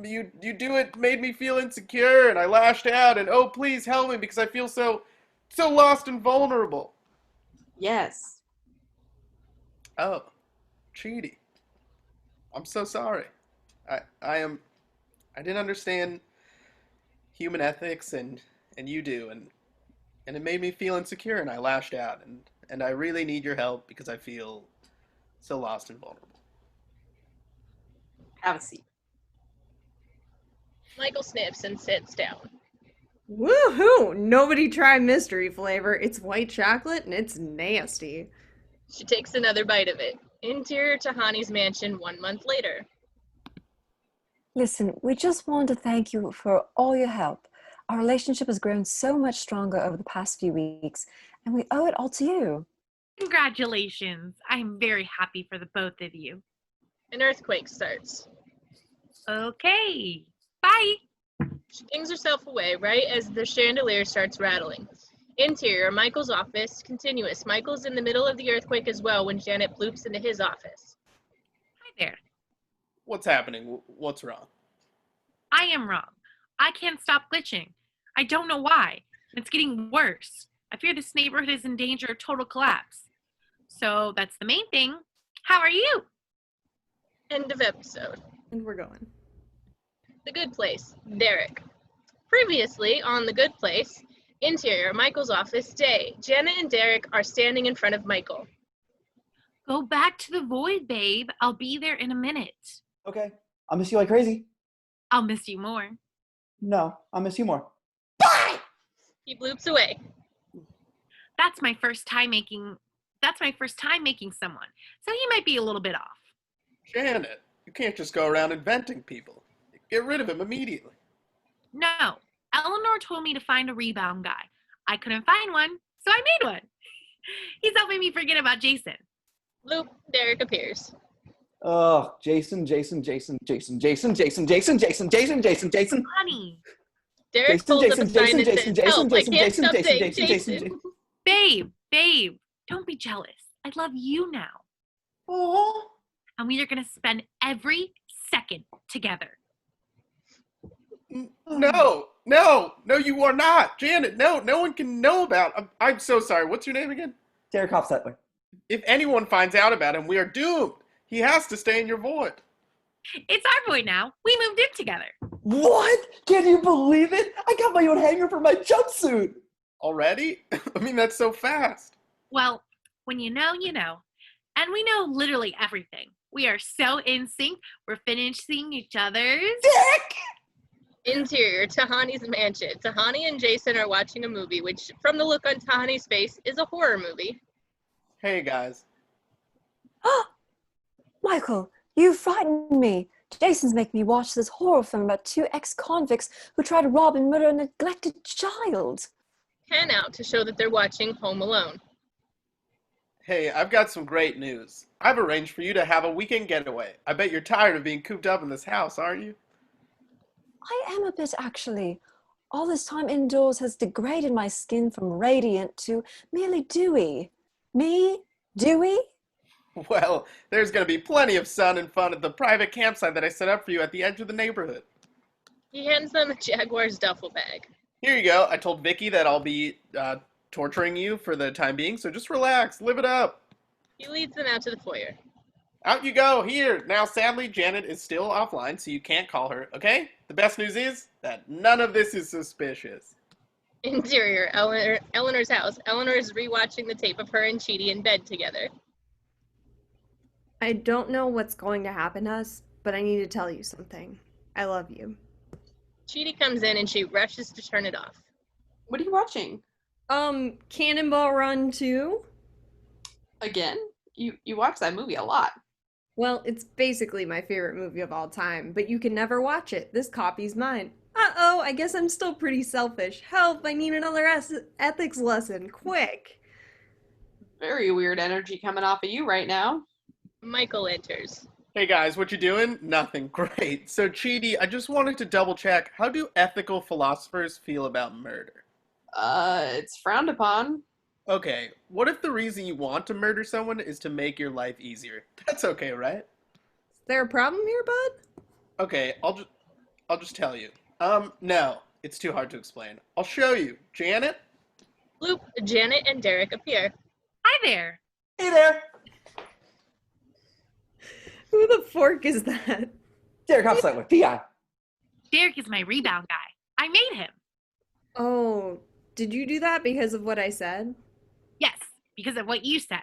you do it made me feel insecure and I lashed out and oh, please help me because I feel so lost and vulnerable. Yes. Oh, Cheaty. I'm so sorry. I didn't understand human ethics and you do and it made me feel insecure and I lashed out and I really need your help because I feel so lost and vulnerable. Have a seat. Michael sniffs and sits down. Woohoo! Nobody try mystery flavor. It's white chocolate and it's nasty. She takes another bite of it. Interior Tahani's mansion 1 month later. Listen, we just want to thank you for all your help. Our relationship has grown so much stronger over the past few weeks, and we owe it all to you. Congratulations. I'm very happy for the both of you. An earthquake starts. Okay. Bye. She flings herself away right as the chandelier starts rattling. Interior, Michael's office, continuous. Michael's in the middle of the earthquake as well when Janet bloops into his office. Hi there. What's happening? What's wrong? I am wrong. I can't stop glitching. I don't know why. It's getting worse. I fear this neighborhood is in danger of total collapse. So that's the main thing. How are you? End of episode. And we're going. The Good Place, Derek. Previously on The Good Place, interior, Michael's office, day. Janet and Derek are standing in front of Michael. Go back to the void, babe. I'll be there in a minute. Okay. I'll miss you like crazy. I'll miss you more. No, I'll miss you more. He bloops away. That's my first time making someone. So he might be a little bit off. Janet, you can't just go around inventing people. Get rid of him immediately. No. Eleanor told me to find a rebound guy. I couldn't find one, so I made one. He's helping me forget about Jason. Loop, Derek appears. Oh, Jason. Honey, Derek Jason, holds up a Jason, sign Jason, that Jason, says, Jason, "Help, I Jason, can't Jason, stop Jason, saying Jason, Jason, Jason." babe, don't be jealous. I love you now. Oh, And we are going to spend every second together. No, you are not. Janet, no one can know about. I'm so sorry. What's your name again? Derek Hofstetler. If anyone finds out about him, we are doomed. He has to stay in your void. It's our boy now. We moved in together. What? Can you believe it? I got my own hanger for my jumpsuit. Already? I mean, that's so fast. Well, when you know, you know. And we know literally everything. We are so in sync. We're finishing each other's. Dick! Interior, Tahani's mansion. Tahani and Jason are watching a movie, which, from the look on Tahani's face, is a horror movie. Hey, guys. Michael, you frightened me. Jason's making me watch this horror film about two ex-convicts who try to rob and murder a neglected child. Pan out to show that they're watching Home Alone. Hey, I've got some great news. I've arranged for you to have a weekend getaway. I bet you're tired of being cooped up in this house, aren't you? I am a bit, actually. All this time indoors has degraded my skin from radiant to merely dewy. Me? Dewy? Well, there's going to be plenty of sun and fun at the private campsite that I set up for you at the edge of the neighborhood. He hands them a Jaguar's duffel bag. Here you go. I told Vicky that I'll be torturing you for the time being, so just relax, live it up. He leads them out to the foyer. Out you go, here. Now, sadly, Janet is still offline, so you can't call her, okay? The best news is that none of this is suspicious. Interior, Eleanor's house. Eleanor is rewatching the tape of her and Chidi in bed together. I don't know what's going to happen to us, but I need to tell you something. I love you. Chidi comes in and she rushes to turn it off. What are you watching? Cannonball Run 2? Again? You watch that movie a lot. Well, it's basically my favorite movie of all time, but you can never watch it. This copy's mine. Uh-oh, I guess I'm still pretty selfish. Help, I need another ethics lesson, quick. Very weird energy coming off of you right now. Michael enters. Hey guys, what you doing? Nothing. Great. So, Chidi, I just wanted to double check. How do ethical philosophers feel about murder? It's frowned upon. Okay, what if the reason you want to murder someone is to make your life easier? That's okay, right? Is there a problem here, bud? Okay, I'll just tell you. No, it's too hard to explain. I'll show you. Janet? Loop, Janet and Derek appear. Hi there. Hey there. Who the fork is that? Derek Hofstetler, PI. Derek is my rebound guy. I made him. Oh, did you do that because of what I said? Yes, because of what you said.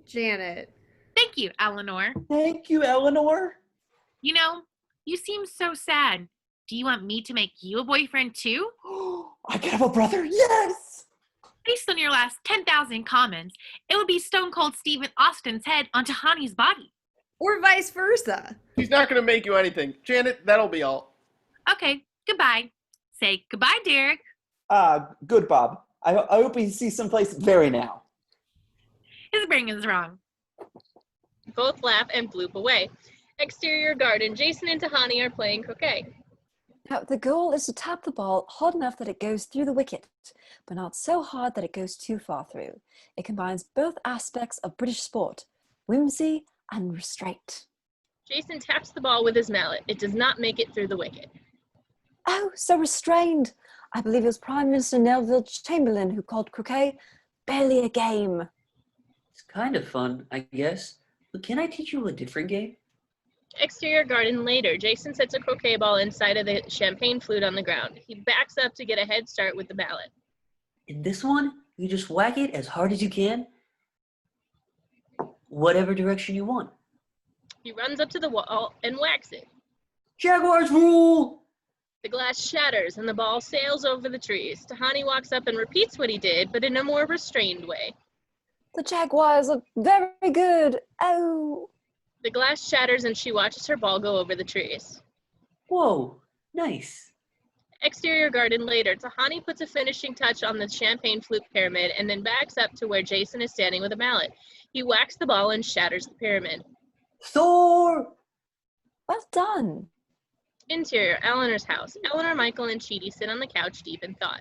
Janet. Thank you, Eleanor. Thank you, Eleanor. You know, you seem so sad. Do you want me to make you a boyfriend too? I can have a brother, yes! Based on your last 10,000 comments, it would be Stone Cold Stephen Austin's head on Tahani's body. Or vice versa. She's not gonna make you anything. Janet, that'll be all. Okay, goodbye. Say goodbye, Derek. Good, Bob. I hope we see someplace very now. His brain is wrong. Both laugh and bloop away. Exterior garden, Jason and Tahani are playing croquet. Now, the goal is to tap the ball hard enough that it goes through the wicket, but not so hard that it goes too far through. It combines both aspects of British sport, whimsy and restraint. Jason taps the ball with his mallet. It does not make it through the wicket. Oh, so restrained. I believe it was Prime Minister Neville Chamberlain who called croquet barely a game. It's kind of fun, I guess. But can I teach you a different game? Exterior garden later, Jason sets a croquet ball inside of the champagne flute on the ground. He backs up to get a head start with the mallet. In this one, you just whack it as hard as you can, whatever direction you want. He runs up to the wall and whacks it. Jaguars rule! The glass shatters and the ball sails over the trees. Tahani walks up and repeats what he did, but in a more restrained way. The Jaguars look very good. Oh. The glass shatters and she watches her ball go over the trees. Whoa, nice. Exterior garden later, Tahani puts a finishing touch on the champagne flute pyramid and then backs up to where Jason is standing with a mallet. He whacks the ball and shatters the pyramid. Thor! Well done. Interior, Eleanor's house. Eleanor, Michael, and Chidi sit on the couch deep in thought.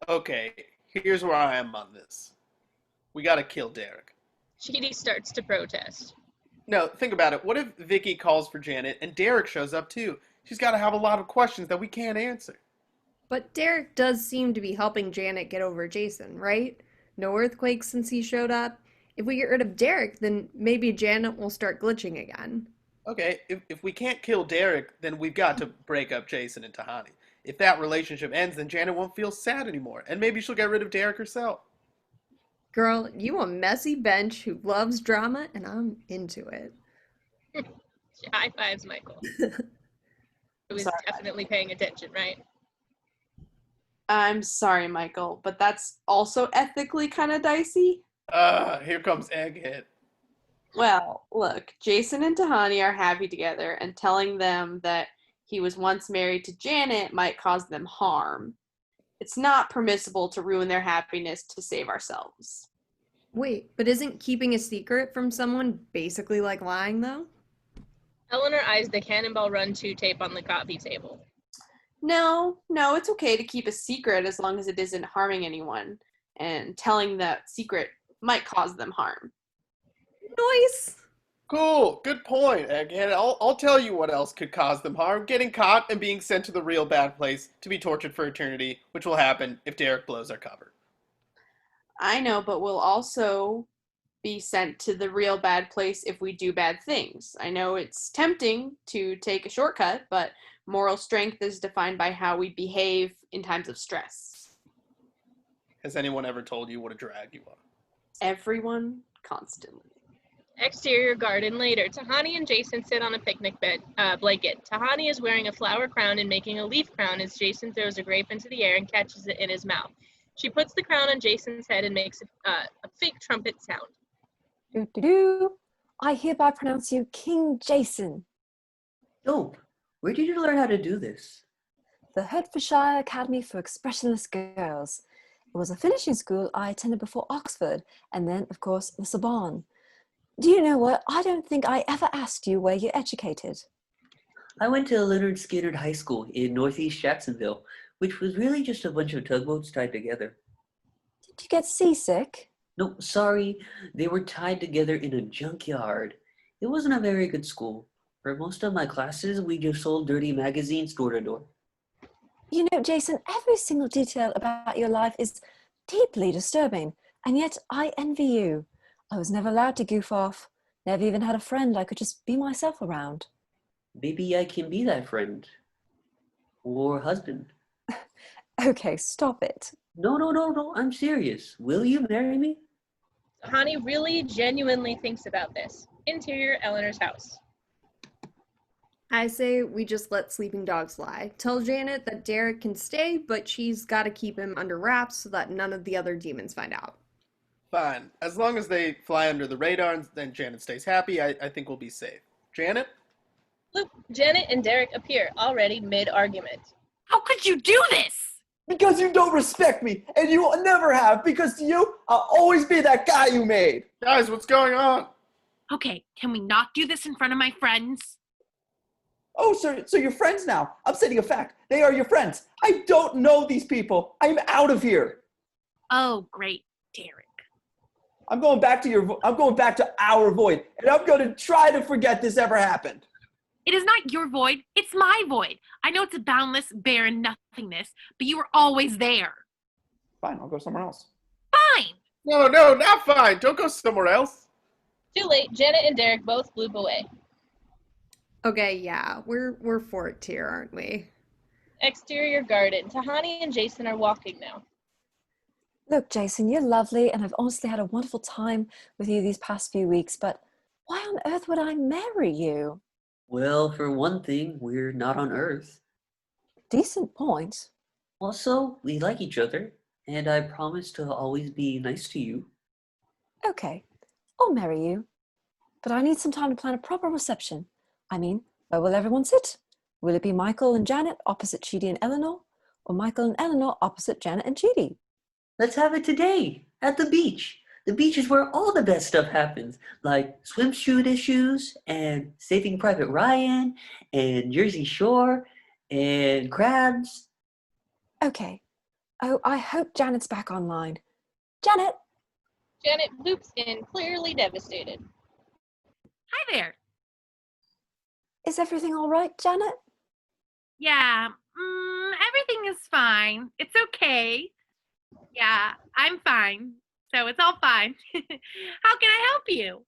Okay, here's where I am on this. We gotta kill Derek. Chidi starts to protest. No, think about it. What if Vicky calls for Janet and Derek shows up too? She's gotta have a lot of questions that we can't answer. But Derek does seem to be helping Janet get over Jason, right? No earthquakes since he showed up. If we get rid of Derek, then maybe Janet will start glitching again. Okay, if we can't kill Derek, then we've got to break up Jason and Tahani. If that relationship ends, then Janet won't feel sad anymore, and maybe she'll get rid of Derek herself. Girl, you a messy bench who loves drama, and I'm into it. High fives, Michael. Who is definitely paying attention, right? I'm sorry, Michael, but that's also ethically kind of dicey. Here comes Egghead. Well, look, Jason and Tahani are happy together, and telling them that he was once married to Janet might cause them harm. It's not permissible to ruin their happiness to save ourselves. Wait, but isn't keeping a secret from someone basically like lying, though? Eleanor eyes the Cannonball Run 2 tape on the coffee table. No, it's okay to keep a secret as long as it isn't harming anyone, and telling that secret might cause them harm. Nice! Cool, good point, Egghead. I'll tell you what else could cause them harm. Getting caught and being sent to the real bad place to be tortured for eternity, which will happen if Derek blows our cover. I know, but we'll also be sent to the real bad place if we do bad things. I know it's tempting to take a shortcut, but moral strength is defined by how we behave in times of stress. Has anyone ever told you what a drag you are? Everyone, constantly. Exterior garden later. Tahani and Jason sit on a picnic blanket. Tahani is wearing a flower crown and making a leaf crown as Jason throws a grape into the air and catches it in his mouth. She puts the crown on Jason's head and makes a fake trumpet sound. Do-do-do. I hereby pronounce you King Jason. Dope. Where did you learn how to do this? The Hertfordshire Academy for Expressionless Girls. It was a finishing school I attended before Oxford, and then, of course, the Sorbonne. Do you know what? I don't think I ever asked you where you're educated. I went to Leonard Skinner High School in Northeast Jacksonville, which was really just a bunch of tugboats tied together. Did you get seasick? No, sorry, they were tied together in a junkyard. It wasn't a very good school. For most of my classes, we just sold dirty magazines door to door. You know, Jason, every single detail about your life is deeply disturbing, and yet I envy you. I was never allowed to goof off. Never even had a friend I could just be myself around. Maybe I can be that friend. Or husband. Okay, stop it. No, I'm serious. Will you marry me? Tahani really genuinely thinks about this. Interior, Eleanor's house. I say we just let sleeping dogs lie. Tell Janet that Derek can stay, but she's got to keep him under wraps so that none of the other demons find out. Fine. As long as they fly under the radar and then Janet stays happy, I think we'll be safe. Janet? Look, Janet and Derek appear, already mid-argument. How could you do this? Because you don't respect me, and you will never have, because to you, I'll always be that guy you made. Guys, what's going on? Okay, can we not do this in front of my friends? Oh, so you're friends now. I'm stating a fact. They are your friends. I don't know these people. I'm out of here. Oh, great, Derek. I'm going back to our void, and I'm going to try to forget this ever happened. It is not your void, it's my void. I know it's a boundless, barren nothingness, but you were always there. Fine, I'll go somewhere else. Fine. No, not fine. Don't go somewhere else. Too late, Janet and Derek both bloop away. Okay, yeah, we're forked here, aren't we? Exterior garden. Tahani and Jason are walking now. Look, Jason, you're lovely, and I've honestly had a wonderful time with you these past few weeks, but why on earth would I marry you? Well, for one thing, we're not on Earth. Decent point. Also, we like each other, and I promise to always be nice to you. Okay, I'll marry you, but I need some time to plan a proper reception. I mean, where will everyone sit? Will it be Michael and Janet opposite Chidi and Eleanor, or Michael and Eleanor opposite Janet and Chidi? Let's have it today, at the beach. The beach is where all the best stuff happens, like swimsuit issues and Saving Private Ryan and Jersey Shore and crabs. Okay. Oh, I hope Janet's back online. Janet! Janet loops in, clearly devastated. Hi there. Is everything all right, Janet? Yeah, everything is fine. It's okay. Yeah, I'm fine. So it's all fine. How can I help you?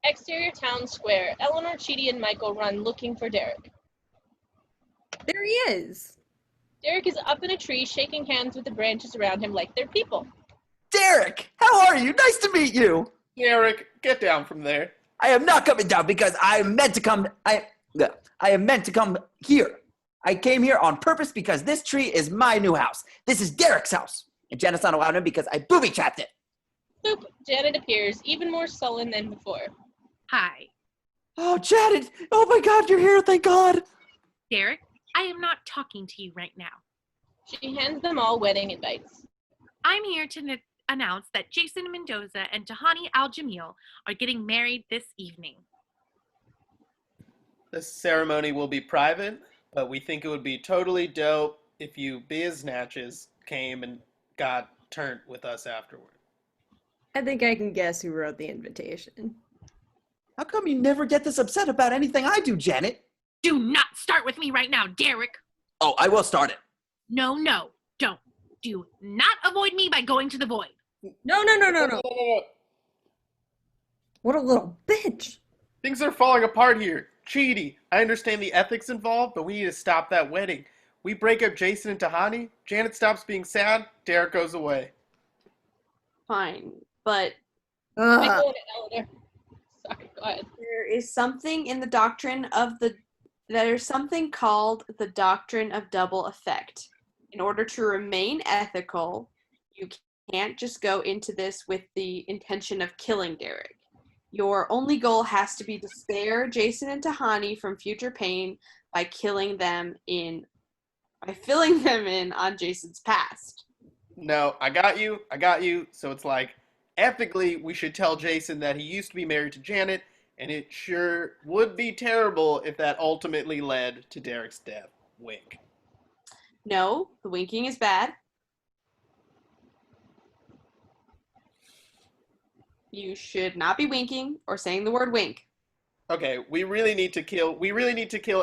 Exterior town square. Eleanor, Chidi, and Michael run looking for Derek. There he is. Derek is up in a tree, shaking hands with the branches around him like they're people. Derek, how are you? Nice to meet you. Derek, get down from there. I am not coming down because I am meant to come. I am meant to come here. I came here on purpose because this tree is my new house. This is Derek's house, and Janet's not allowed in because I booby trapped it. Boop. Janet appears, even more sullen than before. Hi. Oh, Janet! Oh my God, you're here! Thank God. Derek, I am not talking to you right now. She hands them all wedding invites. I'm here to announce that Jason Mendoza and Tahani Al-Jamil are getting married this evening. The ceremony will be private, but we think it would be totally dope if you biznatches came and got turned with us afterward. I think I can guess who wrote the invitation. How come you never get this upset about anything I do, Janet? Do not start with me right now, Derek. Oh, I will start it. No, don't. Do not avoid me by going to the void. No. What a little bitch. Things are falling apart here. Chidi, I understand the ethics involved, but we need to stop that wedding. We break up Jason and Tahani, Janet stops being sad, Derek goes away. Fine, but Michael and Eleanor. Sorry, go ahead. there is something in the doctrine of there's something called the doctrine of double effect. In order to remain ethical, you can't just go into this with the intention of killing Derek. Your only goal has to be to spare Jason and Tahani from future pain by filling them in on Jason's past. No, I got you. So it's like, ethically, we should tell Jason that he used to be married to Janet, and it sure would be terrible if that ultimately led to Derek's death. Wink. No, the winking is bad. You should not be winking or saying the word wink. Okay, we really need to kill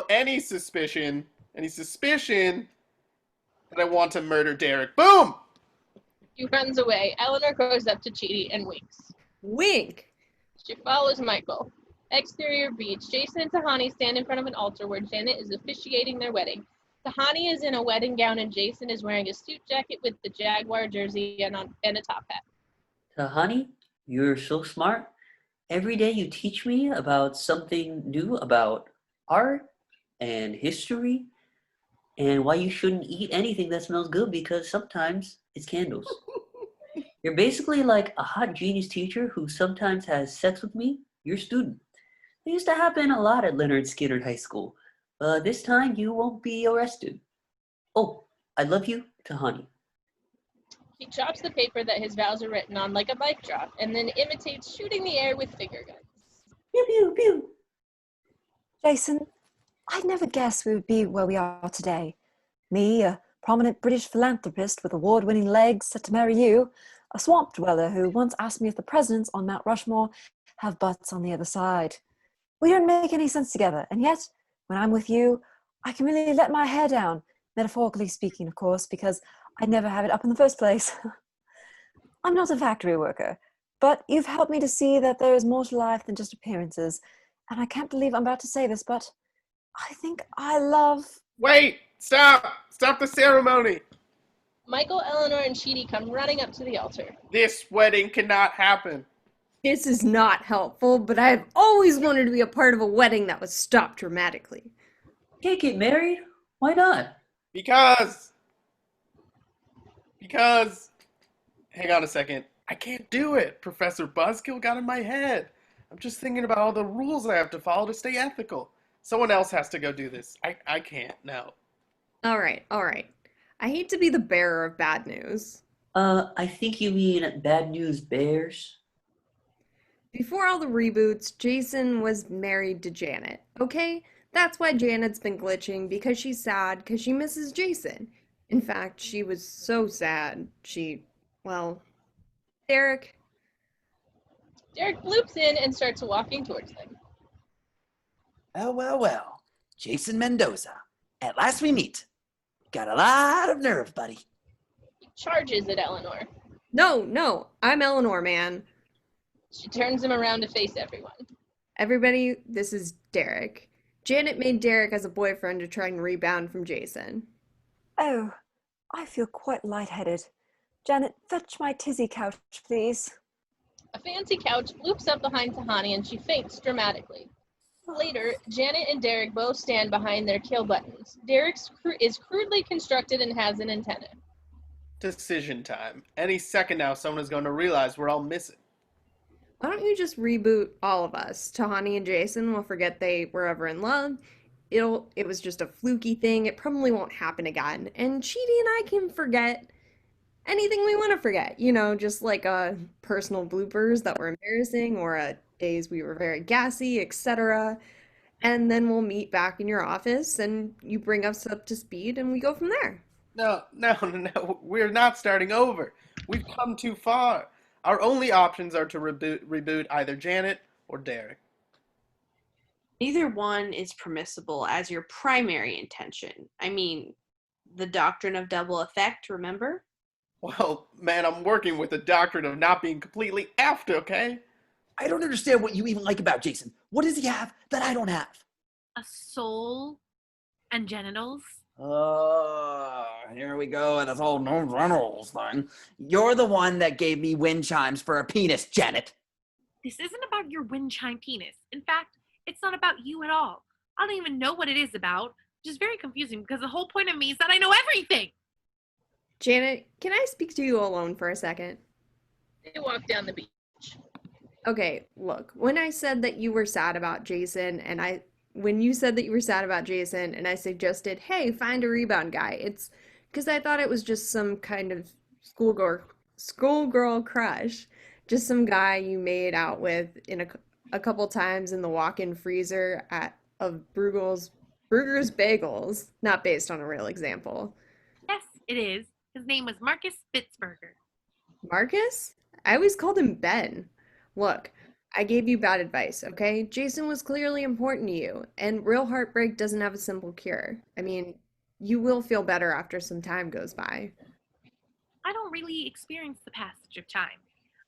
any suspicion that I want to murder Derek. Boom! He runs away. Eleanor goes up to Chidi and winks. Wink! She follows Michael. Exterior beach. Jason and Tahani stand in front of an altar where Janet is officiating their wedding. Tahani is in a wedding gown and Jason is wearing a suit jacket with the Jaguar jersey and a top hat. Tahani, you're so smart. Every day you teach me about something new about art and history and why you shouldn't eat anything that smells good because sometimes it's candles. You're basically like a hot genius teacher who sometimes has sex with me, your student. It used to happen a lot at Leonard Skinner High School. This time you won't be arrested. Oh, I love you, Tahani. He drops the paper that his vows are written on like a mic drop and then imitates shooting the air with finger guns. Pew, pew, pew. Jason, I'd never guessed we would be where we are today. Me, a prominent British philanthropist with award-winning legs, set to marry you, a swamp dweller who once asked me if the presidents on Mount Rushmore have butts on the other side. We don't make any sense together, and yet, when I'm with you, I can really let my hair down, metaphorically speaking, of course, because I'd never have it up in the first place. I'm not a factory worker, but you've helped me to see that there is more to life than just appearances, and I can't believe I'm about to say this, but I think I love... Wait! Stop! Stop the ceremony! Michael, Eleanor, and Chidi come running up to the altar. This wedding cannot happen. This is not helpful, but I've always wanted to be a part of a wedding that was stopped dramatically. Can't get married? Why not? Because, hang on a second. I can't do it. Professor Buzzkill got in my head. I'm just thinking about all the rules I have to follow to stay ethical. Someone else has to go do this. I can't, no. All right. I hate to be the bearer of bad news. I think you mean Bad News Bears? Before all the reboots, Jason was married to Janet, okay? That's why Janet's been glitching, because she's sad because she misses Jason. In fact, she was so sad, well, Derek, Derek loops in and starts walking towards them. Well, well, well. Jason Mendoza. At last we meet. Got a lot of nerve, buddy. He charges at Eleanor. no, I'm Eleanor, man. She turns him around to face everyone. Everybody, this is Derek. Janet made Derek as a boyfriend to try and rebound from Jason. Oh, I feel quite lightheaded. Janet, fetch my tizzy couch, please. A fancy couch loops up behind Tahani and she faints dramatically. Later, Janet and Derek both stand behind their kill buttons. Derek's is crudely constructed and has an antenna. Decision time. Any second now, someone is going to realize we're all missing. Why don't you just reboot all of us? Tahani and Jason will forget they were ever in love. It was just a fluky thing. It probably won't happen again. And Chidi and I can forget anything we want to forget. Just like personal bloopers that were embarrassing or days we were very gassy, etc. And then we'll meet back in your office and you bring us up to speed and we go from there. No. We're not starting over. We've come too far. Our only options are to reboot either Janet or Derek. Neither one is permissible as your primary intention. I mean, the doctrine of double effect, remember? Well, man, I'm working with the doctrine of not being completely effed, okay? I don't understand what you even like about Jason. What does he have that I don't have? A soul and genitals. Here we go with this whole no genitals thing. You're the one that gave me wind chimes for a penis, Janet. This isn't about your wind chime penis. In fact, it's not about you at all. I don't even know what it is about, which is very confusing because the whole point of me is that I know everything. Janet, can I speak to you alone for a second? They walk down the beach. Okay, look, when I said that you were sad about Jason when you said that you were sad about Jason and I suggested, hey, find a rebound guy, it's because I thought it was just some kind of schoolgirl crush. Just some guy you made out with in a couple times in the walk-in freezer of Bruegger's Bagels, not based on a real example. Yes, it is. His name was Marcus Spitzberger. Marcus? I always called him Ben. Look, I gave you bad advice, okay? Jason was clearly important to you, and real heartbreak doesn't have a simple cure. I mean, you will feel better after some time goes by. I don't really experience the passage of time.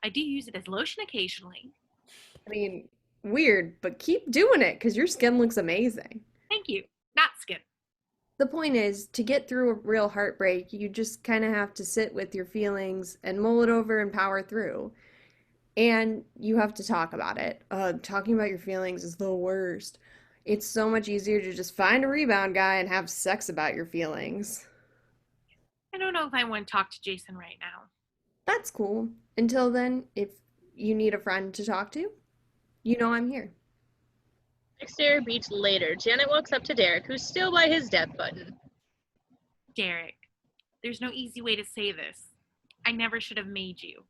I do use it as lotion occasionally. I mean, weird, but keep doing it because your skin looks amazing. Thank you. Not skin. The point is, to get through a real heartbreak, you just kind of have to sit with your feelings and mull it over and power through. And you have to talk about it. Talking about your feelings is the worst. It's so much easier to just find a rebound guy and have sex about your feelings. I don't know if I want to talk to Jason right now. That's cool. Until then, if you need a friend to talk to, you know I'm here. Exterior beach later. Janet walks up to Derek, who's still by his death button. Derek, there's no easy way to say this. I never should have made you.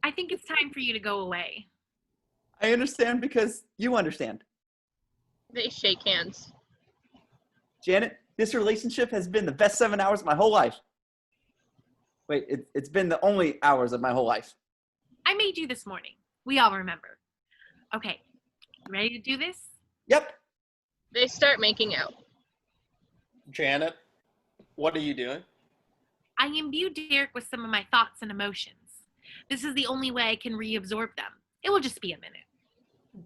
I think it's time for you to go away. I understand because you understand. They shake hands. Janet, this relationship has been the best 7 hours of my whole life. Wait, it's been the only hours of my whole life. I made you this morning. We all remember. Okay, ready to do this? Yep. They start making out. Janet, what are you doing? I imbue Derek with some of my thoughts and emotions. This is the only way I can reabsorb them. It will just be a minute.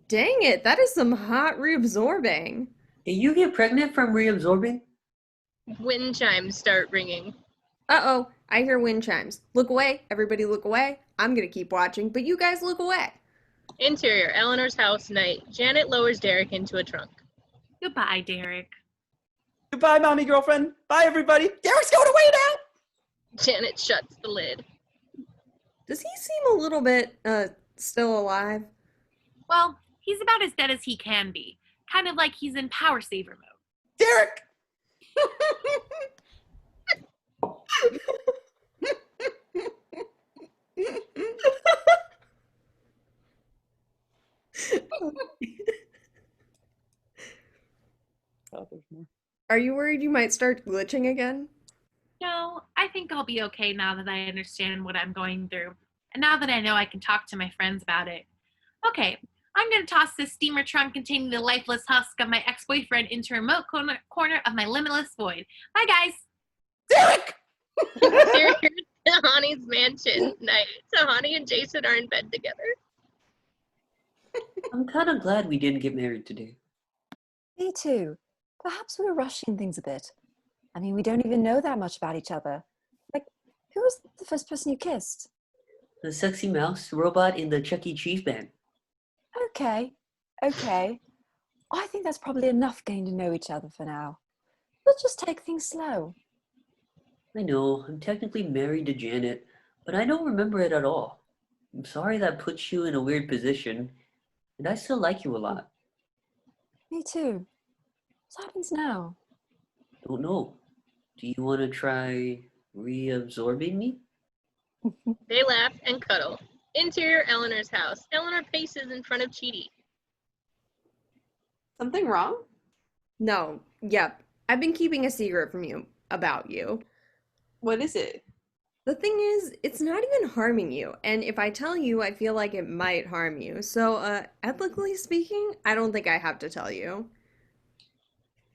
Dang it, that is some hot reabsorbing. Did you get pregnant from reabsorbing? Wind chimes start ringing. Uh-oh, I hear wind chimes. Look away, everybody look away. I'm gonna keep watching, but you guys look away. Interior, Eleanor's house, night. Janet lowers Derek into a trunk. Goodbye, Derek. Goodbye, mommy girlfriend. Bye, everybody. Derek's going away now. Janet shuts the lid. Does he seem a little bit, still alive? Well, he's about as dead as he can be. Kind of like he's in power saver mode. Derek! Oh, there's more. Are you worried you might start glitching again? No, I think I'll be okay now that I understand what I'm going through. And now that I know I can talk to my friends about it. Okay, I'm going to toss this steamer trunk containing the lifeless husk of my ex-boyfriend into a remote corner of my limitless void. Bye, guys. Derek! They're here at Tahani's mansion night. Tahani and Jason are in bed together. I'm kind of glad we didn't get married today. Me too. Perhaps we're rushing things a bit. I mean, we don't even know that much about each other. Like, who was the first person you kissed? The sexy mouse robot in the Chuck E. Cheese band. Okay. I think that's probably enough getting to know each other for now. Let's just take things slow. I know, I'm technically married to Janet, but I don't remember it at all. I'm sorry that puts you in a weird position, and I still like you a lot. Me too. What happens now? Don't know. Do you want to try reabsorbing me? They laugh and cuddle. Interior Eleanor's house. Eleanor paces in front of Chidi. Something wrong? No. Yep. I've been keeping a secret from you about you. What is it? The thing is, it's not even harming you, and if I tell you, I feel like it might harm you. So, ethically speaking, I don't think I have to tell you.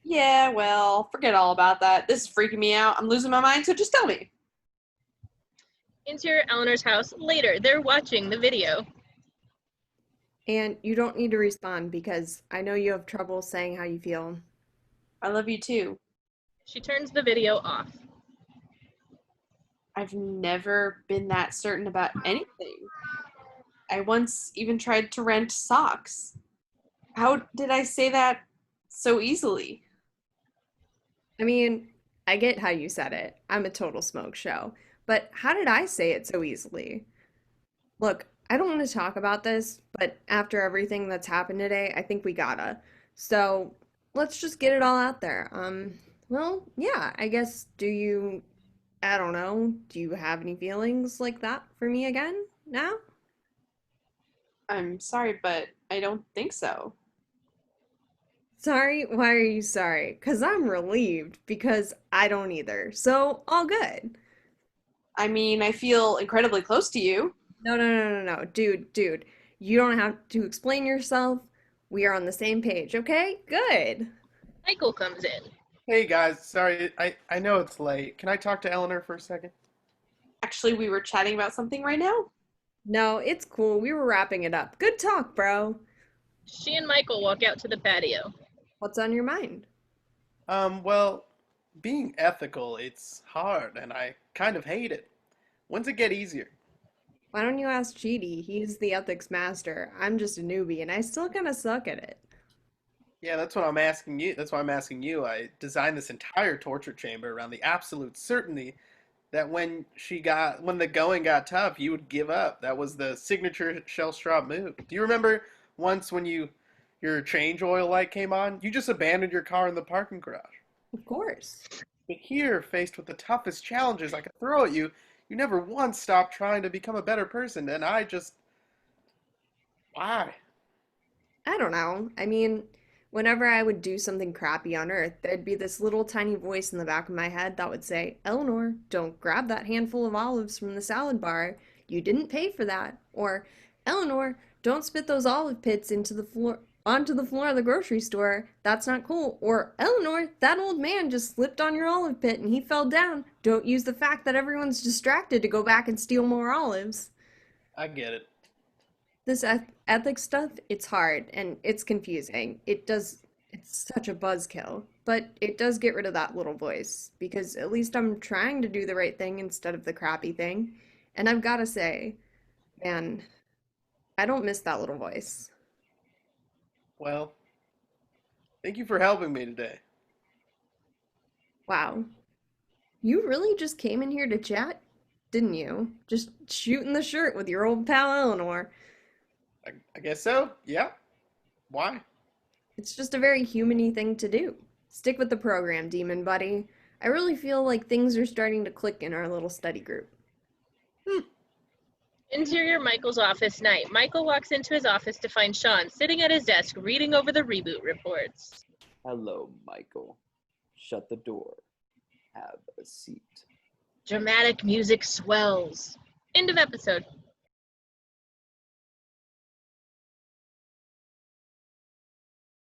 Yeah, well, forget all about that. This is freaking me out. I'm losing my mind, so just tell me. Interior Eleanor's house. Later, they're watching the video. And you don't need to respond because I know you have trouble saying how you feel. I love you too. She turns the video off. I've never been that certain about anything. I once even tried to rent socks. How did I say that so easily? I mean, I get how you said it. I'm a total smoke show. But how did I say it so easily? Look, I don't want to talk about this, but after everything that's happened today, I think we gotta. So let's just get it all out there. Well, yeah, I guess, I don't know, do you have any feelings like that for me again now? I'm sorry, but I don't think so. Sorry? Why are you sorry? 'Cause I'm relieved because I don't either. So, all good. I mean, I feel incredibly close to you. No. Dude. You don't have to explain yourself. We are on the same page, okay? Good. Michael comes in. Hey guys, sorry, I know it's late. Can I talk to Eleanor for a second? Actually, we were chatting about something right now. No, it's cool. We were wrapping it up. Good talk, bro. She and Michael walk out to the patio. What's on your mind? Well, being ethical, it's hard, and I kind of hate it. When's it get easier? Why don't you ask Chidi? He's the ethics master. I'm just a newbie, and I still kind of suck at it. Yeah, that's what I'm asking you. That's why I'm asking you. I designed this entire torture chamber around the absolute certainty that when the going got tough, you would give up. That was the signature Shellstrop move. Do you remember once when your change oil light came on? You just abandoned your car in the parking garage. Of course. But here, faced with the toughest challenges I could throw at you, you never once stopped trying to become a better person, and why? I don't know. I mean, whenever I would do something crappy on Earth, there'd be this little tiny voice in the back of my head that would say, Eleanor, don't grab that handful of olives from the salad bar. You didn't pay for that. Or, Eleanor, don't spit those olive pits onto the floor of the grocery store. That's not cool. Or, Eleanor, that old man just slipped on your olive pit and he fell down. Don't use the fact that everyone's distracted to go back and steal more olives. I get it. This ethics stuff, it's hard and it's confusing. It's such a buzzkill, but it does get rid of that little voice because at least I'm trying to do the right thing instead of the crappy thing. And I've got to say, man, I don't miss that little voice. Well, thank you for helping me today. Wow. You really just came in here to chat, didn't you? Just shooting the shirt with your old pal Eleanor. I guess so. Yeah. Why? It's just a very human-y thing to do. Stick with the program, demon buddy. I really feel like things are starting to click in our little study group. Interior Michael's office night. Michael walks into his office to find Sean sitting at his desk reading over the reboot reports. Hello, Michael. Shut the door. Have a seat. Dramatic music swells. End of episode.